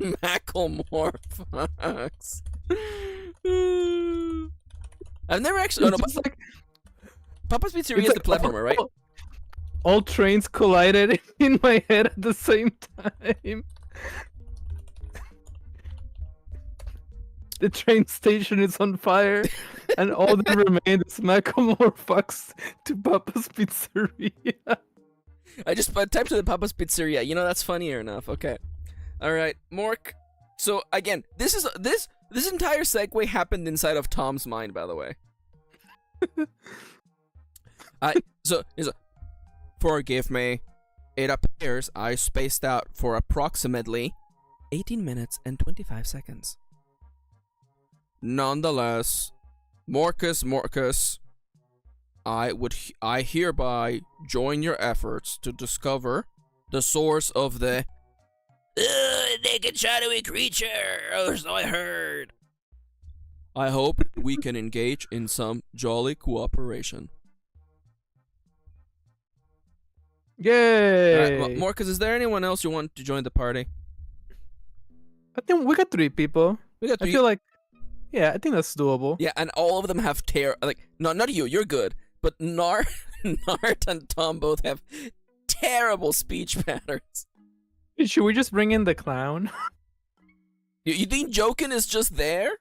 Macklemore fucks. I've never actually. Oh, no, but like, Papa's Pizzeria is the platformer, right? All trains collided in my head at the same time. The train station is on fire, and all that remains is Macklemore fucks to Papa's Pizzeria. I just typed to the Papa's Pizzeria. You know, that's funnier enough. Okay. All right, Mork. So again, this entire segue happened inside of Tom's mind, by the way. So forgive me. It appears I spaced out for approximately 18 minutes and 25 seconds. Nonetheless, Morcus, I hereby join your efforts to discover the source of the naked shadowy creature, or so I heard. I hope we can engage in some jolly cooperation. Yay! Alright, well, Morcus, is there anyone else you want to join the party? I think we got 3 people. We got 3. I feel like, yeah, I think that's doable. Yeah, and all of them have not you, you're good, but Nart and Tom both have terrible speech patterns. Should we just bring in the clown? You think Jokin is just there?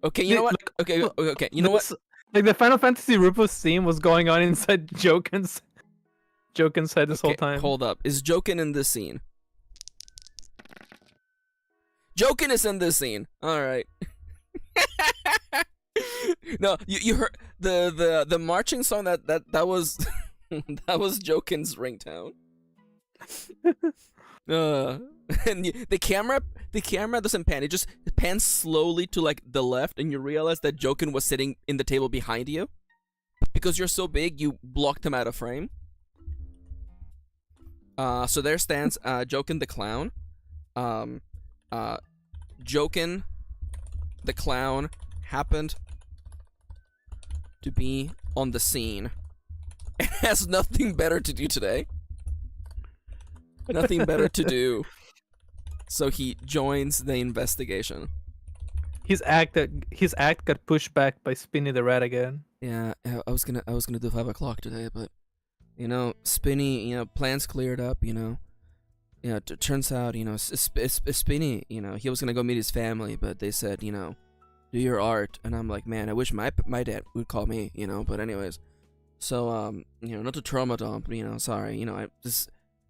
Okay, you know what? Okay, you know what? Like the Final Fantasy Rufus theme was going on inside Jokin's head this whole time. Hold up. Is Jokin in this scene? Jokin is in this scene. Alright. No, you heard the marching song that was that was Jokin's ringtone. And the camera doesn't pan. It just pans slowly to like the left, and you realize that Jokin was sitting in the table behind you. Because you're so big, you blocked him out of frame. So there stands Jokin the clown. Jokin the clown happened to be on the scene. It has nothing better to do today. Nothing better to do. So he joins the investigation. His act got pushed back by Spinny the rat again. Yeah, I was gonna do 5 o'clock today, but you know, Spinny, plans cleared up. It turns out, Spinny, he was gonna go meet his family, but they said, do your art, and I'm like, man, I wish my dad would call me, but anyways, so not to trauma dump, sorry,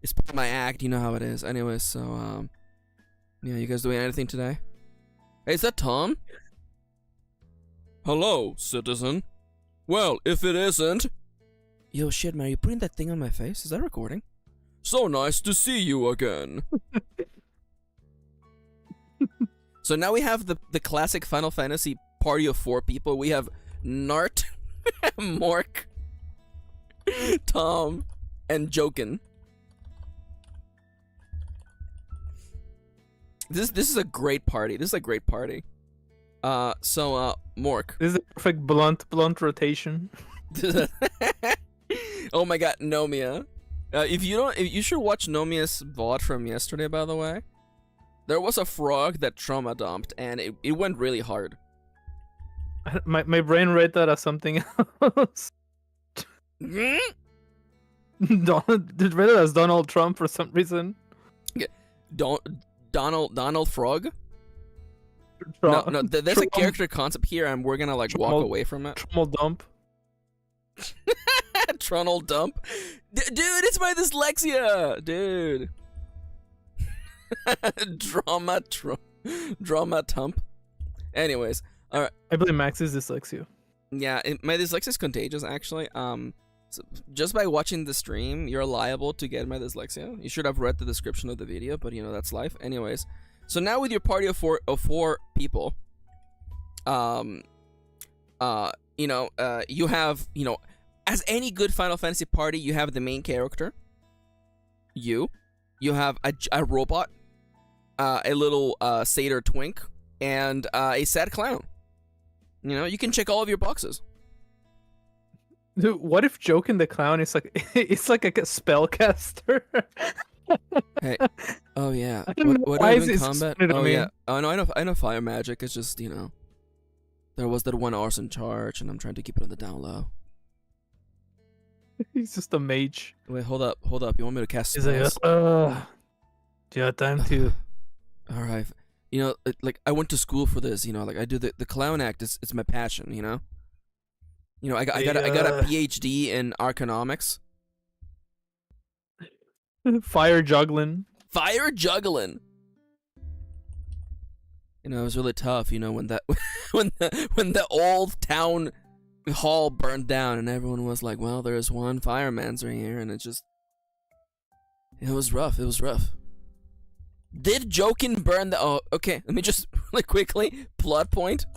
it's part of my act, you know how it is. Anyways, so you guys doing anything today? Hey, is that Tom? Hello, citizen. Well, if it isn't... Yo, shit, man, are you putting that thing on my face? Is that recording? So nice to see you again. So now we have the classic Final Fantasy party of 4 people. We have Nart, Mork, Tom, and Jokin. This is a great party. This is a great party. Mork. This is a perfect blunt rotation. Oh my god, Nomia. If you should watch Nomia's VOD from yesterday, by the way. There was a frog that trauma dumped, and it went really hard. My brain read that as something else. Did read it as Donald Trump for some reason. Yeah. Donald Frog? No, there's a character concept here, and we're gonna like walk away from it. Trummel dump. Trunnel dump? Dude, it's my dyslexia! Dude. Drama tump. Anyways, alright. I blame Maxi's dyslexia. Yeah, my dyslexia is contagious, actually. So just by watching the stream, you're liable to get my dyslexia. You should have read the description of the video, but you know, that's life. Anyways, so now with your party of four people, you have, as any good Final Fantasy party, you have the main character, you have a robot, a little satyr twink, and a sad clown. You can check all of your boxes. Dude, what if Jokin the clown is like it's like a spellcaster? Hey, oh yeah. I don't know what why do you is do in it combat? suspended on Oh me? yeah. Oh no, I know fire magic. It's just there was that one arson charge, and I'm trying to keep it on the down low. He's just a mage. Wait, hold up. You want me to cast He's spells? like, yeah, time to. All right. Like I went to school for this. Like I do the clown act. It's my passion. I got a PhD in arcanomics. Fire juggling. Fire juggling. It was really tough. When that when the old town hall burned down, and everyone was like, "Well, there's one fireman's right here," and it was rough. It was rough. Did Jokin burn the? Oh, okay. Let me just really quickly plot point.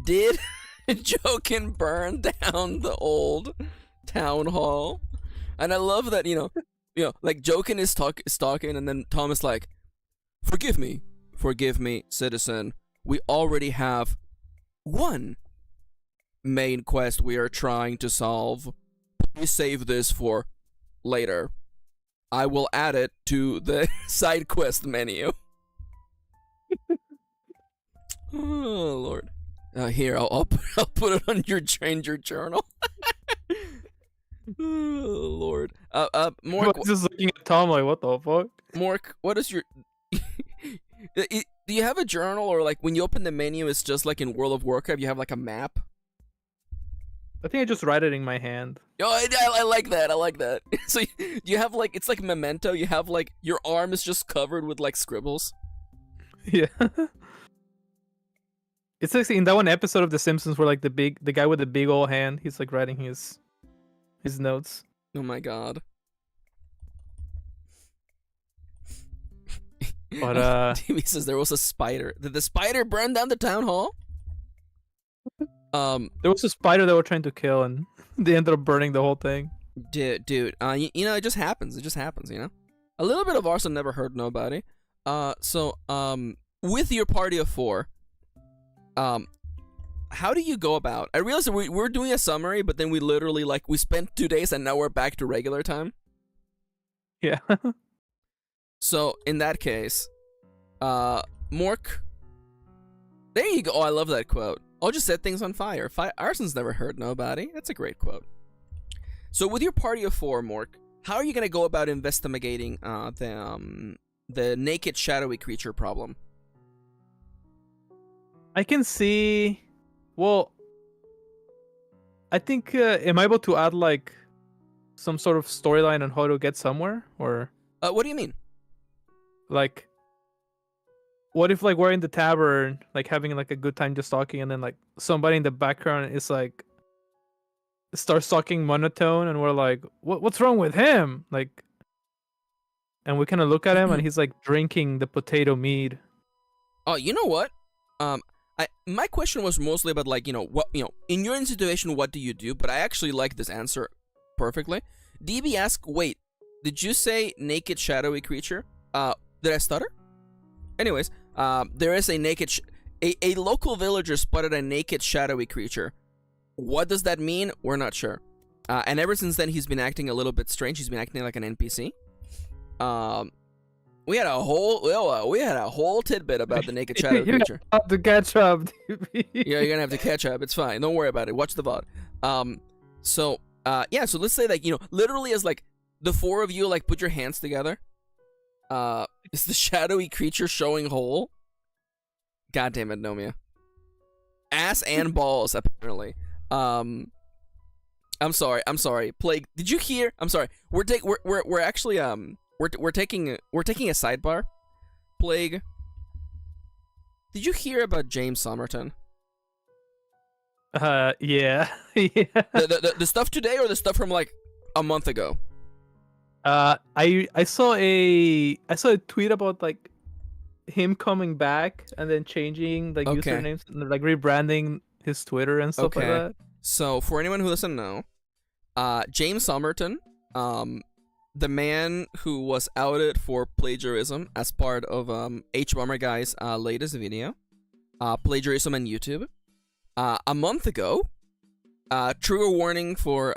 Did Jokin burn down the old town hall? And I love that like Jokin is talking, and then Tom is like, forgive me, citizen. We already have one main quest we are trying to solve. Please save this for later. I will add it to the side quest menu. Oh Lord. Here, I'll put it on your journal. Oh Lord. Mork. Just looking at Tom like, what the fuck? Mork, what is your? Do you have a journal, or like when you open the menu, it's just like in World of Warcraft, you have like a map? I think I just write it in my hand. Oh, I like that. I like that. So you have like, it's like Memento. You have like your arm is just covered with like scribbles. Yeah. It's like in that one episode of The Simpsons where like the guy with the big old hand, he's like writing his notes. Oh my god. But TV says there was a spider. Did the spider burn down the town hall? there was a spider that were trying to kill, and they ended up burning the whole thing. Dude, it just happens. A little bit of arson never hurt nobody. With your party of 4, how do you go about? I realized that we're doing a summary, but then we literally we spent 2 days and now we're back to regular time. Yeah. So in that case, Mork. There you go. Oh, I love that quote. I'll just set things on fire. Arson's never hurt nobody. That's a great quote. So with your party of 4, Mork, how are you gonna go about investigating the naked shadowy creature problem? I can see. Well, I think am I able to add like some sort of storyline on how to get somewhere, or what do you mean? Like, what if like we're in the tavern, like having like a good time just talking, and then like somebody in the background is like starts talking monotone, and we're like, what's wrong with him? Like, and we kind of look at him, and he's like drinking the potato mead. Oh, you know what? My question was mostly about like, what, in your situation, what do you do? But I actually like this answer perfectly. DB asked, wait, did you say naked shadowy creature? Did I stutter? Anyways, there is a naked, a local villager spotted a naked shadowy creature. What does that mean? We're not sure. And ever since then, he's been acting a little bit strange. He's been acting like an NPC. We had a whole tidbit about the naked shadow creature. You have to catch up. Yeah, you're gonna have to catch up. It's fine. Don't worry about it. Watch the VOD. So let's say like, literally as like the four of you like put your hands together. Is the shadowy creature showing whole? God damn it, Nomia. Ass and balls, apparently. I'm sorry. Plague, did you hear? I'm sorry. We're actually we're taking a sidebar. Plague, did you hear about James Somerton? Yeah. Yeah. The stuff today or the stuff from like a month ago? I saw a tweet about like him coming back and then changing like usernames and like rebranding his Twitter and stuff like that. So for anyone who doesn't know, James Somerton, the man who was outed for plagiarism as part of H-Bomber Guy's latest video, plagiarism on YouTube, a month ago, trigger warning for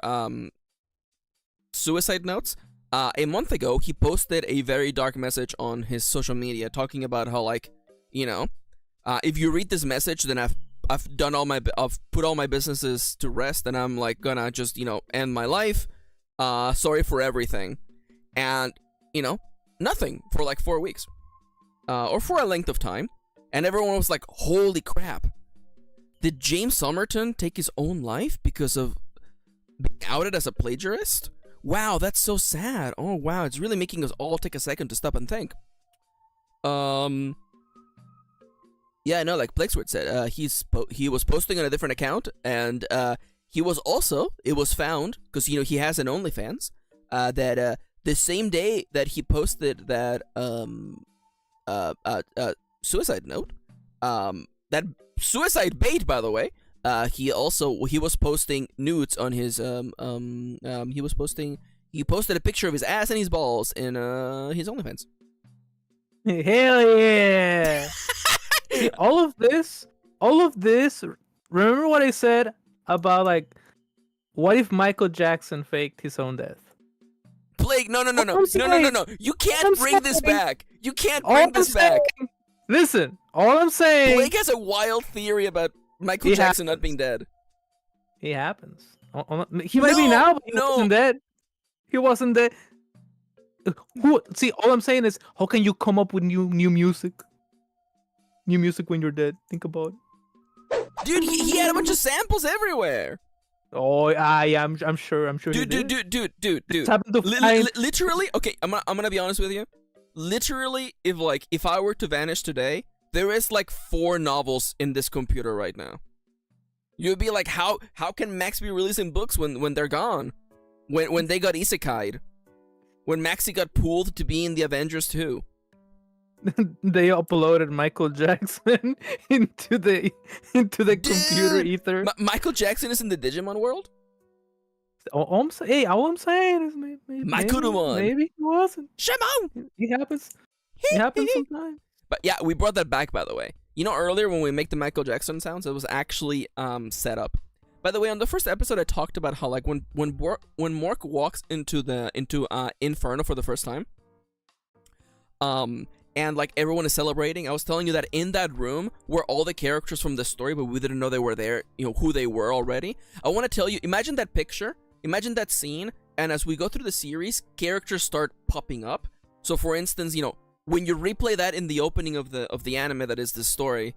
suicide notes. A month ago, he posted a very dark message on his social media talking about how, like, if you read this message, then I've put all my businesses to rest, and I'm like gonna just end my life. Sorry for everything, and nothing for like 4 weeks, or for a length of time, and everyone was like, "Holy crap! Did James Somerton take his own life because of being outed as a plagiarist? Wow, that's so sad. Oh wow, it's really making us all take a second to stop and think." Yeah, no, like Plaguesworth said, he was posting on a different account, and it was found, because he has an OnlyFans, that the same day that he posted that suicide note, that suicide bait, by the way, he was posting nudes on his he posted a picture of his ass and his balls in his OnlyFans. Hell yeah! See, all of this. Remember what I said about like, what if Michael Jackson faked his own death? Plague, no. You can't bring this back. You can't bring this back. Listen, all I'm saying. Plague has a wild theory about Michael Jackson not being dead. He happens. He might be now, but he wasn't dead. He wasn't dead. See, all I'm saying is, how can you come up with new music? New music when you're dead. Think about it. Dude, he had a bunch of samples everywhere. Oh, yeah, I'm sure. Dude. Literally, okay, I'm gonna be honest with you. Literally, if I were to vanish today, there is like 4 novels in this computer right now. You'd be like, how can Max be releasing books when they're gone? When they got isekai'd? When Maxi got pulled to be in the Avengers 2? They uploaded Michael Jackson into the computer ether. Michael Jackson is in the Digimon world? All I'm saying is maybe he wasn't. Shimon! It happens. It happens sometimes. But yeah, we brought that back, by the way. Earlier when we make the Michael Jackson sounds, it was actually set up. By the way, on the first episode, I talked about how like when Mork walks into Inferno for the first time, and like everyone is celebrating, I was telling you that in that room were all the characters from the story, but we didn't know they were there, who they were already. I want to tell you, imagine that picture, imagine that scene, and as we go through the series, characters start popping up. So for instance, when you replay that in the opening of the anime that is the story,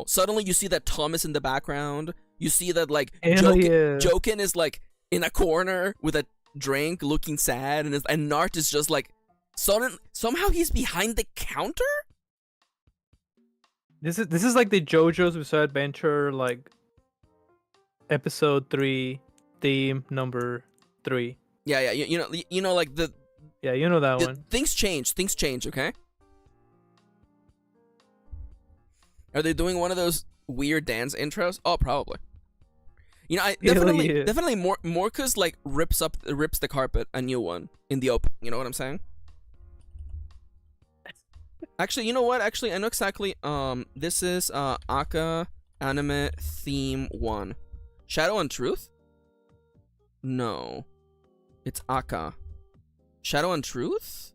suddenly you see that Thomas in the background. You see that like Joken is like in a corner with a drink, looking sad, and Nart is just like somehow he's behind the counter. This is like the JoJo's Bizarre Adventure, like episode 3, theme number 3. Yeah, like Yeah, you know that one. Things change. Things change. Okay. Are they doing one of those weird dance intros? Oh, probably. You know, I definitely Morka's like rips the carpet a new one in the open. You know what I'm saying? Actually, you know what? Actually, I know exactly. This is Aka anime theme 1. Shadow and Truth? No. It's Aka. Shadow and Truth?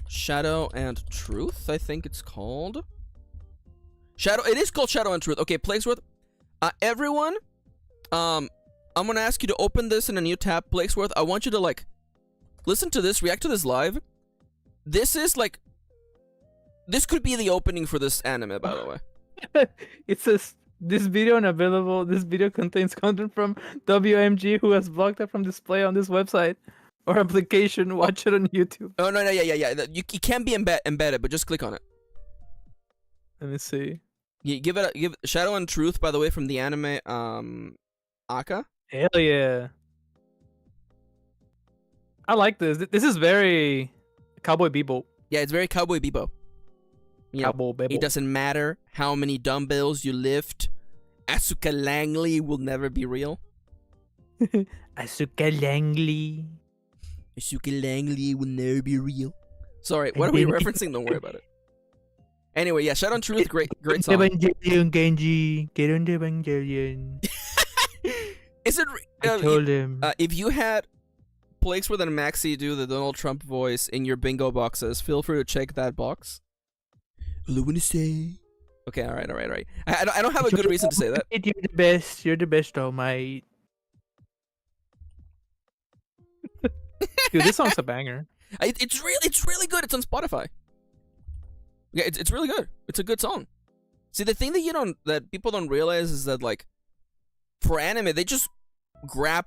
Shadow and Truth, I think it's called. It is called Shadow and Truth. Okay, Plaguesworth. Everyone, I'm gonna ask you to open this in a new tab, Plaguesworth. I want you to like listen to this, react to this live. This is like this could be the opening for this anime, by the way. It says this video unavailable. This video contains content from WMG who has blocked it from display on this website or application. Watch it on YouTube. Oh no, yeah. You can't be embedded, but just click on it. Let me see. You give Shadow and Truth, by the way, from the anime Aka. Hell yeah. I like this. This is very Cowboy Bebop. Yeah, it's very Cowboy Bebop. You know, it doesn't matter how many dumbbells you lift. Asuka Langley will never be real. Asuka Langley. Asuka Langley will never be real. Sorry, what are we referencing? Don't worry about it. Anyway, yeah, Shadow and Truth, great song. Evangelion, Genji. Get on the Evangelion. Is it? I told him. If you had Plaguesworth and Maxi do the Donald Trump voice in your bingo boxes, feel free to check that box. All I wanna say. Okay, all right. I don't have a good reason to say that. You're the best. You're the best, oh mate. Dude, this song's a banger. It's really good. It's on Spotify. Yeah, it's really good. It's a good song. See, the thing that people don't realize is that like for anime, they just grab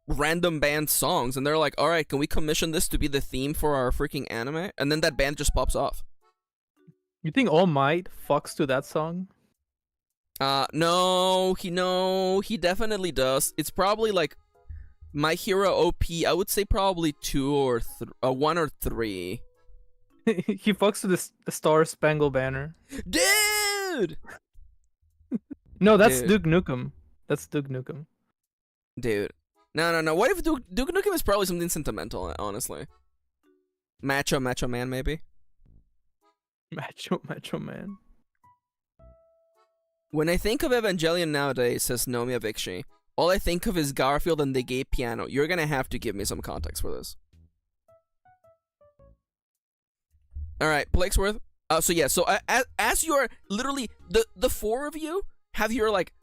random band songs and they're like, all right, can we commission this to be the theme for our freaking anime? And then that band just pops off. You think All Might fucks to that song? No, he definitely does. It's probably like My Hero OP. I would say probably 2 or 1 or 3. He fucks to the Star Spangled Banner. Dude! No, that's Duke Nukem. That's Duke Nukem. Dude. No. What if Duke Nukem is probably something sentimental, honestly? Macho Man, maybe? Macho Man. When I think of Evangelion nowadays, says Nomiya Vikshi, all I think of is Garfield and the gay piano. You're gonna have to give me some context for this. Alright, Plaguesworth. So as you're literally, the 4 of you have your, like,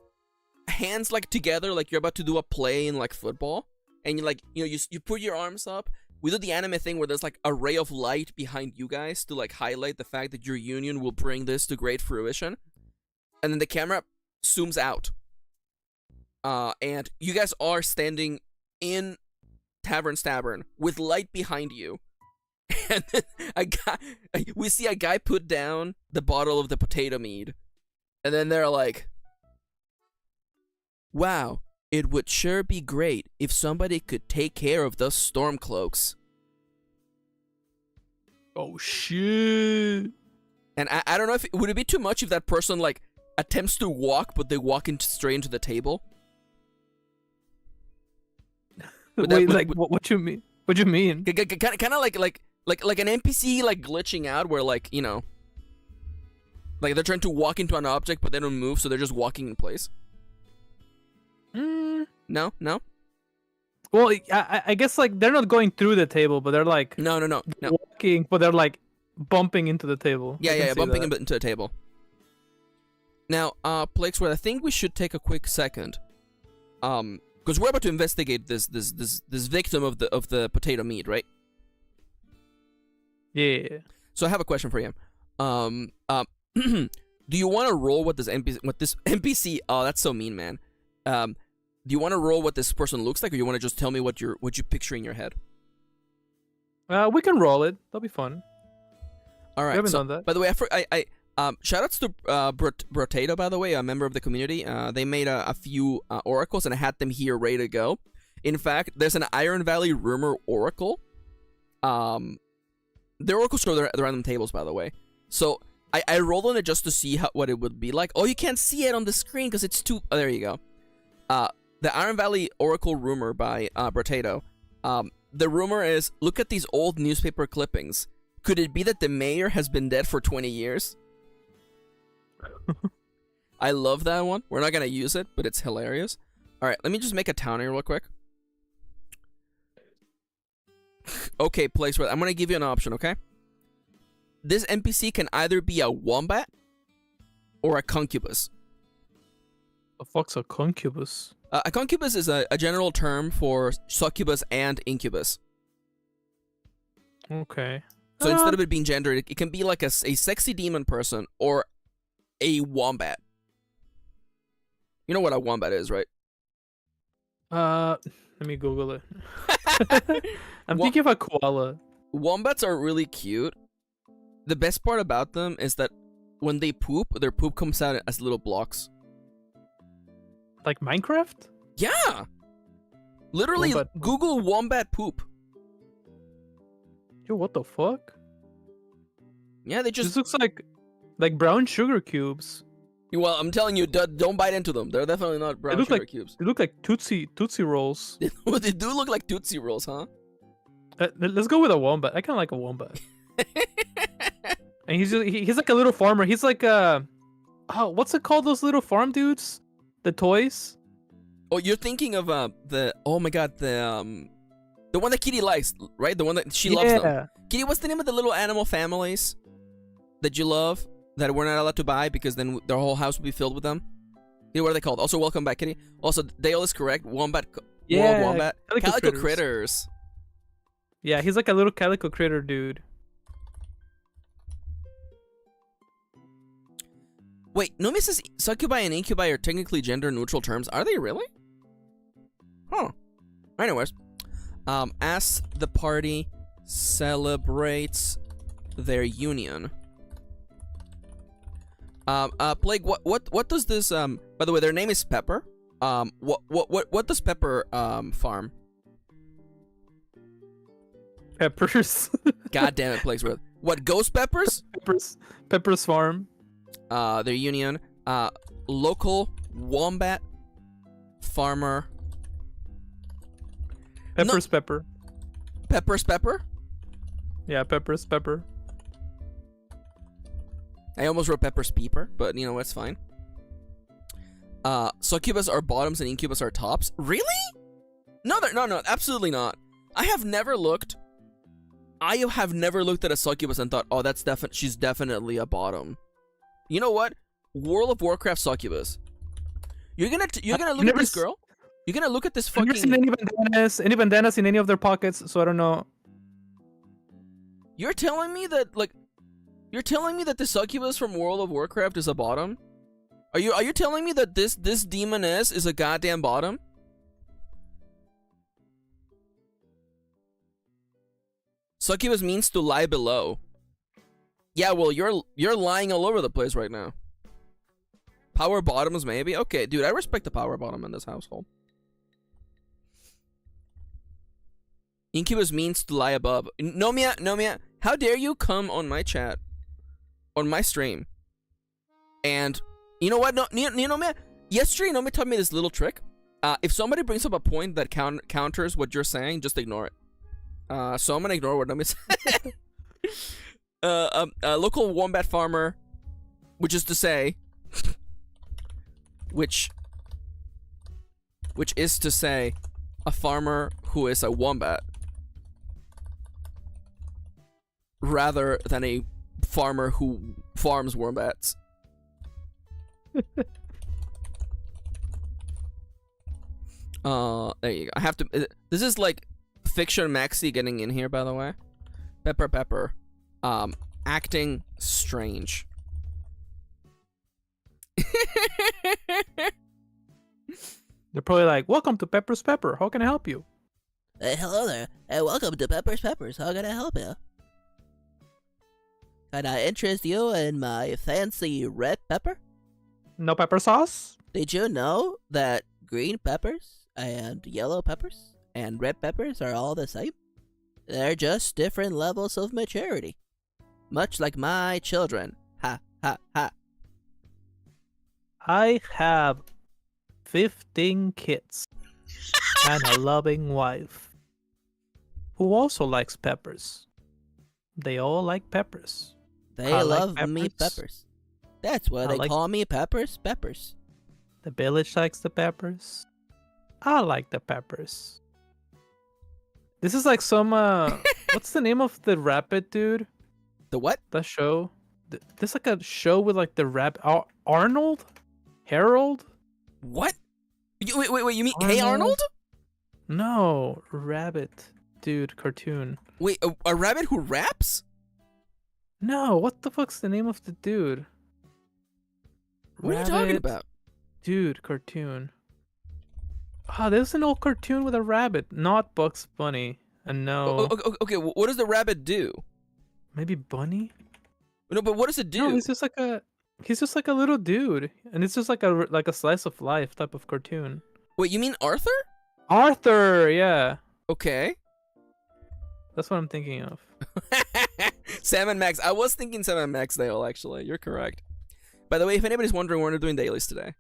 hands, like, together, like you're about to do a play in, like, football. And you, like, you put your arms up. We do the anime thing where there's, like, a ray of light behind you guys to, like, highlight the fact that your union will bring this to great fruition. And then the camera zooms out. And you guys are standing in Tavern Stabern with light behind you. And then we see a guy put down the bottle of the potato mead. And then they're like, wow, it would sure be great if somebody could take care of those storm cloaks. Oh, shit. And I don't know if would it be too much if that person, like, attempts to walk, but they walk straight into the table? Wait, what you mean? What do you mean? Kind of like an NPC, like, glitching out where, like, you know, like they're trying to walk into an object but they don't move, so they're just walking in place. No. Well, I guess, like, they're not going through the table, but they're like no walking, but they're like bumping into the table. Yeah, bumping into the table. Now, Plaguesworth, I think we should take a quick second, because we're about to investigate this victim of the potato meat, right? Yeah. So I have a question for you. Do you want to roll what this NPC? Oh, that's so mean, man. Do you want to roll what this person looks like, or you want to just tell me what you picture in your head? We can roll it. That'll be fun. All right. We haven't done that. By the way, shoutouts to Brotato, by the way, a member of the community. They made a few oracles, and I had them here ready to go. In fact, there's an Iron Valley rumor oracle The oracles show the random tables, by the way. So I rolled on it just to see what it would be like. Oh, you can't see it on the screen because it's too. Oh, there you go. The Iron Valley Oracle rumor by Potato. The rumor is: look at these old newspaper clippings. Could it be that the mayor has been dead for 20 years? I love that one. We're not gonna use it, but it's hilarious. All right, let me just make a town here real quick. Okay, Plaguesworth, I'm gonna give you an option, okay? This NPC can either be a wombat or a concubus. The fuck's a concubus? A concubus is a general term for succubus and incubus. Okay. So instead of it being gendered, it can be like a sexy demon person or a wombat. You know what a wombat is, right? Let me Google it. I'm thinking of a koala. Wombats are really cute. The best part about them is that when they poop, their poop comes out as little blocks. Like Minecraft? Yeah! Literally, Wombat poop. Google wombat poop. Yo, what the fuck? Yeah, they just... This looks like brown sugar cubes. Well, I'm telling you, don't bite into them. They're definitely not brown sugar cubes. They look like Tootsie Rolls. They do look like Tootsie Rolls, huh? Let's go with a wombat. I kind of like a wombat. And he's like a little farmer. He's like oh, what's it called? Those little farm dudes, the toys. Oh, you're thinking of oh my god, the one that Kitty likes, right? The one that she loves them. Kitty, what's the name of the little animal families that you love that we're not allowed to buy because then their whole house will be filled with them? You know, what are they called? Also, welcome back, Kitty. Also, Dale is correct. Wombat. Yeah, wombat. Calico critters. Yeah, he's like a little calico critter dude. Wait, Nomi says succubi and incubi are technically gender-neutral terms. Are they really? Huh. Anyways, as the party celebrates their union. Plague, what does this by the way, their name is Pepper. What does Pepper farm? Peppers. God damn it, Plaguesworth. What, ghost peppers? Peppers farm. Their union. Local wombat farmer. Pepper's pepper. Pepper's pepper? Yeah, Pepper's pepper. I almost wrote Pepper's peeper, but you know what's fine. Succubus are bottoms and incubus are tops. Really? No, absolutely not. I have never looked at a succubus and thought, oh, she's definitely a bottom. You know what? World of Warcraft succubus. You're gonna look at this girl. You're gonna look at this fucking. I've never seen any bandanas in any of their pockets, so I don't know. You're telling me that the succubus from World of Warcraft is a bottom? Are you telling me that this demoness is a goddamn bottom? Succubus means to lie below. Yeah, well, you're lying all over the place right now. Power bottoms, maybe? Okay, dude, I respect the power bottom in this household. Incubus means to lie above. Nomia, how dare you come on my chat, on my stream, and you know what? Nomia, yesterday Nomia taught me this little trick. If somebody brings up a point that counters what you're saying, just ignore it. So I'm gonna ignore what Nomia said. A local wombat farmer, which is to say, which is to say, a farmer who is a wombat, rather than a farmer who farms wombats. There you go. I have to. This is like fiction Maxi getting in here, by the way. Pepper. Acting strange. They're probably like, welcome to Pepper's Pepper. How can I help you? Hello there, and welcome to Pepper's Peppers. How can I help you? Can I interest you in my fancy red pepper? No pepper sauce? Did you know that green peppers and yellow peppers and red peppers are all the same? They're just different levels of maturity. Much like my children. Ha, ha, ha. I have 15 kids and a loving wife who also likes peppers. They all like peppers. They I like love me peppers. That's why I they like- call me Peppers. The village likes the peppers. I like the peppers. This is like some what's the name of the rabbit dude? The what? The show? There's like a show with like the rabbit Arnold? Harold? What? Wait, you mean Hey Arnold? No, rabbit dude cartoon. Wait, a rabbit who raps? No, what the fuck's the name of the dude? What are you talking Rabbit about? Dude cartoon. There's an old cartoon with a rabbit, not Bugs Bunny. And no, Okay, what does the rabbit do? maybe Bunny? No, but what does it do? No, he's just like a little dude, and it's just like a slice of life type of cartoon. Wait, you mean Arthur? Arthur, yeah, Okay. that's what I'm thinking of. Sam and Max. I was thinking Sam and Max Dale, actually. You're correct. By the way, if anybody's wondering, we're not doing dailies today.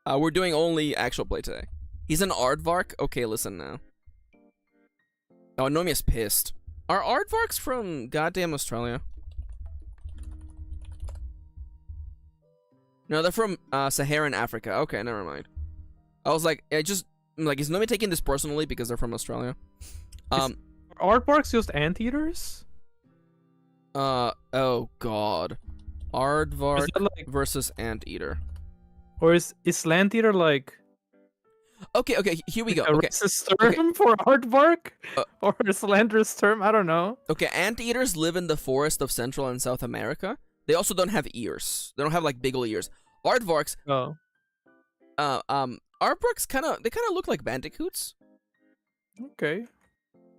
We're doing only actual play today. He's an aardvark? Okay, listen now. Oh, Nomia's pissed. Are aardvarks from goddamn Australia? No, they're from Saharan Africa. Okay, never mind. I was like, is Nomia taking this personally because they're from Australia? Are aardvarks just anteaters? Oh god. Aardvark Is that like, versus anteater. or is lanteater like Okay, here we go. a Okay. racist term for aardvark, Uh, or a slanderous term? I don't know. Okay, anteaters live in the forest of Central and South America. They also don't have ears. They don't have like big ol' ears. Aardvarks, Oh, aardvarks kind of look like bandicoots. okay.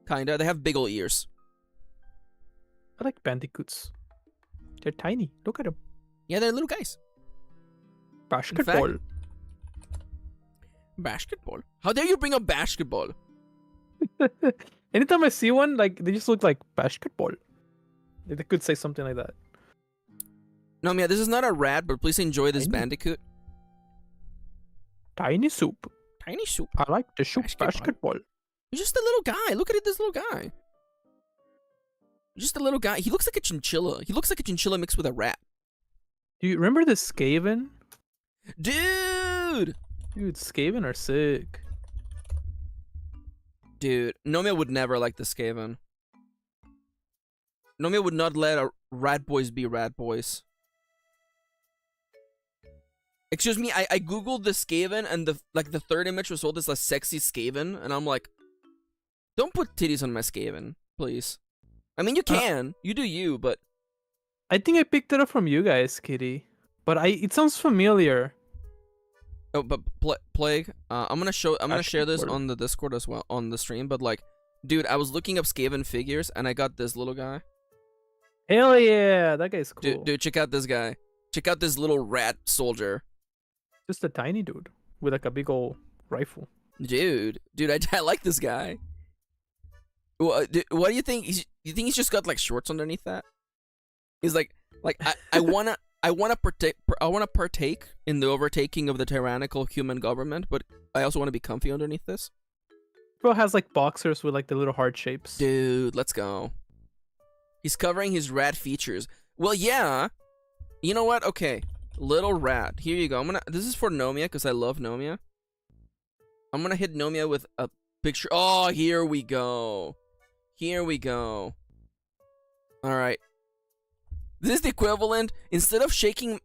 Kinda. They have big ol' ears. I like bandicoots. They're tiny. Look at them. Yeah, they're little guys. Basketball. Basketball. How dare you bring up basketball? Anytime I see one, like they just look like basketball. They could say something like that. No, Mia, this is not a rat, but please enjoy this Tiny. bandicoot. Tiny soup. Tiny soup. I like the soup Basketball. basketball. He's just a little guy. Look at it, this little guy. Just a little guy. He looks like a chinchilla. He looks like a chinchilla mixed with a rat. Do you remember the Skaven? Dude! Dude, Skaven are sick. Dude, Nomia would never like the Skaven. Nomia would not let rat boys be rat boys. Excuse me, I googled the Skaven and the third image was all this like sexy Skaven, and I'm like, don't put titties on my Skaven, please. I mean, you can, you do you, but I think I picked it up from you guys, Kitty. But it sounds familiar. oh, but Plague, I'm gonna share this Basketball. on the Discord as well on the stream. But like, dude, I was looking up Skaven figures and I got this little guy. Hell yeah, that guy's cool. Dude, check out this guy. Check out this little rat soldier. Just a tiny dude with like a big old rifle. Dude, I like this guy. What do you think? You think he's just got like shorts underneath that? He's like I wanna partake in the overtaking of the tyrannical human government, but I also want to be comfy underneath this. Bro has like boxers with like the little heart shapes. Dude, let's go. He's covering his rat features. Well, yeah. You know what? Okay, little rat. Here you go. This is for Nomia because I love Nomia. I'm gonna hit Nomia with a picture. Oh, here we go. Here we go. All right. This is the equivalent. Instead of shaking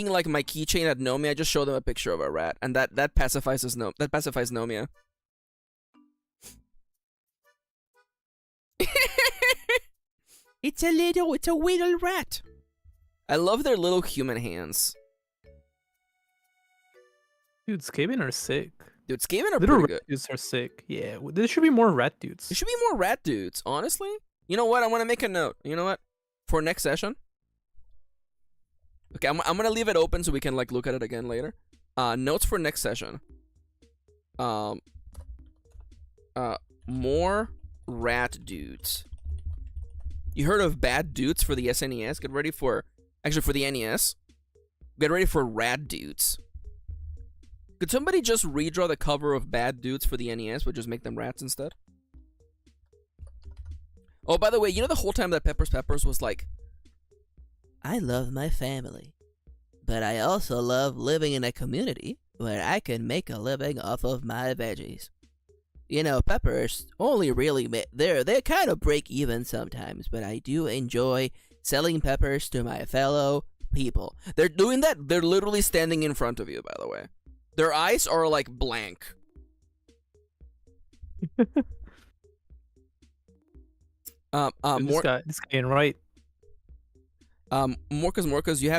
like my keychain at Nomia, I just show them a picture of a rat, and that pacifies Nomia. It's a little rat. I love their little human hands. Dude, Skaven are sick. Dude, Skaven are Little pretty rat good. dudes are sick. Yeah, there should be more rat dudes. There should be more rat dudes, honestly. You know what? I want to make a note. You know what? For next session. Okay, I'm gonna leave it open so we can like look at it again later. Notes for next session. More rat dudes. You heard of bad dudes for the SNES? Get ready for... Actually, for the NES. Get ready for rat dudes. Could somebody just redraw the cover of bad dudes for the NES, but just make them rats instead? Oh, by the way, you know the whole time that Peppers was like... I love my family, but I also love living in a community where I can make a living off of my veggies. You know, peppers only really they kind of break even sometimes, but I do enjoy selling peppers to my fellow people. They're doing that. They're literally standing in front of you, by the way. Their eyes are like blank. This guy ain't right. Morcas, you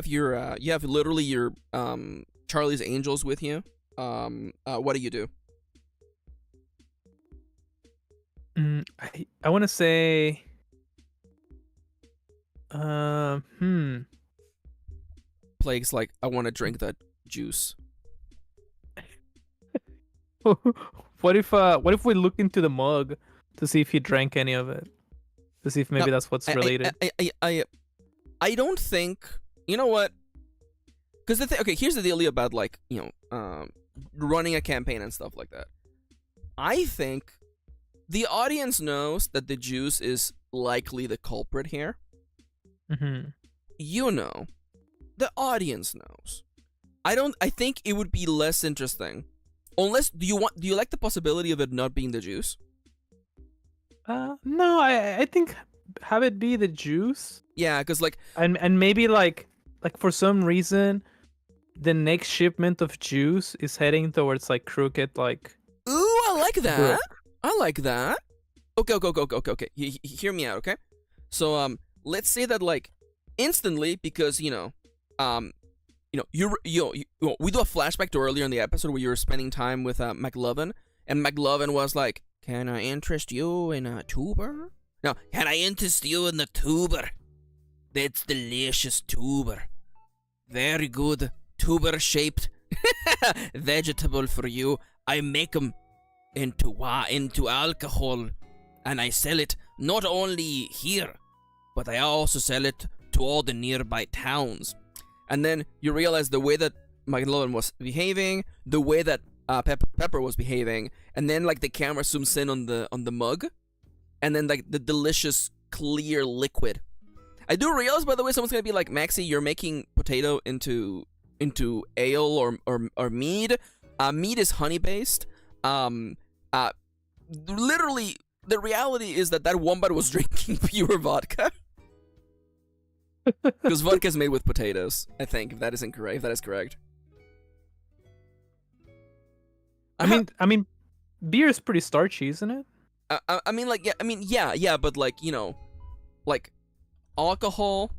have literally your Charlie's Angels with you. What do you do? I want to say, Plague's like, I want to drink that juice. what if we look into the mug to see if he drank any of it, to see if maybe that's what's related. I don't think, you know what? Because okay, here's the deal about like, running a campaign and stuff like that. I think the audience knows that the juice is likely the culprit here. Mm-hmm. You know, the audience knows. I think it would be less interesting, unless do you like the possibility of it not being the juice? No, I think have it be the juice. Yeah, because like and maybe like for some reason, the next shipment of juice is heading towards like Crooked, like. Ooh, I like that. Brook. I like that. Okay. Hear me out, okay? So let's say that like instantly, because we do a flashback to earlier in the episode where you were spending time with McLovin, and McLovin was like, "Can I interest you in a tuber? No, can I interest you in the tuber? That's delicious tuber. Very good tuber-shaped vegetable for you. I make them into alcohol, and I sell it not only here, but I also sell it to all the nearby towns." And then you realize the way that McLovin was behaving, the way that Pepper was behaving, and then like the camera zooms in on the mug, and then like the delicious clear liquid. I do realize, by the way, someone's gonna be like, "Maxi, you're making potato into ale or mead." Mead is honey based. Literally, the reality is that wombat was drinking pure vodka. Because vodka is made with potatoes, I think, if that is incorrect. If that is correct. I mean, beer is pretty starchy, isn't it? Yeah, but like, like alcohol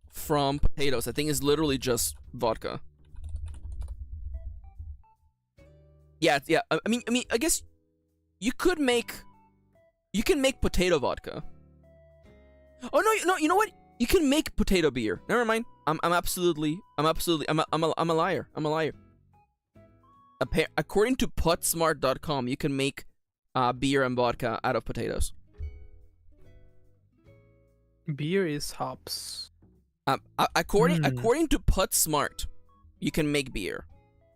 from potatoes, I think, is literally just vodka. Yeah. I guess you can make potato vodka. Oh no, you know what? You can make potato beer. Never mind. I'm a liar. I'm a liar. According to putsmart.com, you can make beer and vodka out of potatoes. Beer is hops. According to PutSmart, you can make beer.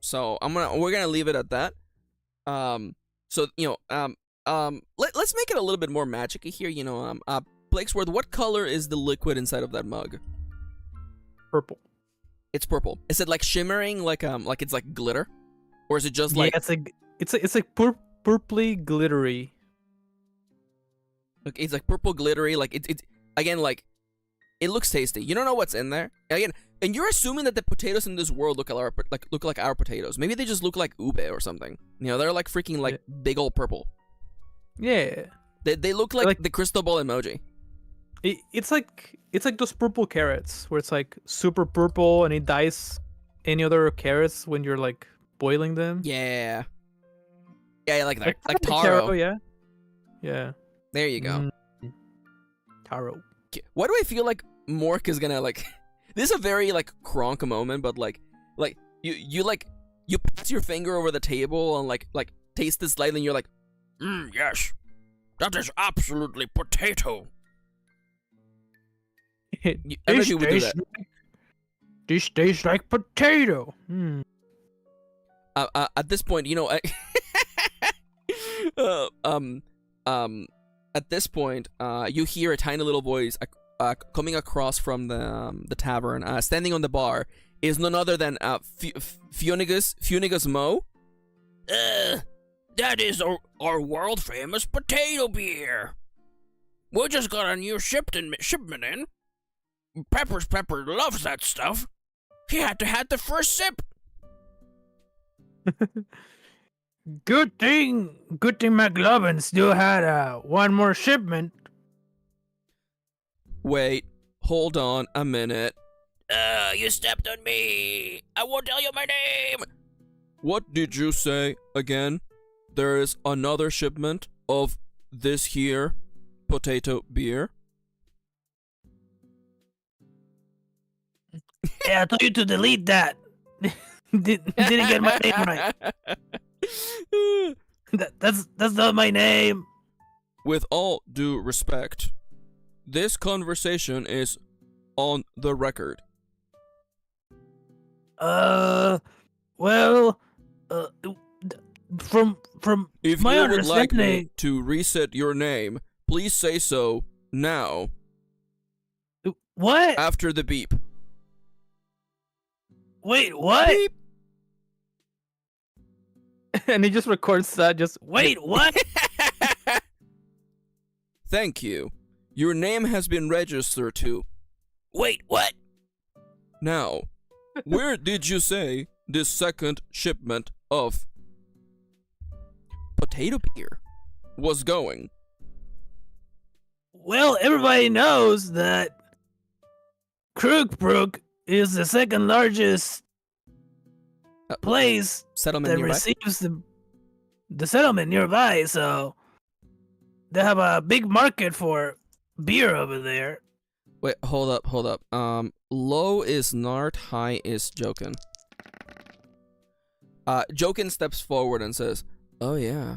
So we're gonna leave it at that. Let's make it a little bit more magic-y here. Plaguesworth, what color is the liquid inside of that mug? Purple. It's purple. Is it like shimmering, like it's like glitter, or is it just like? Yeah, it's like purpley glittery. Okay, it's like purple glittery. Like it's again, like it looks tasty. You don't know what's in there again, and you're assuming that the potatoes in this world look like our potatoes. Maybe they just look like ube or something. They're like freaking like big old purple. Yeah. They look like the crystal ball emoji. It's like those purple carrots where it's like super purple and it dyes any other carrots when you're like boiling them. Yeah, like that, like taro. taro. Yeah. There you go. Taro. Why do I feel like Mork is gonna like? This is a very like Kronk moment, but like you pass your finger over the table and like taste it slightly, and you're like, yes, that is absolutely potato. Everybody would do that. This tastes like potato. At this point, you know, at this point, you hear a tiny little voice coming across from the tavern. Standing on the bar is none other than Funigus Mo. That is our world famous potato beer. We just got a new shipment in. Pepper loves that stuff. He had to have the first sip. Good thing McLovin still had one more shipment. Wait, hold on a minute. You stepped on me. I won't tell you my name. What did you say again? There is another shipment of this here potato beer. Yeah, I told you to delete that. Didn't get my name right. That's not my name. With all due respect, this conversation is on the record. Well, from if my you would understanding, like me to reset your name, please say so now. What? After the beep. Wait, what? Beep. And he just records that. Just wait, what? Thank you. Your name has been registered to. Wait, what? Now, where did you say this second shipment of potato beer was going? Well, everybody knows that Kroogbrook is the second largest place settlement that nearby? receives the settlement nearby, so they have a big market for beer over there. Wait, hold up. Low is Nart, high is Jokin. Jokin steps forward and says, "Oh yeah,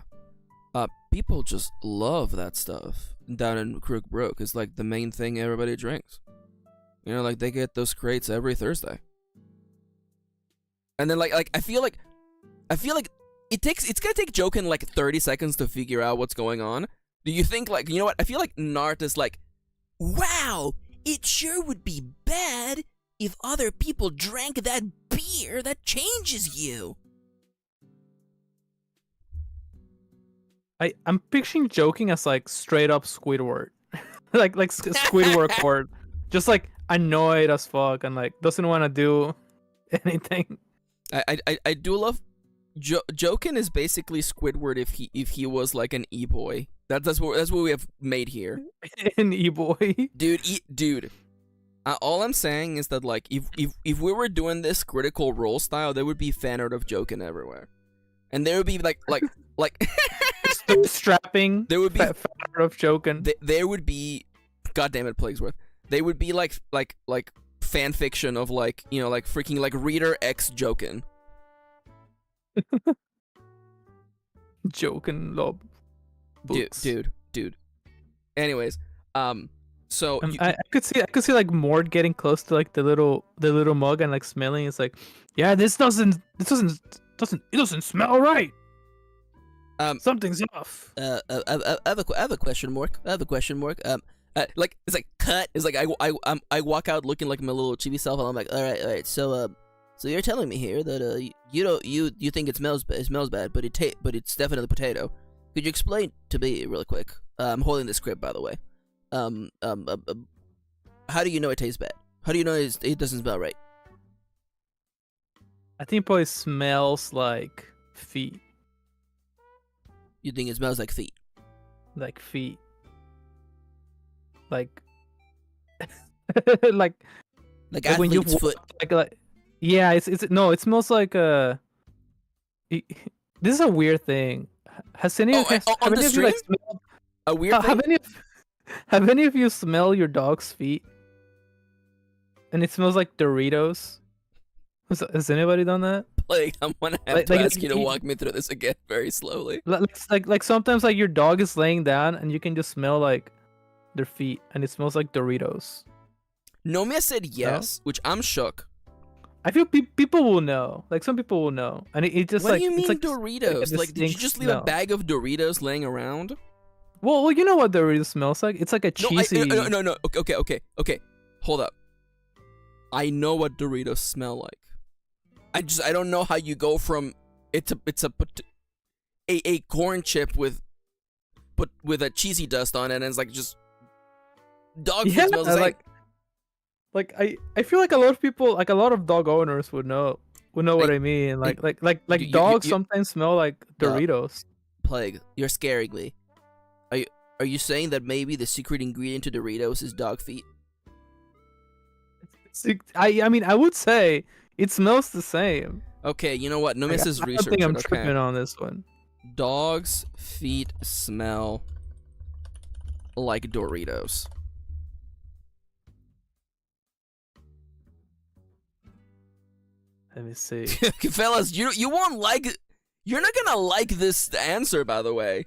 people just love that stuff down in Kroogbrook. It's like the main thing everybody drinks. You know, like they get those crates every Thursday." And then like I feel like it's gonna take Jokin like 30 seconds to figure out what's going on. Do you think like, you know what? I feel like Nart is like, wow, it sure would be bad if other people drank that beer that changes you. I'm picturing joking as like straight up Squidward, like Squidward word, just like annoyed as fuck and like doesn't want to do anything. I do love Jokin is basically Squidward if he was like an e-boy. That's what we have made here. An e-boy, dude. All I'm saying is that like if we were doing this critical role style, there would be fan art of Jokin everywhere, and there would be like strapping. There would be fan art of Jokin. There would be, goddamn it, Plaguesworth. They would be like fan fiction of like, you know, like freaking like Reader X Jokin. Jokin love. Dude. Anyways, so I could see like Mort getting close to like the little mug and like smelling. It's like, yeah, this doesn't smell right. Something's off. I have a question mark. Like it's like cut. It's like I walk out looking like my little chibi self, and I'm like, all right. So you're telling me here that you think it smells bad, but it's definitely potato. Could you explain to me really quick? I'm holding the script, by the way. How do you know it tastes bad? How do you know it doesn't smell right? I think it probably smells like feet. You think it smells like feet? Like feet. Like like when you athlete's foot. Like yeah, it smells like this is a weird thing. Has any of you like smelled a weird thing? Have any of you smell your dog's feet? And it smells like Doritos. Has anybody done that? Plague, I'm gonna have to Like ask you to walk me through this again very slowly. like sometimes like your dog is laying down and you can just smell like their feet and it smells like Doritos. Nomia said yes, which I'm shook. I feel people will know. Like some people will know, and it just What like do you mean it's like Doritos? a Like, did you distinct just leave a smell. bag of Doritos laying around? Well, you know what Doritos smells like? It's like a cheesy. No. Okay. Hold up. I know what Doritos smell like. I don't know how you go from it's a corn chip with a cheesy dust on it, and it's like just dog food Yeah, smells the same. like I feel like a lot of people, like a lot of dog owners would know what I mean. Like dogs sometimes smell like Doritos. Plague, you're scaring me. Are you saying that maybe the secret ingredient to Doritos is dog feet? I mean I would say it smells the same. Okay, you know what? Nomis is I don't research. think I'm Okay. tripping on this one. Dogs' feet smell like Doritos. Let me see. Fellas, you won't like. You're not gonna like this answer, by the way.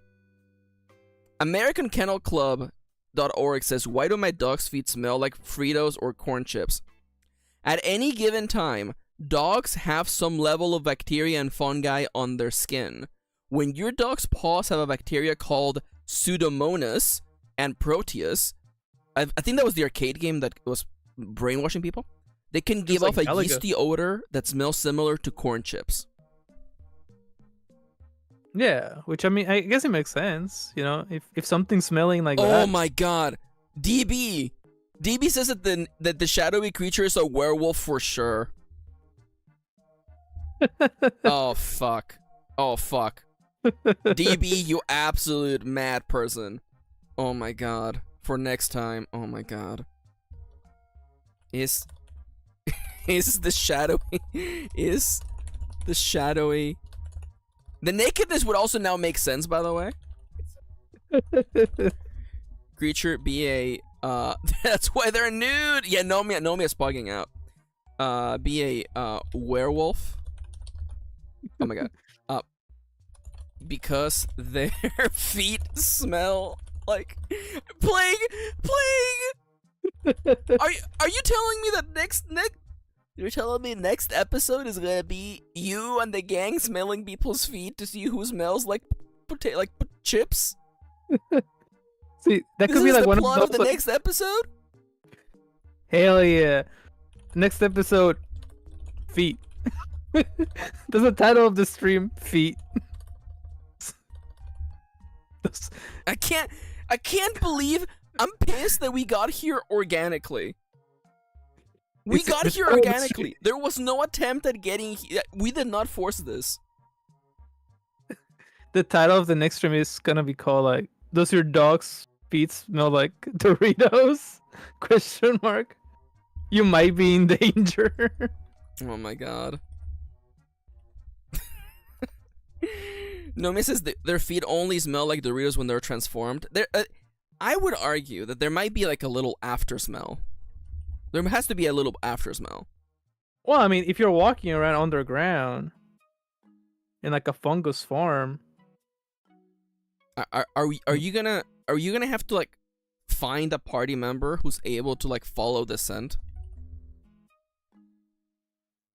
AmericanKennelClub.org says, "Why do my dog's feet smell like Fritos or corn chips? At any given time, dogs have some level of bacteria and fungi on their skin. When your dog's paws have a bacteria called Pseudomonas and Proteus, I think that was the arcade game that was brainwashing people. They can give off a yeasty odor that smells similar to corn chips." Yeah, which I mean, I guess it makes sense. You know, if something's smelling like that. Oh my god, DB says that the shadowy creature is a werewolf for sure. Oh fuck. DB, you absolute mad person. Oh my god. For next time. Oh my god. Is the shadowy the nakedness would also now make sense, by the way. Creature be a that's why they're nude. Yeah, Nomia's bugging out. Be a werewolf. Oh my god. Because their feet smell like plague. Are you telling me that next you're telling me next episode is gonna be you and the gang smelling people's feet to see who smells like chips? See, that could be like the one plot of the those. next episode. Hell yeah! Next episode, feet. That's the title of the stream. Feet. I can't believe I'm pissed that we got here organically. We got here organically. There was no attempt at getting here. We did not force this. The title of the next stream is gonna be called like, "Does your dog's feet smell like Doritos?" Question mark. You might be in danger. Oh my god. Nomi says their feet only smell like Doritos when they're transformed. I would argue that there might be like a little after smell. There has to be a little after smell. Well, I mean, if you're walking around underground in like a fungus farm, are you gonna have to like find a party member who's able to like follow the scent?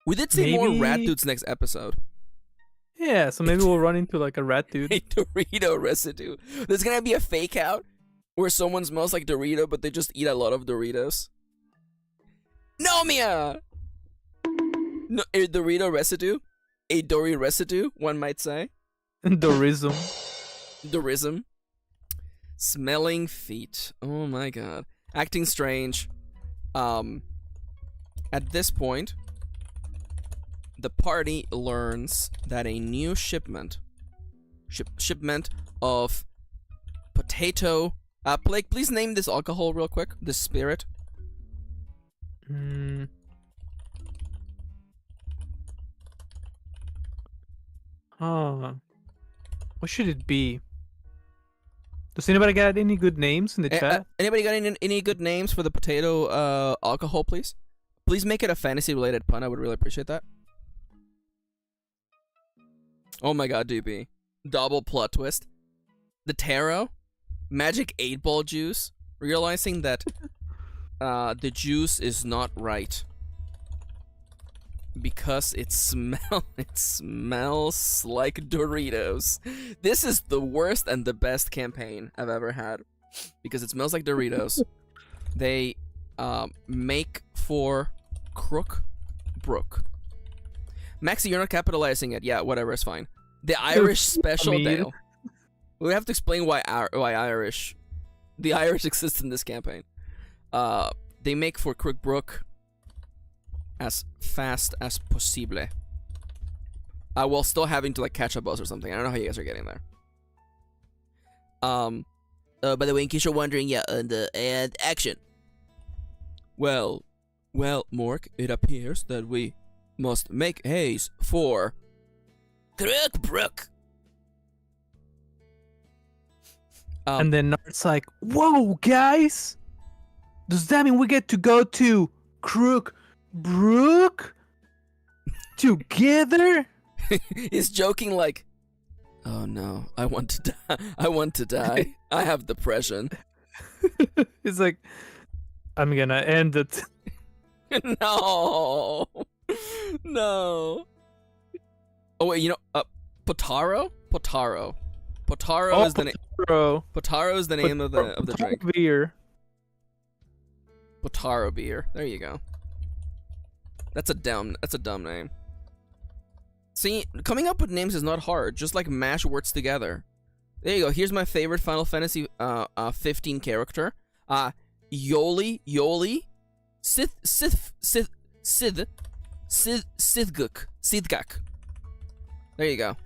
We did see more rat dudes next episode. Yeah, so maybe we'll run into like a rat dude. A Dorito residue. There's gonna be a fake out where someone smells like Dorito, but they just eat a lot of Doritos. Nomia! No, a Dorito residue? A Dory residue, one might say. Dorism. Dorism. Smelling feet. Oh my god. Acting strange. At this point, the party learns that a new shipment of potato. Blake, please name this alcohol real quick. This spirit. What should it be? Does anybody got any good names in the chat? Anybody got any good names for the potato alcohol, please? Please make it a fantasy related pun. I would really appreciate that. Oh my god, DB. Double plot twist. The tarot, magic 8-ball juice, realizing that the juice is not right. Because it smells like Doritos. This is the worst and the best campaign I've ever had. Because it smells like Doritos. They make for Crook Brook. Maxi, you're not capitalizing it. Yeah, whatever, it's fine. The Irish special Dale. We have to explain why Irish. The Irish exist in this campaign. They make for Crook Brook as fast as possible. While still having to like catch a bus or something. I don't know how you guys are getting there. By the way, in case you're wondering, yeah, and action. Well, Mork, it appears that we must make haste for Crook Brook. And then Nart's like, "Whoa, guys! Does that mean we get to go to Crook Brook together?" He's joking like, "Oh no, I want to die. I want to die. I have depression." He's like, "I'm gonna end it." No. No. Oh wait, you know, Potaro? Potaro is the name. Potaro is the name of the drink. Beer. Potaro beer. There you go. That's a dumb name. See, coming up with names is not hard. Just like mash words together. There you go. Here's my favorite Final Fantasy 15 character. Yoli Sidgak. There you go.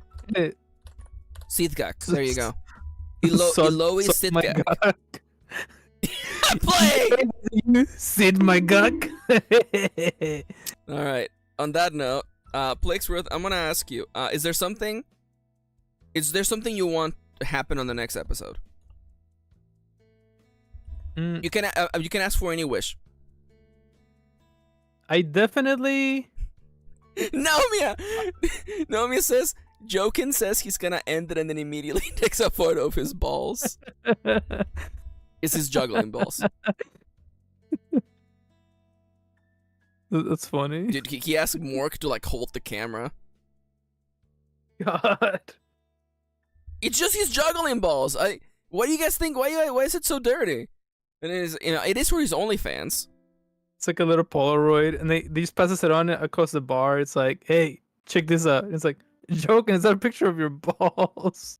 Sidgak. There you go. Eloi Sidgak. Play! Sid my guck. Alright. On that note, Plaguesworth, I'm gonna ask you, is there something you want to happen on the next episode? You can ask for any wish. I definitely... Naomi says, Jokin says he's gonna end it and then immediately takes a photo of his balls. It's his juggling balls. That's funny. Dude, he asked Mork to like hold the camera. God. It's just his juggling balls. What do you guys think? Why is it so dirty? And it is, it is for his OnlyFans. It's like a little Polaroid, and they just passes it on across the bar. It's like, "Hey, check this out." It's like, "Joking, is that a picture of your balls?"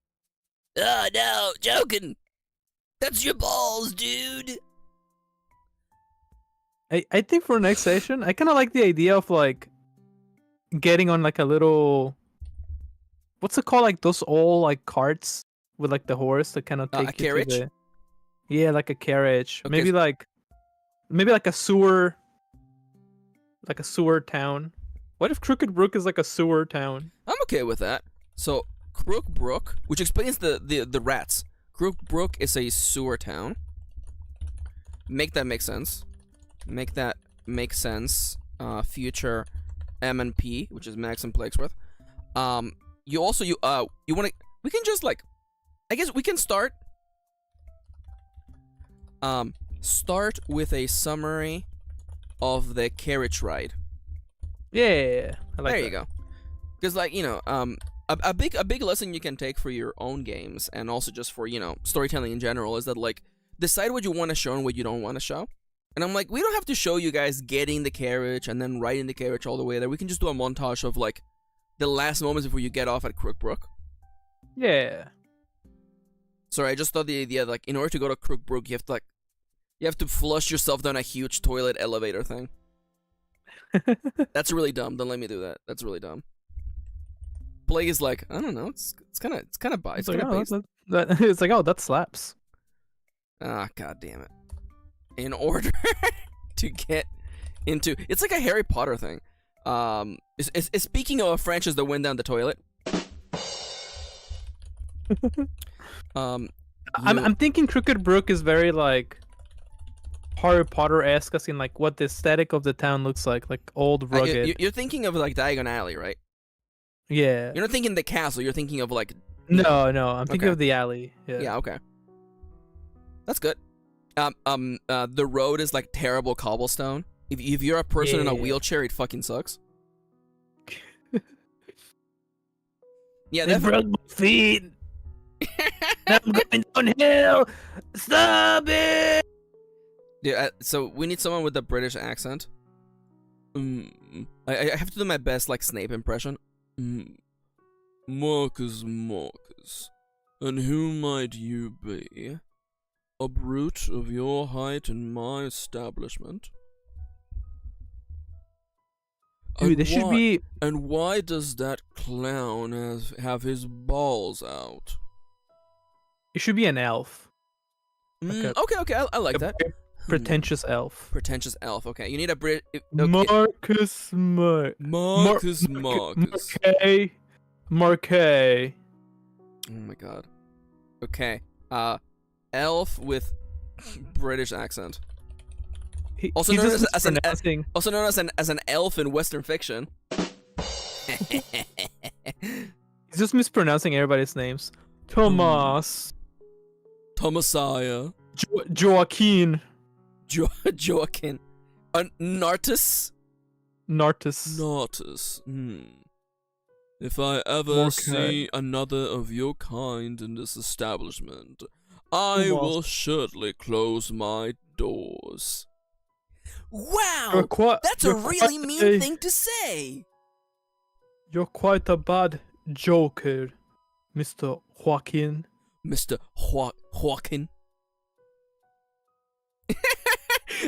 Oh no, Joking. That's your balls, dude. I think for next session, I kind of like the idea of like getting on like a little, what's it called? Like those old like carts with like the horse that kind of take a carriage. Yeah, like a carriage. Okay. Maybe like a sewer town. What if Crooked Brook is like a sewer town? I'm okay with that. So Crook Brook, which explains the rats. Crook Brook is a sewer town. Make that make sense. Make that make sense. Future M&P, which is Max and Plaguesworth. You want to? We can just like, I guess we can start. Start with a summary of the carriage ride. Yeah, I like there that. you go. Because like a big lesson you can take for your own games and also just for storytelling in general is that like decide what you want to show and what you don't want to show. And I'm like, we don't have to show you guys getting the carriage and then riding the carriage all the way there. We can just do a montage of like the last moments before you get off at Crook Brook. Yeah. Sorry, I just thought the idea like in order to go to Crook Brook you have to flush yourself down a huge toilet elevator thing. That's really dumb. Don't let me do that. That's really dumb. Plague is like, I don't know. It's kind of It's like, it's like, oh, that slaps. Ah, god damn it. In order to get into, it's like a Harry Potter thing. Speaking of a franchise that went down the toilet. I'm thinking Crooked Brook is very like Harry Potter-esque, as in like what the aesthetic of the town looks like old rugged. You're thinking of like Diagon Alley, right? Yeah. You're not thinking the castle. You're thinking of like. No, I'm thinking Okay. of the alley. Yeah. Yeah. Okay. That's good. The road is like terrible cobblestone. If you're a person in a Yeah. wheelchair, it fucking sucks. Yeah, They definitely. broke my feet. Now I'm going downhill. Stop it. Yeah, so we need someone with a British accent. I have to do my best like Snape impression. Marcus, and who might you be? A brute of your height in my establishment? Dude, this should be. And why does that clown have his balls out? It should be an elf. Okay, I like that. Pretentious elf. Pretentious elf. Okay, you need a Brit. Okay. Marcus. Marcus. Marquet. Oh my god. Okay. Elf with British accent. Also known as an elf in Western fiction. He's just mispronouncing everybody's names. Thomas. Thomasiah. Joaquin. Joaquin. Nartus. If I ever see another of your kind in this establishment, I will surely close my doors. Wow! That's a really mean thing to say! You're quite a bad joker, Mr. Joaquin. Mr. Joaquin.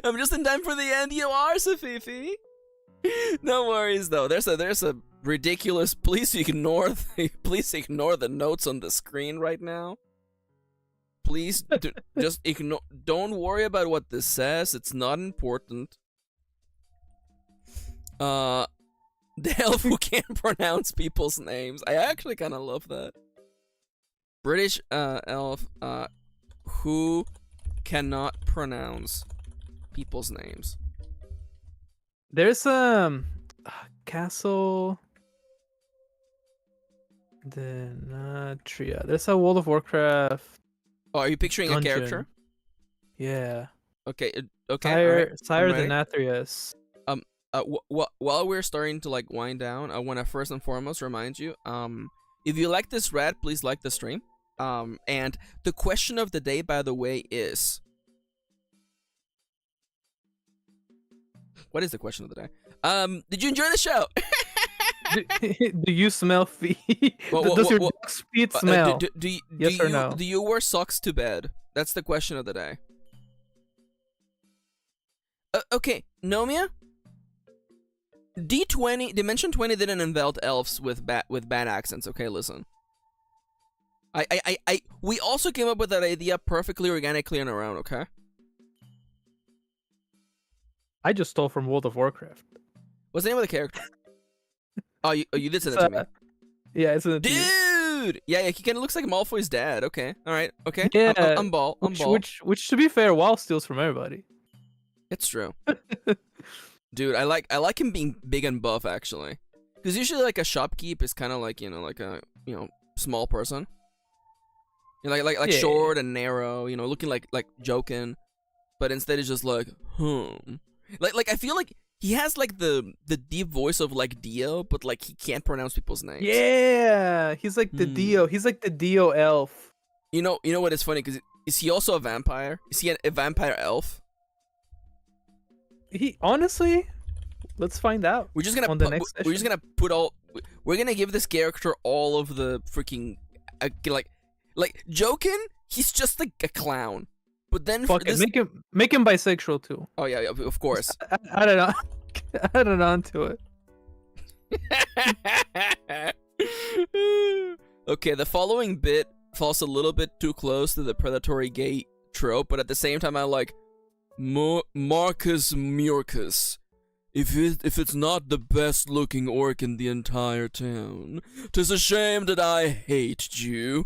I'm just in time for the end. You are, Safifi. No worries though. There's a ridiculous. Please ignore the notes on the screen right now. Please just ignore. Don't worry about what this says. It's not important. The elf who can't pronounce people's names. I actually kind of love that. British elf who cannot pronounce people's names. There's castle Denatria. There's a World of Warcraft. Oh, are you picturing dungeon. a character? Yeah. Okay. Okay. Sire Denathrius. While we're starting to like wind down, I want to first and foremost remind you, if you like this rad, please like the stream. And the question of the day, by the way, is, what is the question of the day? Did you enjoy the show? Do you smell feet? Does your dog's feet smell? Yes or no? Do you wear socks to bed? That's the question of the day. Okay, Nomia. Dimension 20 didn't invent elves with bad accents. Okay, listen. We also came up with that idea perfectly organically on our own. Okay. I just stole from World of Warcraft. What's the name of the character? Oh, you did say that to me. Yeah, it's a dude. Yeah, he kind of looks like Malfoy's dad. Okay, all right, okay. Yeah, I'm ball. Which to be fair, WoW steals from everybody. It's true. Dude, I like him being big and buff actually, because usually like a shopkeep is kind of like like a small person. Like short and narrow, looking like joking, but instead it's just like Like I feel like he has like the deep voice of like Dio, but like he can't pronounce people's names. Yeah, he's like the Dio. He's like the Dio elf. You know what is funny? Because is he also a vampire? Is he a vampire elf? He honestly, let's find out. We're just gonna We're gonna give this character all of the freaking like Jokin. He's just like a clown. But then make him bisexual too. Oh yeah, of course. I don't know. Add it on to it. Okay, the following bit falls a little bit too close to the predatory gay trope, but at the same time I like Marcus Murcus. If it's not the best looking orc in the entire town, 'tis a shame that I hate you.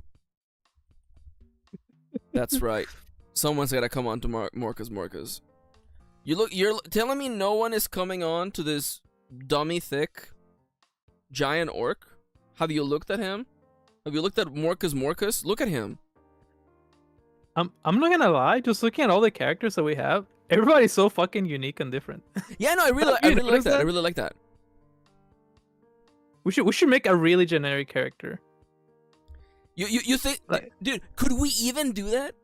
That's right. Someone's gotta come on to Marcus. You're telling me no one is coming on to this dummy thick giant orc? Have you looked at him? Have you looked at Morcus? Look at him. I'm not gonna lie, just looking at all the characters that we have, everybody's so fucking unique and different. Yeah, no, I really like that. I really like that. We should make a really generic character. You think, Like- dude? Could we even do that?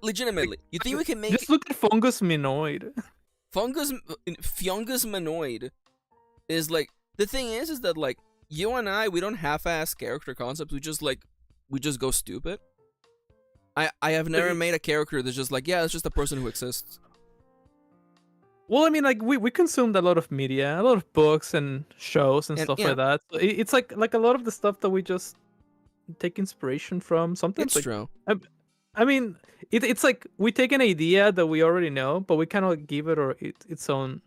Legitimately, you think we can make Just look at Fungus Minoid. Fungus Manoid is like, the thing is that like you and I, we don't half-ass character concepts. We just go stupid. I have never made a character that's just like, yeah, it's just a person who exists. Well, I mean, like we consumed a lot of media, a lot of books and shows and stuff yeah. like that. So it's like a lot of the stuff that we just take inspiration from. Sometimes It's like, true. I mean, it's like we take an idea that we already know, but we kind of give it its own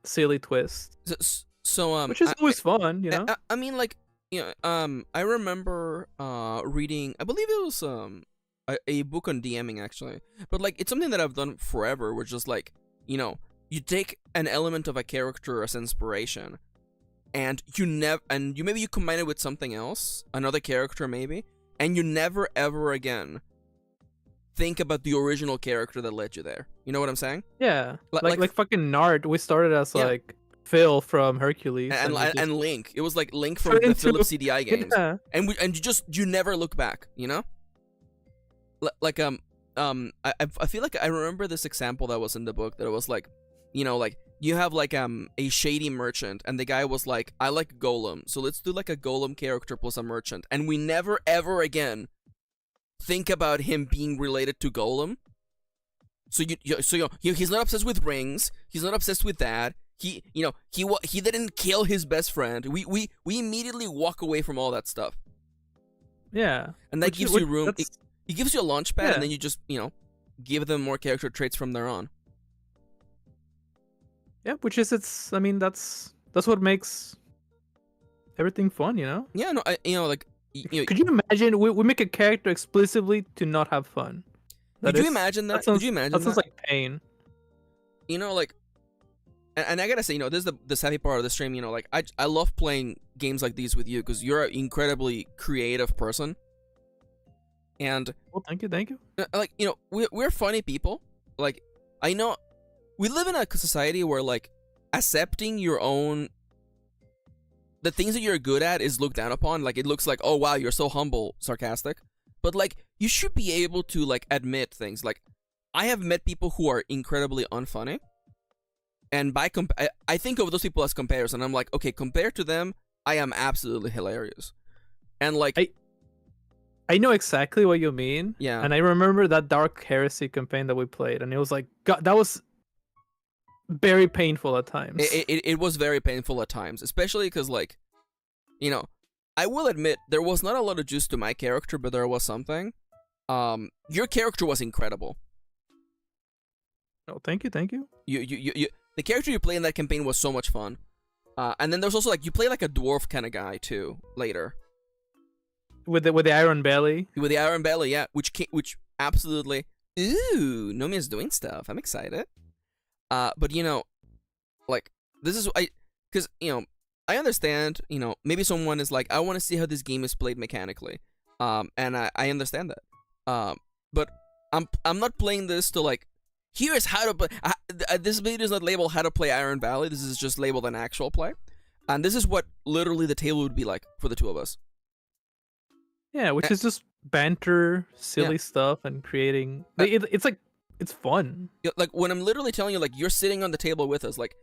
silly twist, So which is always fun, you know. I mean, like, I remember reading, I believe it was a book on DMing actually, but like it's something that I've done forever, which is like, you take an element of a character as inspiration, and you maybe you combine it with something else, another character maybe, and you never ever again think about the original character that led you there. You know what I'm saying? Yeah, Like like fucking Nard. We started as Yeah. like Phil from Hercules, And we just and Link. It was like Link from turned the into- Philips CDI games. Yeah. And you never look back, you know? I feel like I remember this example that was in the book that it was like, like you have like a shady merchant, and the guy was like, I like Golem, so let's do like a Golem character plus a merchant, and we never ever again think about him being related to Golem. So he's not obsessed with rings, he's not obsessed with that. He didn't kill his best friend. We immediately walk away from all that stuff. Yeah, And that gives you room. that's- It gives you a launch pad, Yeah. and then you just, give them more character traits from there on. Yeah, which is I mean, that's what makes everything fun, you know. Yeah, no, Could you imagine we make a character explicitly to not have fun? Could you imagine that? Sounds, Could you imagine that sounds that? like pain. Like, and I gotta say, this is the savvy part of the stream. Like, I love playing games like these with you because you're an incredibly creative person. And Well, thank you. like, we're funny people. Like, I know we live in a society where like accepting the things that you're good at is looked down upon. Like, it looks like, oh wow, you're so humble, sarcastic. But like, you should be able to like admit things. Like, I have met people who are incredibly unfunny, and I think of those people as compares, and I'm like, okay, compared to them, I am absolutely hilarious. And like, I know exactly what you mean. Yeah. And I remember that Dark Heresy campaign that we played, and it was like, God, that was very painful at times. it was very painful at times, especially because like, I will admit there was not a lot of juice to my character, but there was something. Your character was incredible. Oh, thank you. You the character you play in that campaign was so much fun. And then there's also like, you play like a dwarf kind of guy too later. With the Iron Belly. With the Iron Valley, yeah, which absolutely, ooh, Nomia's doing stuff. I'm excited. But like, this is because I understand. Maybe someone is like, I want to see how this game is played mechanically. And I understand that. But I'm not playing this to like, here's how to play. This video is not labeled how to play Iron Valley. This is just labeled an actual play, and this is what literally the table would be like for the two of us. Yeah, which is just banter, silly stuff, and creating. It's like, it's fun. Like, when I'm literally telling you, like, you're sitting on the table with us, like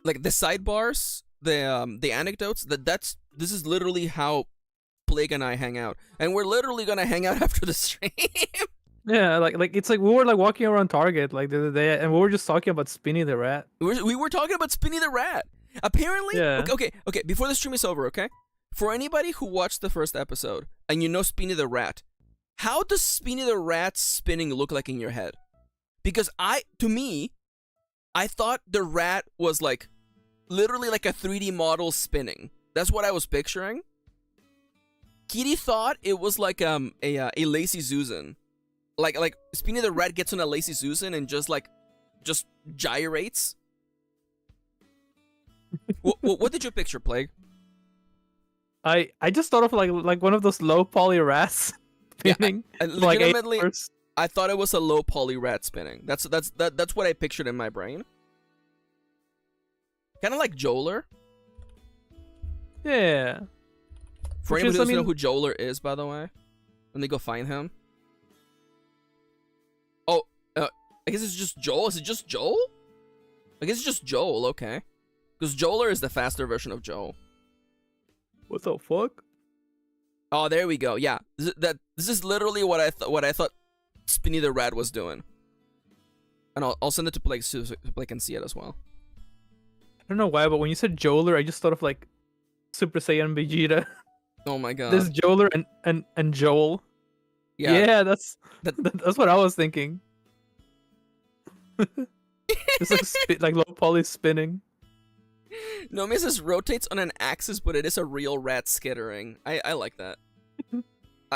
the sidebars, the anecdotes. This is literally how Plague and I hang out, and we're literally gonna hang out after the stream. Yeah, like it's like we were like walking around Target like the other day, and we were just talking about Spinny the Rat. We were talking about Spinny the Rat. Apparently, Yeah. Okay. Before the stream is over, okay. For anybody who watched the first episode and you know Spinny the Rat, how does Spinny the Rat's spinning look like in your head? Because to me, I thought the rat was like literally like a 3D model spinning. That's what I was picturing. Kitty thought it was like a lazy Susan. Like Spinny the Rat gets on a lazy Susan and just gyrates. What did you picture, Plague? I just thought of like one of those low poly rats Yeah, spinning. like legitimately, 8 hours. I thought it was a low poly rat spinning. That's what I pictured in my brain. Kind of like Joler. Yeah. For Which anybody is, who I doesn't know mean- who Joler is, by the way, when they go find him. Oh, I guess it's just Joel. Is it just Joel? I guess it's just Joel. Okay, because Joler is the faster version of Joel. What the fuck? Oh, there we go. Yeah, this is literally what I thought Spinny the Rat was doing. And I'll send it to Blake so Blake can see it as well. I don't know why, but when you said Joler, I just thought of like Super Saiyan Vegeta. Oh my god. There's Joler and Joel. Yeah, that's what I was thinking. It's like like low poly spinning. No, Mrs. rotates on an axis, but it is a real rat skittering. I like that.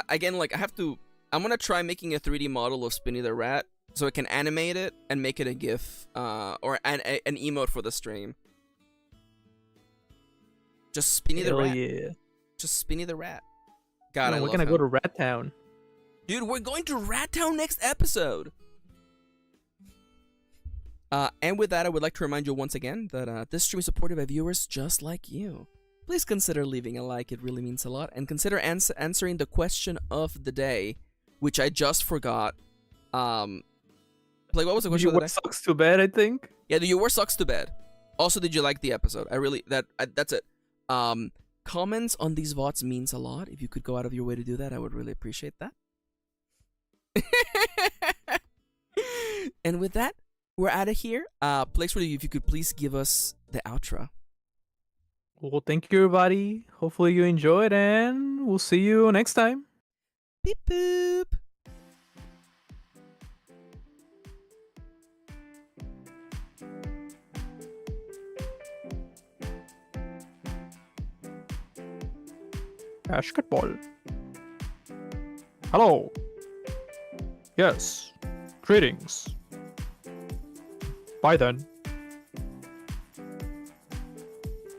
Again, like I'm gonna try making a 3D model of Spinny the Rat so I can animate it and make it a GIF, or an emote for the stream. Just Spinny the Rat. Yeah. Just Spinny the Rat. God, I we're love gonna him. go to Rat Town. Dude, we're going to Rat Town next episode. And with that, I would like to remind you once again that this stream is supported by viewers just like you. Please consider leaving a like, it really means a lot. And consider answering the question of the day, which I just forgot. Like, what was the question You of the wear day? socks to bed, I think. Yeah, do you wear socks to bed? Also, did you like the episode? That's it. Comments on these VODs means a lot. If you could go out of your way to do that, I would really appreciate that. And with that, we're out of here. Plaguesworth, if you could please give us the outro. Well, thank you, everybody. Hopefully you enjoyed, and we'll see you next time. Beep boop. Basketball. Hello. Yes. Greetings. Bye then.